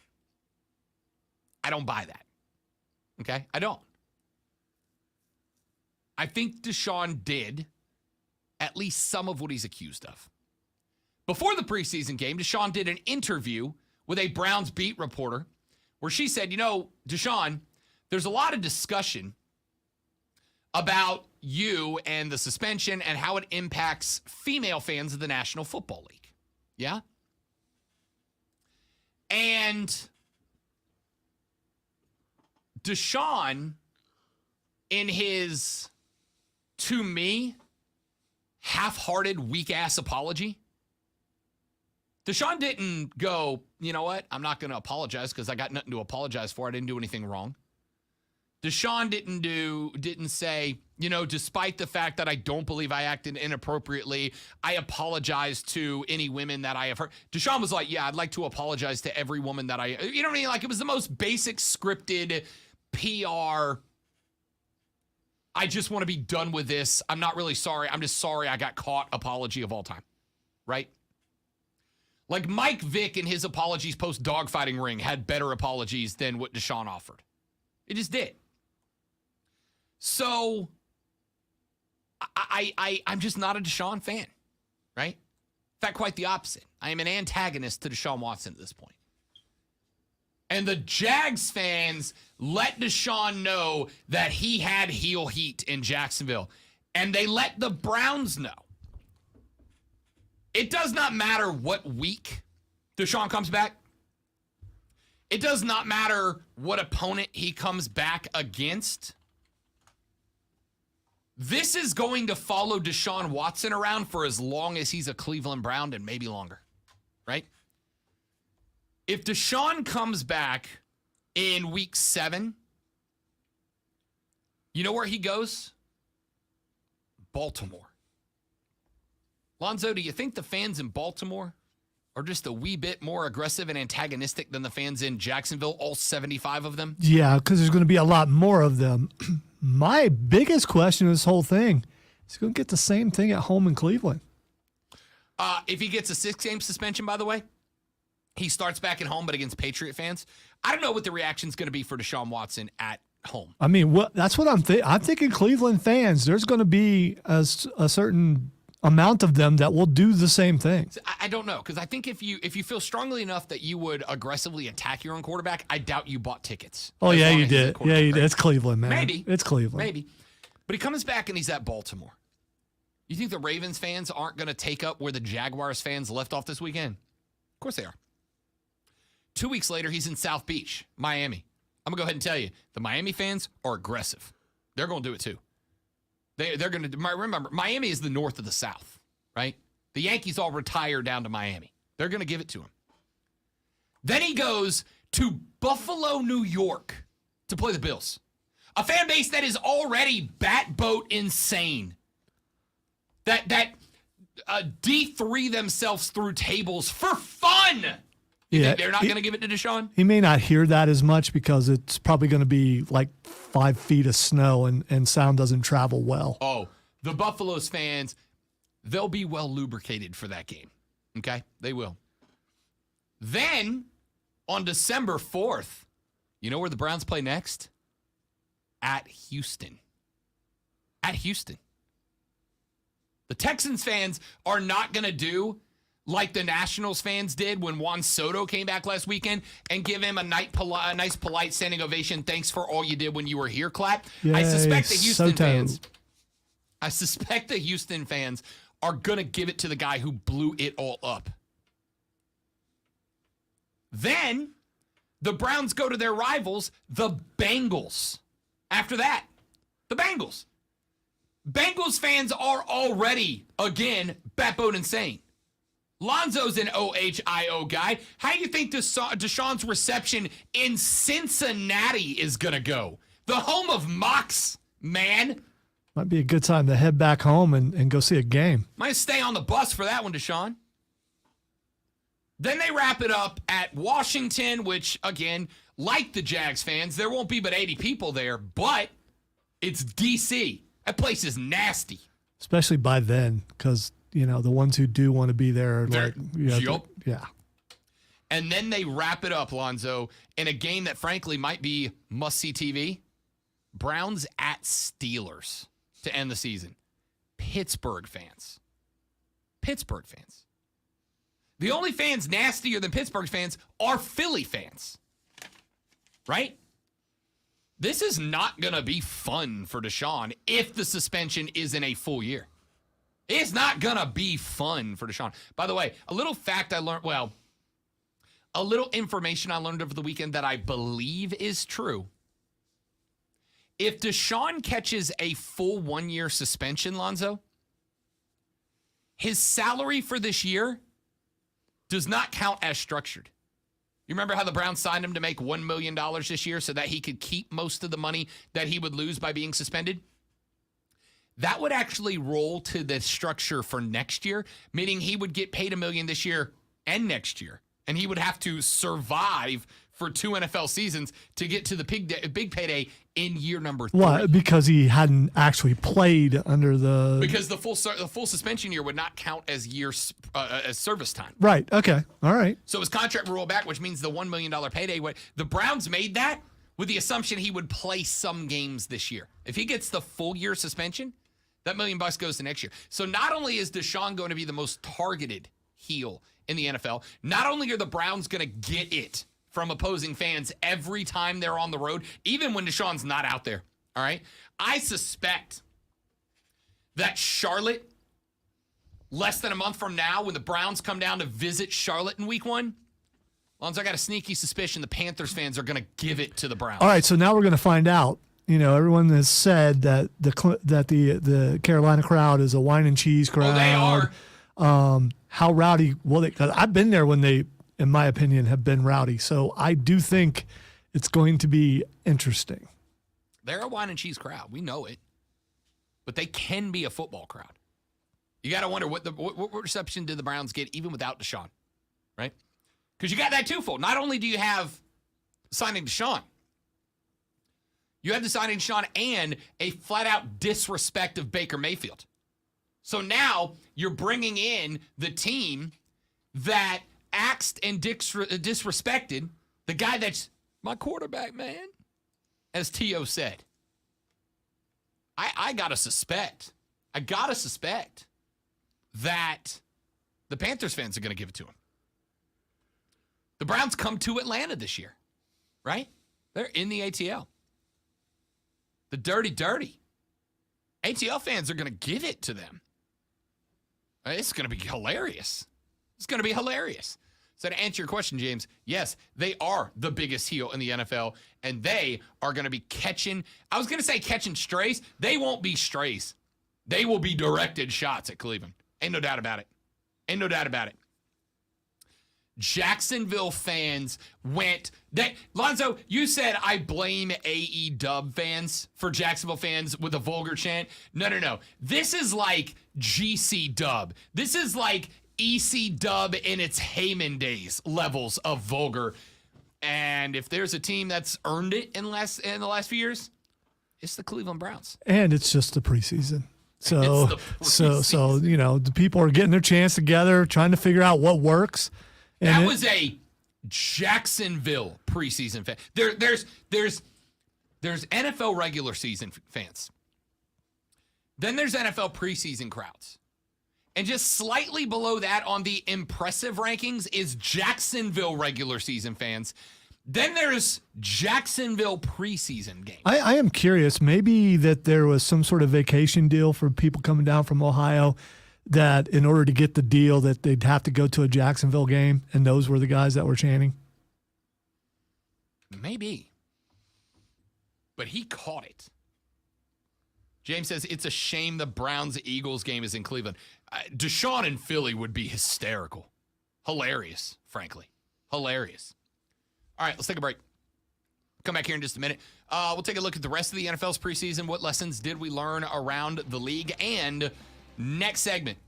I don't buy that. Okay? I don't. I think Deshaun did at least some of what he's accused of. Before the preseason game, Deshaun did an interview with a Browns beat reporter where she said, you know, Deshaun, there's a lot of discussion about you and the suspension and how it impacts female fans of the National Football League. Yeah? And Deshaun, in his, to me, half-hearted, weak-ass apology, Deshaun didn't go, you know what, I'm not going to apologize because I got nothing to apologize for. I didn't do anything wrong. Deshaun didn't say, you know, despite the fact that I don't believe I acted inappropriately, I apologize to any women that I have hurt. Deshaun was like, yeah, I'd like to apologize to every woman that you know what I mean? Like, it was the most basic scripted PR. I just want to be done with this. I'm not really sorry. I'm just sorry I got caught apology of all time. Right? Like Mike Vick in his apologies post dogfighting ring had better apologies than what Deshaun offered. It just did. So I'm just not a Deshaun fan, right? In fact, quite the opposite. I am an antagonist to Deshaun Watson at this point. And the Jags fans let Deshaun know that he had heel heat in Jacksonville. And they let the Browns know. It does not matter what week Deshaun comes back. It does not matter what opponent he comes back against. This is going to follow Deshaun Watson around for as long as he's a Cleveland Brown and maybe longer, right? If Deshaun comes back in week 7, you know where he goes? Baltimore. Lonzo, do you think the fans in Baltimore are just a wee bit more aggressive and antagonistic than the fans in Jacksonville, all 75 of them? Yeah, because there's going to be a lot more of them. My biggest question in this whole thing is going to get the same thing at home in Cleveland. If he gets a 6-game suspension, by the way, he starts back at home, but against Patriot fans. I don't know what the reaction is going to be for Deshaun Watson at home. I mean, that's what I'm thinking. I'm thinking Cleveland fans, there's going to be a certain amount of them that will do the same thing. I don't know, because I think if you feel strongly enough that you would aggressively attack your own quarterback, I doubt you bought tickets. Oh, As yeah, long you as he's at did. Yeah, quarterback, you did. right? It's Cleveland, man. Maybe. It's Cleveland. Maybe. But he comes back and he's at Baltimore. You think the Ravens fans aren't going to take up where the Jaguars fans left off this weekend? Of course they are. 2 weeks later, he's in South Beach, Miami. I'm going to go ahead and tell you, the Miami fans are aggressive. They're going to do it too. They're going to remember, Miami is the north of the South, right? The Yankees all retire down to Miami. They're going to give it to him. Then he goes to Buffalo, New York to play the Bills. A fan base that is already bat boat insane. That D3 themselves through tables for fun. You think they're not going to give it to Deshaun? He may not hear that as much because it's probably going to be like 5 feet of snow and sound doesn't travel well. Oh, the Buffalo's fans, they'll be well lubricated for that game. Okay? They will. Then, on December 4th, you know where the Browns play next? At Houston. At Houston. The Texans fans are not going to do like the Nationals fans did when Juan Soto came back last weekend and give him a nice, polite standing ovation. Thanks for all you did when you were here, clap. I suspect the Houston fans are going to give it to the guy who blew it all up. Then the Browns go to their rivals, the Bengals. After that, the Bengals. Bengals fans are already, again, batboat insane. Lonzo's an OHIO guy. How do you think Deshaun's reception in Cincinnati is going to go? The home of Mox, man. Might be a good time to head back home and go see a game. Might stay on the bus for that one, Deshaun. Then they wrap it up at Washington, which, again, like the Jags fans, there won't be but 80 people there, but it's D.C. That place is nasty. Especially by then, because, you know, the ones who do want to be there are like, yeah. And then they wrap it up, Lonzo, in a game that, frankly, might be must-see TV. Browns at Steelers to end the season. Pittsburgh fans. The only fans nastier than Pittsburgh fans are Philly fans. Right? This is not going to be fun for Deshaun if the suspension isn't a full year. It's not going to be fun for Deshaun. By the way, a little fact I learned, a little information I learned over the weekend that I believe is true. If Deshaun catches a full 1 year suspension, Lonzo, his salary for this year does not count as structured. You remember how the Browns signed him to make $1 million this year so that he could keep most of the money that he would lose by being suspended? That would actually roll to the structure for next year, meaning he would get paid $1 million this year and next year. And he would have to survive for 2 NFL seasons to get to the big payday in year number 3. Why? Because he hadn't actually played under the... Because the full suspension year would not count as as service time. Right. Okay. All right. So his contract would roll back, which means the $1 million payday. The Browns made that with the assumption he would play some games this year. If he gets the full year suspension, that $1 million goes to next year. So not only is Deshaun going to be the most targeted heel in the NFL, not only are the Browns going to get it from opposing fans every time they're on the road, even when Deshaun's not out there, all right? I suspect that Charlotte, less than a month from now, when the Browns come down to visit Charlotte in week 1, Lonzo, I got a sneaky suspicion the Panthers fans are going to give it to the Browns. All right, so now we're going to find out. You know, everyone has said that the Carolina crowd is a wine and cheese crowd. Oh, they are. How rowdy will they? Because I've been there when they, in my opinion, have been rowdy. So I do think it's going to be interesting. They're a wine and cheese crowd. We know it. But they can be a football crowd. You got to wonder what reception did the Browns get even without Deshaun, right? Because you got that twofold. Not only do you have signing Deshaun, you have the signing Deshaun and a flat-out disrespect of Baker Mayfield. So now you're bringing in the team that axed and disrespected the guy that's my quarterback, man, as T.O. said. I got to suspect that the Panthers fans are going to give it to them. The Browns come to Atlanta this year, right? They're in the ATL. The dirty. ATL fans are going to give it to them. It's going to be hilarious. It's going to be hilarious. So to answer your question, James, yes, they are the biggest heel in the NFL, and they are going to be catching, I was going to say catching strays. They won't be strays. They will be directed shots at Cleveland. Ain't no doubt about it. Ain't no doubt about it. Jacksonville fans went. Lonzo, you said I blame AE Dub fans for Jacksonville fans with a vulgar chant. No. This is like GC Dub. This is like EC Dub in its Heyman days levels of vulgar. And if there's a team that's earned it in the last few years, it's the Cleveland Browns. And it's just the preseason. So, It's the so the people are getting their chance together, trying to figure out what works. And That was a Jacksonville preseason fan. There's NFL regular season fans. Then there's NFL preseason crowds. And just slightly below that on the impressive rankings is Jacksonville regular season fans. Then there's Jacksonville preseason games. I am curious, maybe that there was some sort of vacation deal for people coming down from Ohio, that in order to get the deal that they'd have to go to a Jacksonville game, and those were the guys that were chanting. Maybe. But he caught it. James says, it's a shame the Browns-Eagles game is in Cleveland. Deshaun in Philly would be hysterical. Hilarious, frankly. Hilarious. All right, let's take a break. Come back here in just a minute. We'll take a look at the rest of the NFL's preseason. What lessons did we learn around the league? And next segment,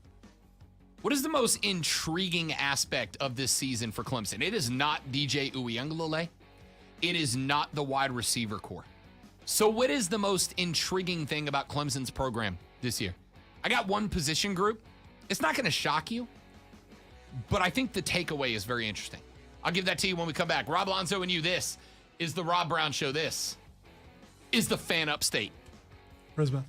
what is the most intriguing aspect of this season for Clemson? It is not DJ Uiagalelei. It is not the wide receiver core. So what is the most intriguing thing about Clemson's program this year? I got one position group. It's not going to shock you, but I think the takeaway is very interesting. I'll give that to you when we come back. Rob Alonso and you, this is the Rob Brown Show. This is the Fan Upstate. Brisbane.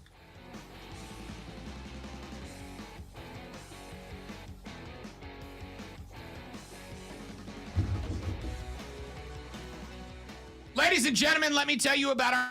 Ladies and gentlemen, let me tell you about our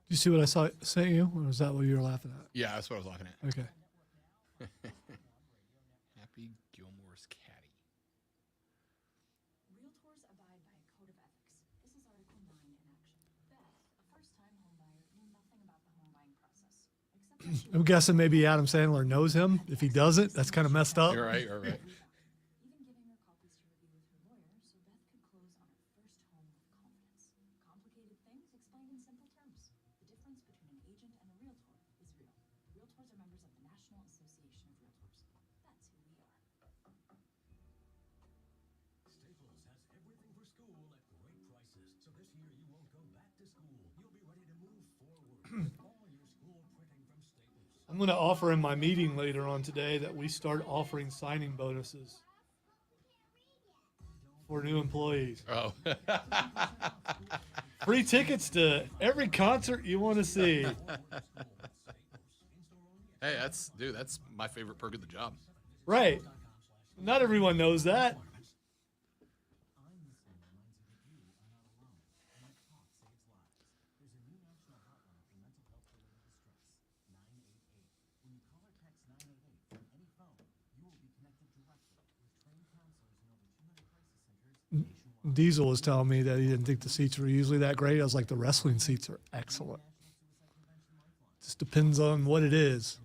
you see what I sent you, or was that what you were laughing at? Yeah, that's what I was laughing at. Okay. Happy Gilmore's caddy. Realtors abide by a code of ethics. This is Article 9 in action. Beth, a first-time homebuyer, knew nothing about the home buying process, except that she I'm guessing maybe Adam Sandler knows him. If he doesn't, that's kind of messed up. You're right. You're right. even giving her copies to review with her lawyer so Beth could close on her first home with confidence. Complicated things explained in simple terms. The difference between an agent and a realtor is real. Realtors are members of the National Association of Realtors. That's who we are. Staples has everything for school at great prices. So this year you won't go back to school. You'll be ready to move forward with all your school printing from Staples. I'm going to offer in my meeting later on today that we start offering signing bonuses for new employees. Oh. Free tickets to every concert you want to see. Hey, that's my favorite perk of the job. Right. Not everyone knows that. Diesel was telling me that he didn't think the seats were usually that great. I was like, the wrestling seats are excellent. Just depends on what it is.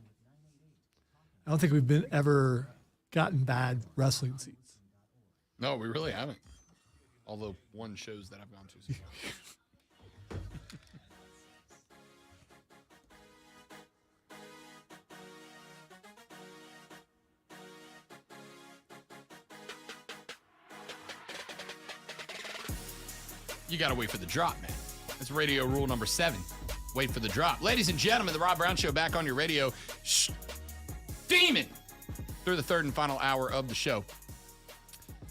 I don't think we've ever gotten bad wrestling seats. No, we really haven't. Although one shows that I've gone to. So. You got to wait for the drop, man. That's radio rule number 7. Wait for the drop. Ladies and gentlemen, the Rob Brown Show back on your radio. Steaming through the third and final hour of the show.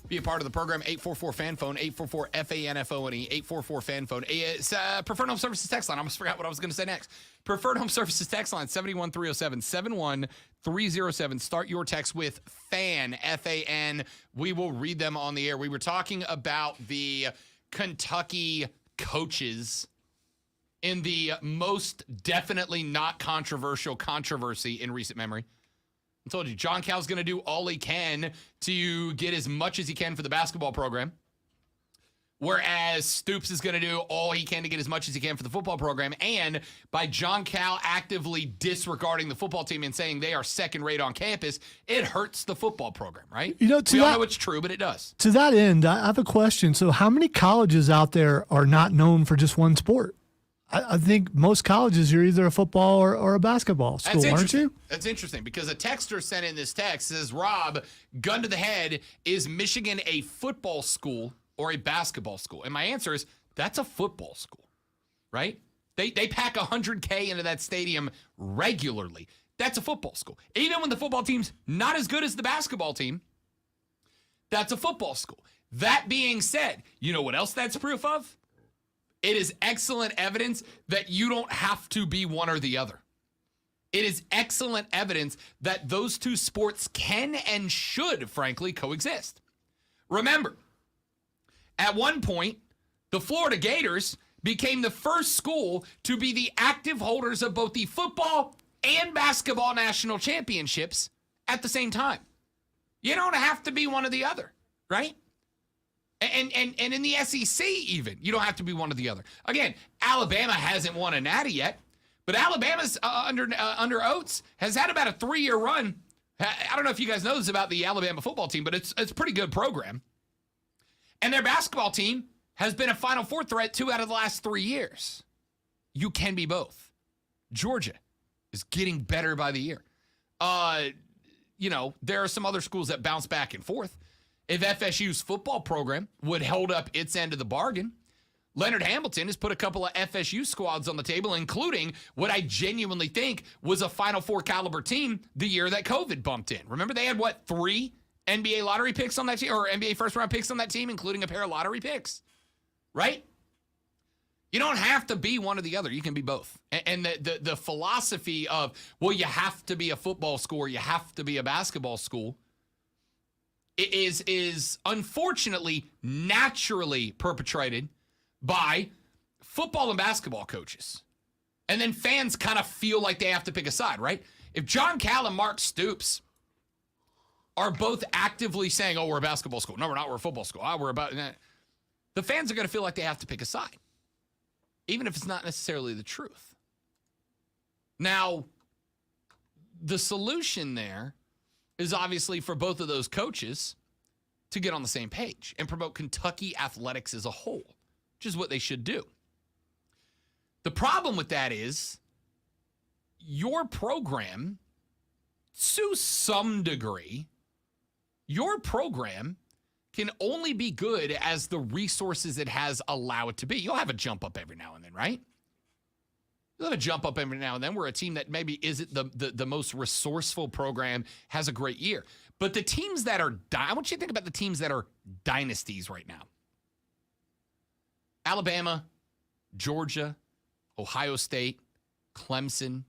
Be a part of the program, 844-FAN-PHONE, 844-FANFONE, 844-FAN-PHONE. It's Preferred Home Services text line. I almost forgot what I was going to say next. Preferred Home Services text line, 71307, 71307. Start your text with FAN, F-A-N. We will read them on the air. We were talking about the Kentucky coaches in the most definitely not controversial controversy in recent memory. I told you, John Cal's going to do all he can to get as much as he can for the basketball program, whereas Stoops is going to do all he can to get as much as he can for the football program. And by John Cal actively disregarding the football team and saying they are second rate on campus, it hurts the football program, right? You know, we all know it's true, but it does. To that end, I have a question. So how many colleges out there are not known for just one sport? I think most colleges, you're either a football or a basketball school, aren't you? That's interesting because a texter sent in this text, says, Rob, gun to the head, is Michigan a football school or a basketball school? And my answer is, that's a football school, right? They pack 100K into that stadium regularly. That's a football school. Even when the football team's not as good as the basketball team, that's a football school. That being said, you know what else that's proof of? It is excellent evidence that you don't have to be one or the other. It is excellent evidence that those two sports can and should, frankly, coexist. Remember, at one point, the Florida Gators became the first school to be the active holders of both the football and basketball national championships at the same time. You don't have to be one or the other, right? And in the SEC even, you don't have to be one or the other. Again, Alabama hasn't won a natty yet, but Alabama's under Oates has had about a 3-year run. I don't know if you guys know this about the Alabama football team, but it's a pretty good program. And their basketball team has been a Final Four threat 2 out of the last 3 years. You can be both. Georgia is getting better by the year. There are some other schools that bounce back and forth. If FSU's football program would hold up its end of the bargain, Leonard Hamilton has put a couple of FSU squads on the table, including what I genuinely think was a Final Four caliber team the year that COVID bumped in. Remember, they had, 3 NBA lottery picks on that team, or NBA first-round picks on that team, including a pair of lottery picks, right? You don't have to be one or the other. You can be both. And the philosophy of, well, you have to be a football school or you have to be a basketball school is unfortunately naturally perpetrated by football and basketball coaches. And then fans kind of feel like they have to pick a side, right? If John Cal and Mark Stoops are both actively saying, oh, we're a basketball school. No, we're not. We're a football school. We're about that. The fans are going to feel like they have to pick a side, even if it's not necessarily the truth. Now, the solution there is obviously for both of those coaches to get on the same page and promote Kentucky athletics as a whole, which is what they should do. The problem with that is your program, to some degree, your program can only be good as the resources it has allow it to be. You'll have a jump up every now and then, right? You'll have a jump up every now and then where a team that maybe isn't the most resourceful program has a great year. But the teams that are, I want you to think about the teams that are dynasties right now. Alabama, Georgia, Ohio State, Clemson.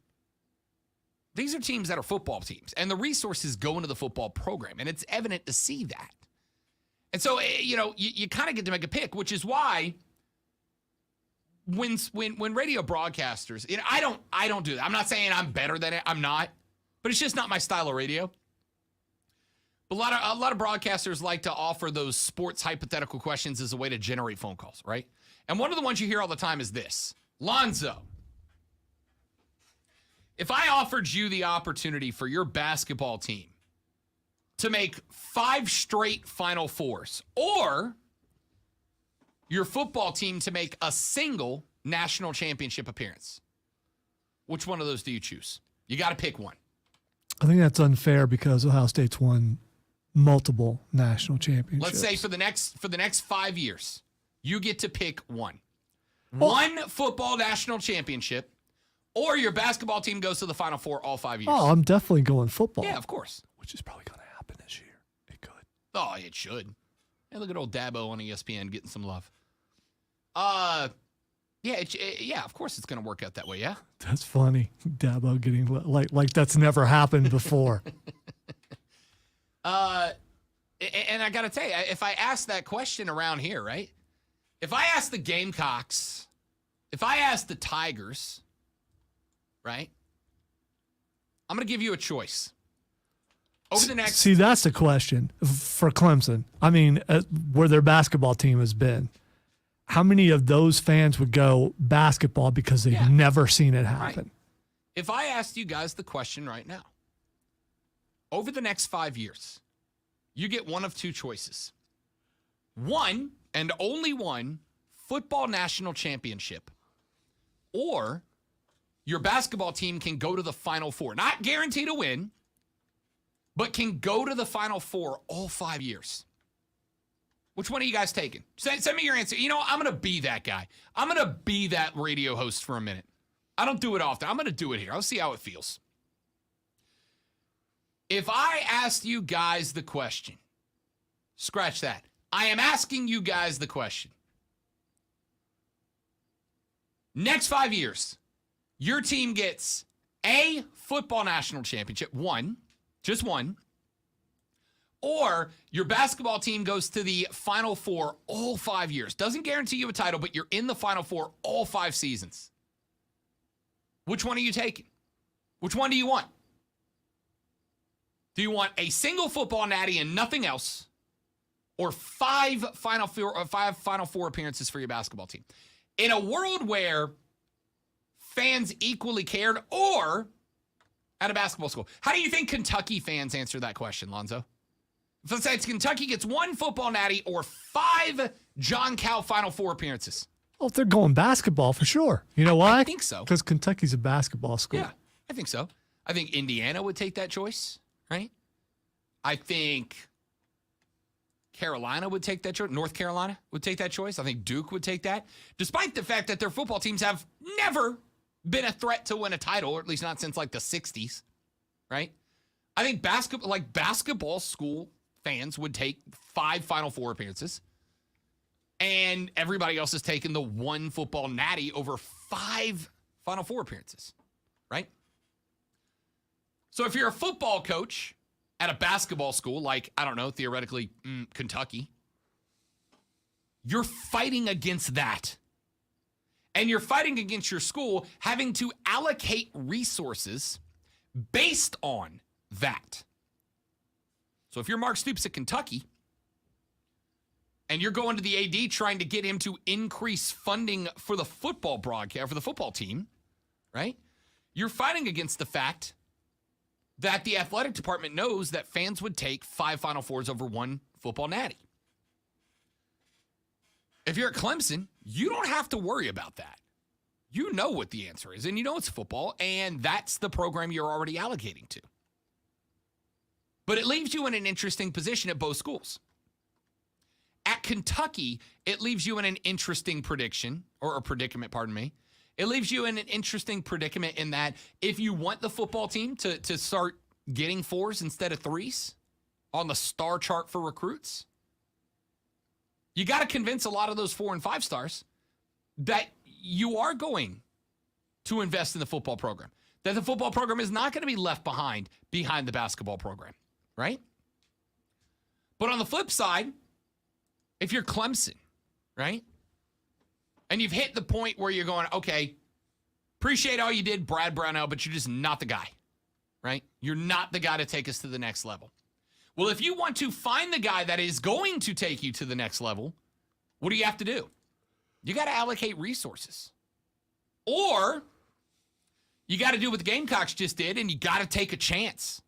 These are teams that are football teams, and the resources go into the football program, and it's evident to see that. And so, you kind of get to make a pick, which is why when radio broadcasters, I don't do that. I'm not saying I'm better than it. I'm not, but it's just not my style of radio. But a lot of broadcasters like to offer those sports hypothetical questions as a way to generate phone calls, right? And one of the ones you hear all the time is this. Lonzo, if I offered you the opportunity for your basketball team to make 5 straight Final Fours, or your football team to make a single national championship appearance, which one of those do you choose? You got to pick one. I think that's unfair because Ohio State's won multiple national championships. Let's say for the next 5 years, you get to pick one. One football national championship, or your basketball team goes to the Final Four all 5 years. Oh, I'm definitely going football. Yeah, of course. Which is probably going to happen this year. It could. Oh, it should. Hey, look at old Dabo on ESPN getting some love. Yeah, of course it's going to work out that way, yeah? That's funny. Dabo getting like that's never happened before. And I got to tell you, if I ask that question around here, right? If I ask the Gamecocks, if I ask the Tigers, right? I'm going to give you a choice. Over the next... See, that's the question for Clemson. I mean, where their basketball team has been. How many of those fans would go basketball because they've never seen it happen? Right. If I asked you guys the question right now, over the next 5 years, you get one of two choices. One, and only one, football national championship. Or your basketball team can go to the Final Four. Not guaranteed to win, but can go to the Final Four all 5 years. Which one are you guys taking? Send me your answer. You know, I'm going to be that guy. I'm going to be that radio host for a minute. I don't do it often. I'm going to do it here. I'll see how it feels. If I asked you guys the question, scratch that. I am asking you guys the question. Next 5 years, your team gets a football national championship, one, just one, or your basketball team goes to the Final Four all 5 years. Doesn't guarantee you a title, but you're in the Final Four all 5 seasons. Which one are you taking? Which one do you want? Do you want a single football natty and nothing else, or 5 Final Four appearances for your basketball team? In a world where fans equally cared, or at a basketball school, how do you think Kentucky fans answer that question, Lonzo? If let's say it's Kentucky gets 1 football natty or 5 John Cal Final Four appearances. Well, if they're going basketball, for sure. You know why? I think so. Because Kentucky's a basketball school. Yeah, I think so. I think Indiana would take that choice, right? I think Carolina would take that choice. North Carolina would take that choice. I think Duke would take that, despite the fact that their football teams have never been a threat to win a title, or at least not since like the 60s, right? I think basketball school fans would take 5 Final Four appearances, and everybody else is taking the 1 football natty over 5 Final Four appearances, right? So if you're a football coach at a basketball school, like, I don't know, theoretically, Kentucky, you're fighting against that. And you're fighting against your school having to allocate resources based on that. So if you're Mark Stoops at Kentucky and you're going to the AD trying to get him to increase funding for the football broadcast, for the football team, right? You're fighting against the fact that the athletic department knows that fans would take 5 Final Fours over 1 football natty. If you're at Clemson, you don't have to worry about that. You know what the answer is, and you know it's football, and that's the program you're already allocating to. But it leaves you in an interesting position at both schools. At Kentucky, it leaves you in an interesting predicament. It leaves you in an interesting predicament in that if you want the football team to start getting 4s instead of 3s on the star chart for recruits, you got to convince a lot of those 4 and 5 stars that you are going to invest in the football program, that the football program is not going to be left behind the basketball program, right? But on the flip side, if you're Clemson, right, and you've hit the point where you're going, okay, appreciate all you did, Brad Brownell, but you're just not the guy, right? You're not the guy to take us to the next level. Well, if you want to find the guy that is going to take you to the next level, what do you have to do? You got to allocate resources. Or you got to do what the Gamecocks just did, and you got to take a chance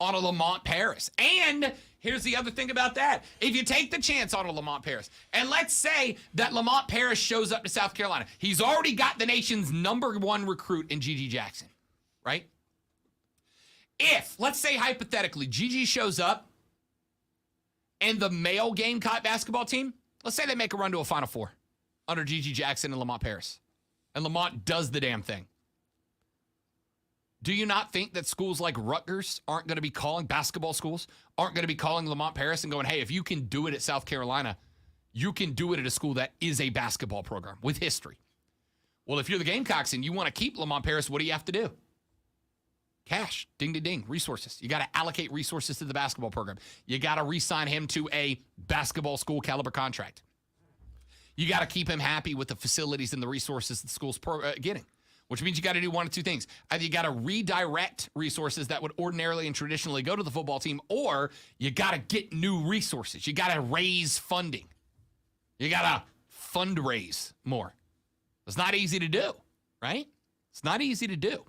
on a Lamont Paris. And here's the other thing about that. If you take the chance on a Lamont Paris, and let's say that Lamont Paris shows up to South Carolina, he's already got the nation's #1 recruit in Gigi Jackson, right? If, let's say hypothetically, Gigi shows up and the male Gamecock basketball team, let's say they make a run to a Final Four under Gigi Jackson and Lamont Paris, and Lamont does the damn thing. Do you not think that schools like Rutgers aren't going to be calling, basketball schools aren't going to be calling Lamont Paris and going, hey, if you can do it at South Carolina, you can do it at a school that is a basketball program with history? Well, if you're the Gamecocks and you want to keep Lamont Paris, what do you have to do? Cash, ding, ding, ding, resources. You got to allocate resources to the basketball program. You got to re-sign him to a basketball school caliber contract. You got to keep him happy with the facilities and the resources the school's getting, which means you got to do one of two things. Either you got to redirect resources that would ordinarily and traditionally go to the football team, or you got to get new resources. You got to raise funding. You got to fundraise more. It's not easy to do, right? It's not easy to do.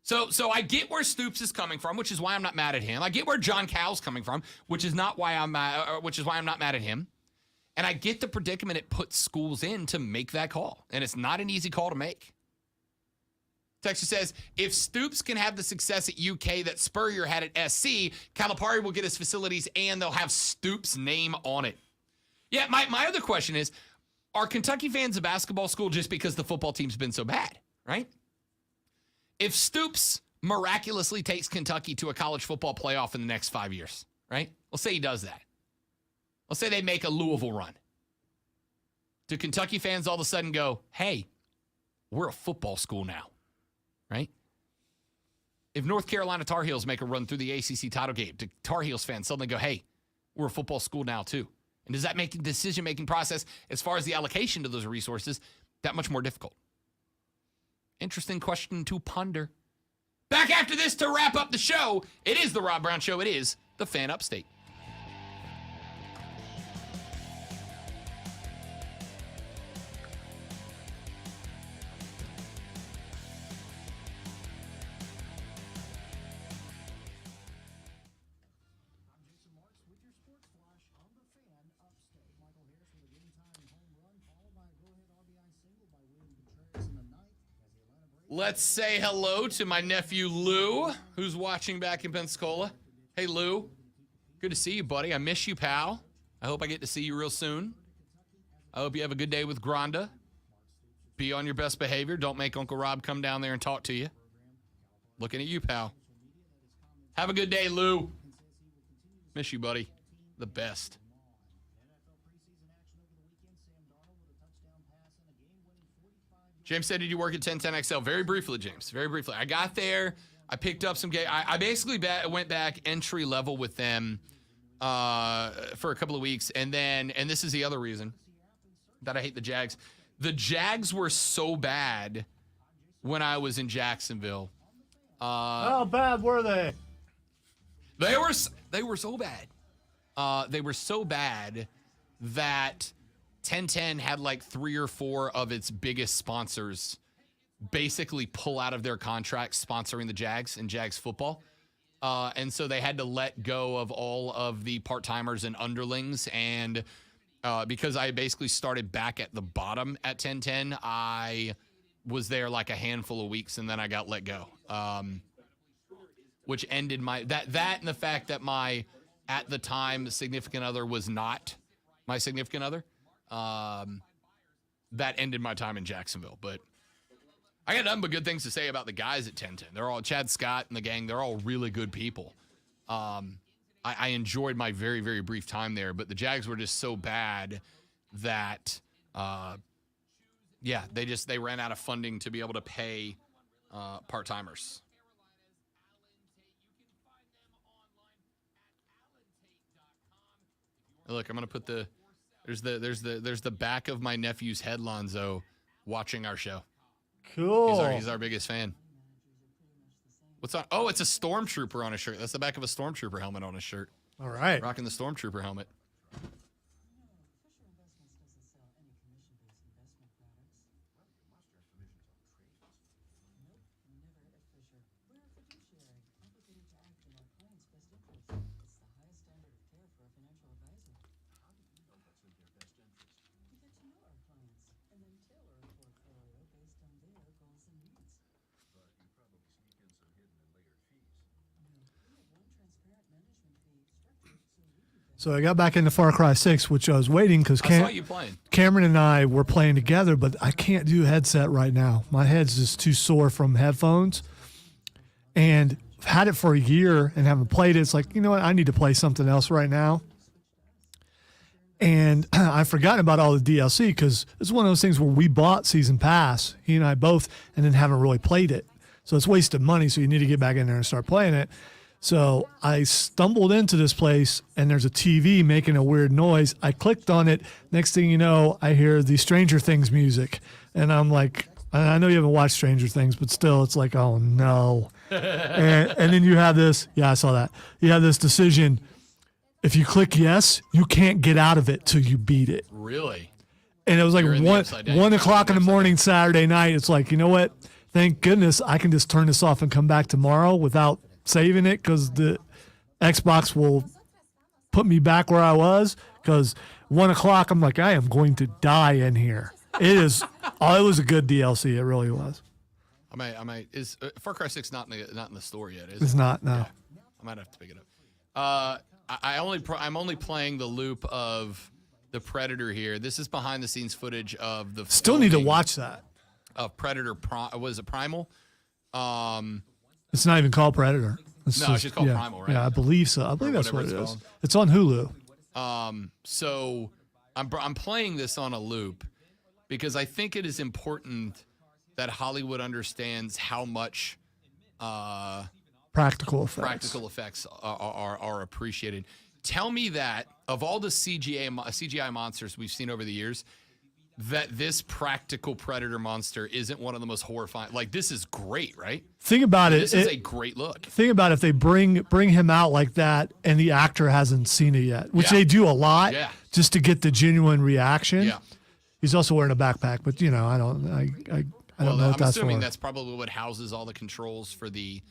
So I get where Stoops is coming from, which is why I'm not mad at him. I get where John Cowell's coming from, which is why I'm not mad at him. And I get the predicament it puts schools in to make that call. And it's not an easy call to make. Texas says, if Stoops can have the success at UK that Spurrier had at SC, Calipari will get his facilities and they'll have Stoops' name on it. Yeah, my other question is, are Kentucky fans a basketball school just because the football team's been so bad, right? If Stoops miraculously takes Kentucky to a college football playoff in the next 5 years, right? Let's say he does that. Let's say they make a Louisville run. Do Kentucky fans all of a sudden go, hey, we're a football school now, right? If North Carolina Tar Heels make a run through the ACC title game, do Tar Heels fans suddenly go, hey, we're a football school now too? And does that make the decision-making process as far as the allocation to those resources that much more difficult? Interesting question to ponder. Back after this to wrap up the show. It is the Rob Brown Show. It is the Fan Upstate. I'm Jason Marks with your sports flash on the Fan Upstate. Michael Harris with a game-time home run, followed by a go-ahead RBI single by William Contreras in the ninth as the Atlanta Braves. Let's say hello to my nephew Lou, who's watching back in Pensacola. Hey, Lou. Good to see you, buddy. I miss you, pal. I hope I get to see you real soon. I hope you have a good day with Granda. Be on your best behavior. Don't make Uncle Rob come down there and talk to you. Looking at you, pal. Have a good day, Lou. Miss you, buddy. The best. James said, did you work at 1010XL? Very briefly, James. Very briefly. I got there. I picked up some game. I basically went back entry level with them for a couple of weeks. And this is the other reason that I hate the Jags. the Jags were so bad when I was in Jacksonville. How bad were they? They were so bad. They were so bad that 1010 had like 3 or 4 of its biggest sponsors basically pull out of their contracts sponsoring the Jags and Jags football. And so they had to let go of all of the part-timers and underlings. And because I basically started back at the bottom at 1010, I was there like a handful of weeks and then I got let go. Which ended my that and the fact that my at the time significant other was not my significant other. That ended my time in Jacksonville. But I got nothing but good things to say about the guys at 1010. They're all Chad Scott and the gang. They're all really good people. I enjoyed my very, very brief time there, but the Jags were just so bad that, they ran out of funding to be able to pay part-timers. Look, I'm gonna put there's the back of my nephew's head, Lonzo, watching our show. Cool. He's our biggest fan. What's on? Oh, it's a Stormtrooper on his shirt. That's the back of a Stormtrooper helmet on his shirt. All right. Rocking the Stormtrooper helmet. So I got back into Far Cry 6, which I was waiting because I saw you playing. Cameron and I were playing together, but I can't do headset right now. My head's just too sore from headphones. And I've had it for a year and haven't played it. It's like, you know what? I need to play something else right now. And I've forgotten about all the DLC because it's one of those things where we bought Season Pass, he and I both, and then haven't really played it. So it's wasted money, so you need to get back in there and start playing it. So I stumbled into this place, and there's a TV making a weird noise. I clicked on it. Next thing you know, I hear the Stranger Things music. And I'm like, I know you haven't watched Stranger Things, but still, it's like, oh, no. and then you have this. Yeah, I saw that. You have this decision. If you click yes, you can't get out of it till you beat it. Really? And it was like You're in the upside down. 1 o'clock in the morning Saturday night. It's like, you know what? Thank goodness I can just turn this off and come back tomorrow without saving it because the Xbox will put me back where I was. Because 1 o'clock, I'm like, I am going to die in here. It is. Oh, it was a good DLC. It really was. I might. Is Far Cry 6 not in the store yet? Is It's it? not. No. Yeah. I might have to pick it up. I'm only playing the loop of the Predator here. This is behind the scenes footage of the. Still need to filming watch that. Of Predator. Was it Primal? It's not even called Predator. It's just called Primal, right? Yeah, I believe so. I believe that's what whatever it it's is. called. It's on Hulu. So I'm playing this on a loop because I think it is important that Hollywood understands how much Practical effects. practical effects are appreciated. Tell me that of all the CGI monsters we've seen over the years, that this practical Predator monster isn't one of the most horrifying. Like, this is great, right? Think about it. This is a great look. Think about if they bring him out like that and the actor hasn't seen it yet, which Yeah. they do a lot Yeah. just to get the genuine reaction. Yeah. He's also wearing a backpack, but I don't know Well, what I'm that's assuming for. that's probably what houses all the controls for the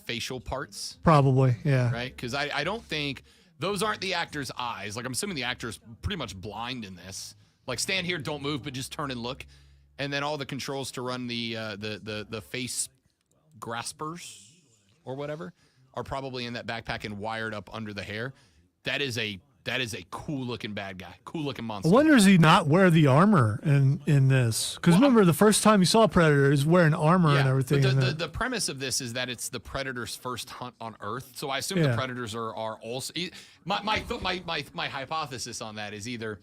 facial parts, Probably, yeah. right? Because I don't think those aren't the actor's eyes. Like, I'm assuming the actor's pretty much blind in this. Like, stand here, don't move, but just turn and look. And then all the controls to run the face graspers or whatever are probably in that backpack and wired up under the hair. That is a cool looking bad guy, cool looking I monster. wonder, does he not wear the armor in this? Because remember, the first time you saw Predator, he's wearing armor and everything. But and the premise of this is that it's the Predator's first hunt on Earth. So I assume Yeah. the Predators are also. My hypothesis on that is either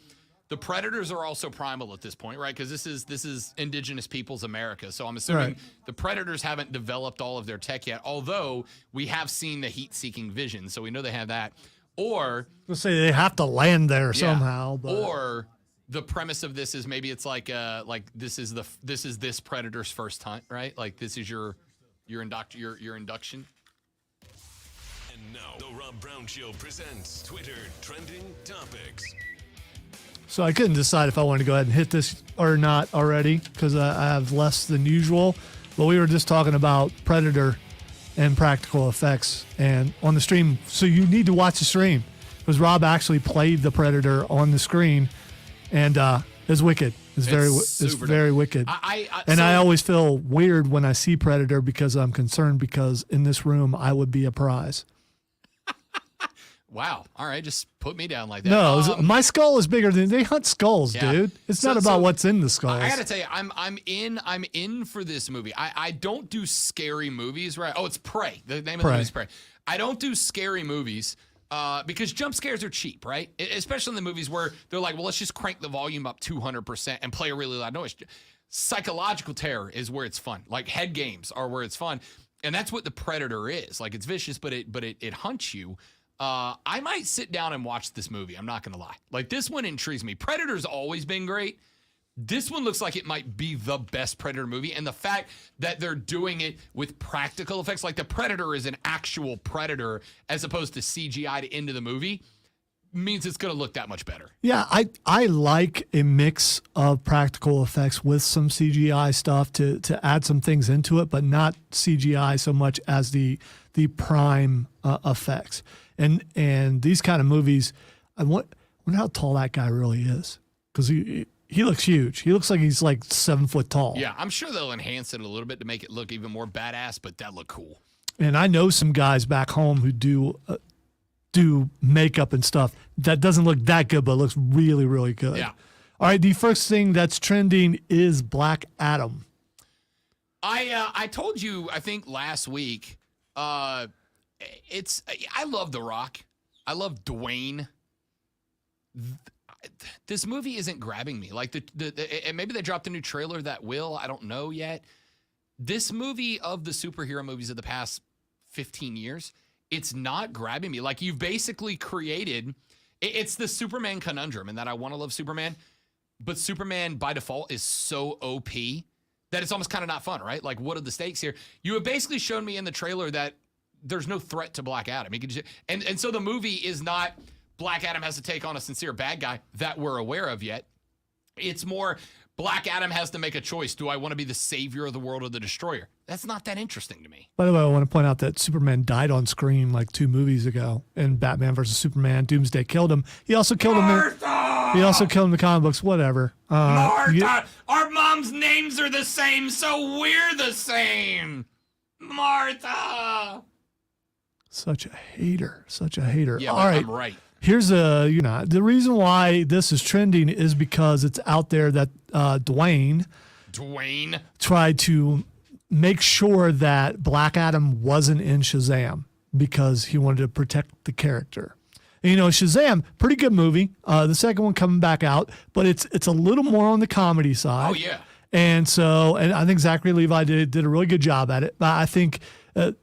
the Predators are also primal at this point, right? Because this is indigenous peoples America. So I'm assuming Right. the Predators haven't developed all of their tech yet. Although we have seen the heat-seeking vision, so we know they have that. Or Let's say they have to land there yeah, somehow. But or the premise of this is maybe it's like this is this predator's first hunt, right? Like this is your induction. And now, the Rob Brown Show presents Twitter Trending Topics. So I couldn't decide if I wanted to go ahead and hit this or not already because I have less than usual. But we were just talking about Predator and practical effects and on the stream. So you need to watch the stream because Rob actually played the Predator on the screen, and it's wicked. It's very wicked. I always feel weird when I see Predator because I'm concerned because in this room I would be a prize. Wow. All right, just put me down like that. No, my skull is bigger than they hunt skulls, Yeah. dude. It's not about what's in the skulls. I gotta tell you, I'm in for this movie. I don't do scary movies, right? Oh, it's Prey. The name of the movie is Prey. I don't do scary movies because jump scares are cheap, right? Especially in the movies where they're like, well, let's just crank the volume up 200% and play a really loud noise. Psychological terror is where it's fun. Like head games are where it's fun, and that's what the Predator is. Like it's vicious, but it hunts you. I might sit down and watch this movie. I'm not going to lie. Like, this one intrigues me. Predator's always been great. This one looks like it might be the best Predator movie. And the fact that they're doing it with practical effects, like the Predator is an actual Predator as opposed to CGI'd into the movie, means it's going to look that much better. Yeah, I like a mix of practical effects with some CGI stuff to add some things into it, but not CGI so much as the prime effects. And these kind of movies, I wonder how tall that guy really is, because he looks huge. He looks like he's like 7 foot tall. Yeah, I'm sure they'll enhance it a little bit to make it look even more badass, but that look cool. And I know some guys back home who do makeup and stuff that doesn't look that good, but looks really, really good. Yeah. All right, the first thing that's trending is Black Adam. I told you, I think last week, I love The Rock. I love Dwayne. This movie isn't grabbing me. Like and maybe they dropped a new trailer that will. I don't know yet. This movie of the superhero movies of the past 15 years, it's not grabbing me. Like you've basically created, it's the Superman conundrum in that I want to love Superman, but Superman by default is so OP that it's almost kind of not fun, right? Like what are the stakes here? You have basically shown me in the trailer that there's no threat to Black Adam. He can just, and so the movie is not Black Adam has to take on a sincere bad guy that we're aware of yet. It's more Black Adam has to make a choice. Do I want to be the savior of the world or the destroyer? That's not that interesting to me. By the way, I want to point out that Superman died on screen like 2 movies ago in Batman vs. Superman. Doomsday killed him. He also killed him. He also killed him in the comic books. Whatever. Martha! Our mom's names are the same, so we're the same. Martha! Such a hater. Such a hater. Yeah, all right. I'm right. Here's the reason why this is trending is because it's out there that Dwayne tried to make sure that Black Adam wasn't in Shazam because he wanted to protect the character. And, Shazam, pretty good movie. The second one coming back out, but it's a little more on the comedy side. Oh yeah. And I think Zachary Levi did a really good job at it. But I think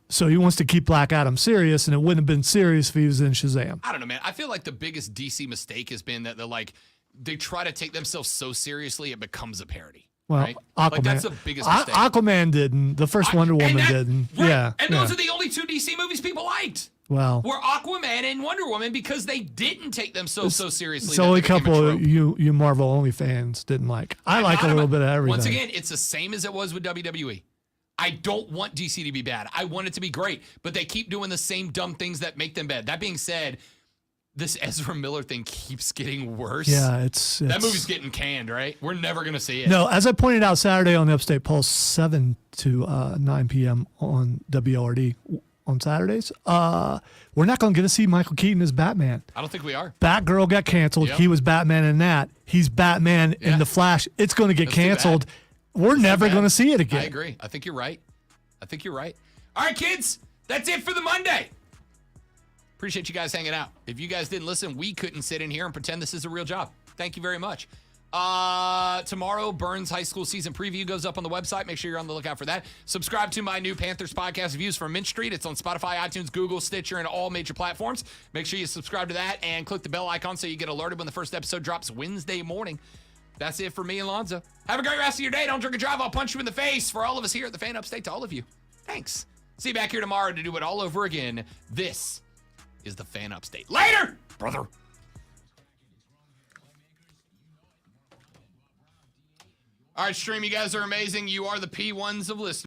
so he wants to keep Black Adam serious, and it wouldn't have been serious if he was in Shazam. I don't know, man. I feel like the biggest DC mistake has been that they try to take themselves so seriously it becomes a parody. Well, right? Aquaman. Like that's the biggest mistake. Aquaman didn't. The first Wonder Woman didn't. Right. Yeah. And those are the only 2 DC movies people liked. Well, were Aquaman and Wonder Woman because they didn't take themselves so seriously. So a couple of you Marvel only fans didn't like. I like a little bit of everything. Once again, it's the same as it was with WWE. I don't want DC to be bad. I want it to be great, but they keep doing the same dumb things that make them bad. That being said, this Ezra Miller thing keeps getting worse. Yeah, that movie's getting canned, right? We're never going to see it. No, as I pointed out Saturday on the Upstate Pulse, 7 to 9 p.m. on WORD on Saturdays, we're not going to get to see Michael Keaton as Batman. I don't think we are. Batgirl got canceled. Yep. He was Batman in that. He's Batman in The Flash. It's going to get canceled. We're never going to see it again. I agree. I think you're right. All right, kids, that's it for the Monday. Appreciate you guys hanging out. If you guys didn't listen, we couldn't sit in here and pretend this is a real job. Thank you very much. Tomorrow, Burns High School season preview goes up on the website. Make sure you're on the lookout for that. Subscribe to my new Panthers podcast, Views from Mint Street. It's on Spotify, iTunes, Google, Stitcher, and all major platforms. Make sure you subscribe to that and click the bell icon so you get alerted when the first episode drops Wednesday morning. That's it for me and Lonzo. Have a great rest of your day. Don't drink and drive. I'll punch you in the face. For all of us here at the Fan Upstate, to all of you, thanks. See you back here tomorrow to do it all over again. This is the Fan Upstate. Later, brother. All right, stream, you guys are amazing. You are the P1s of listeners.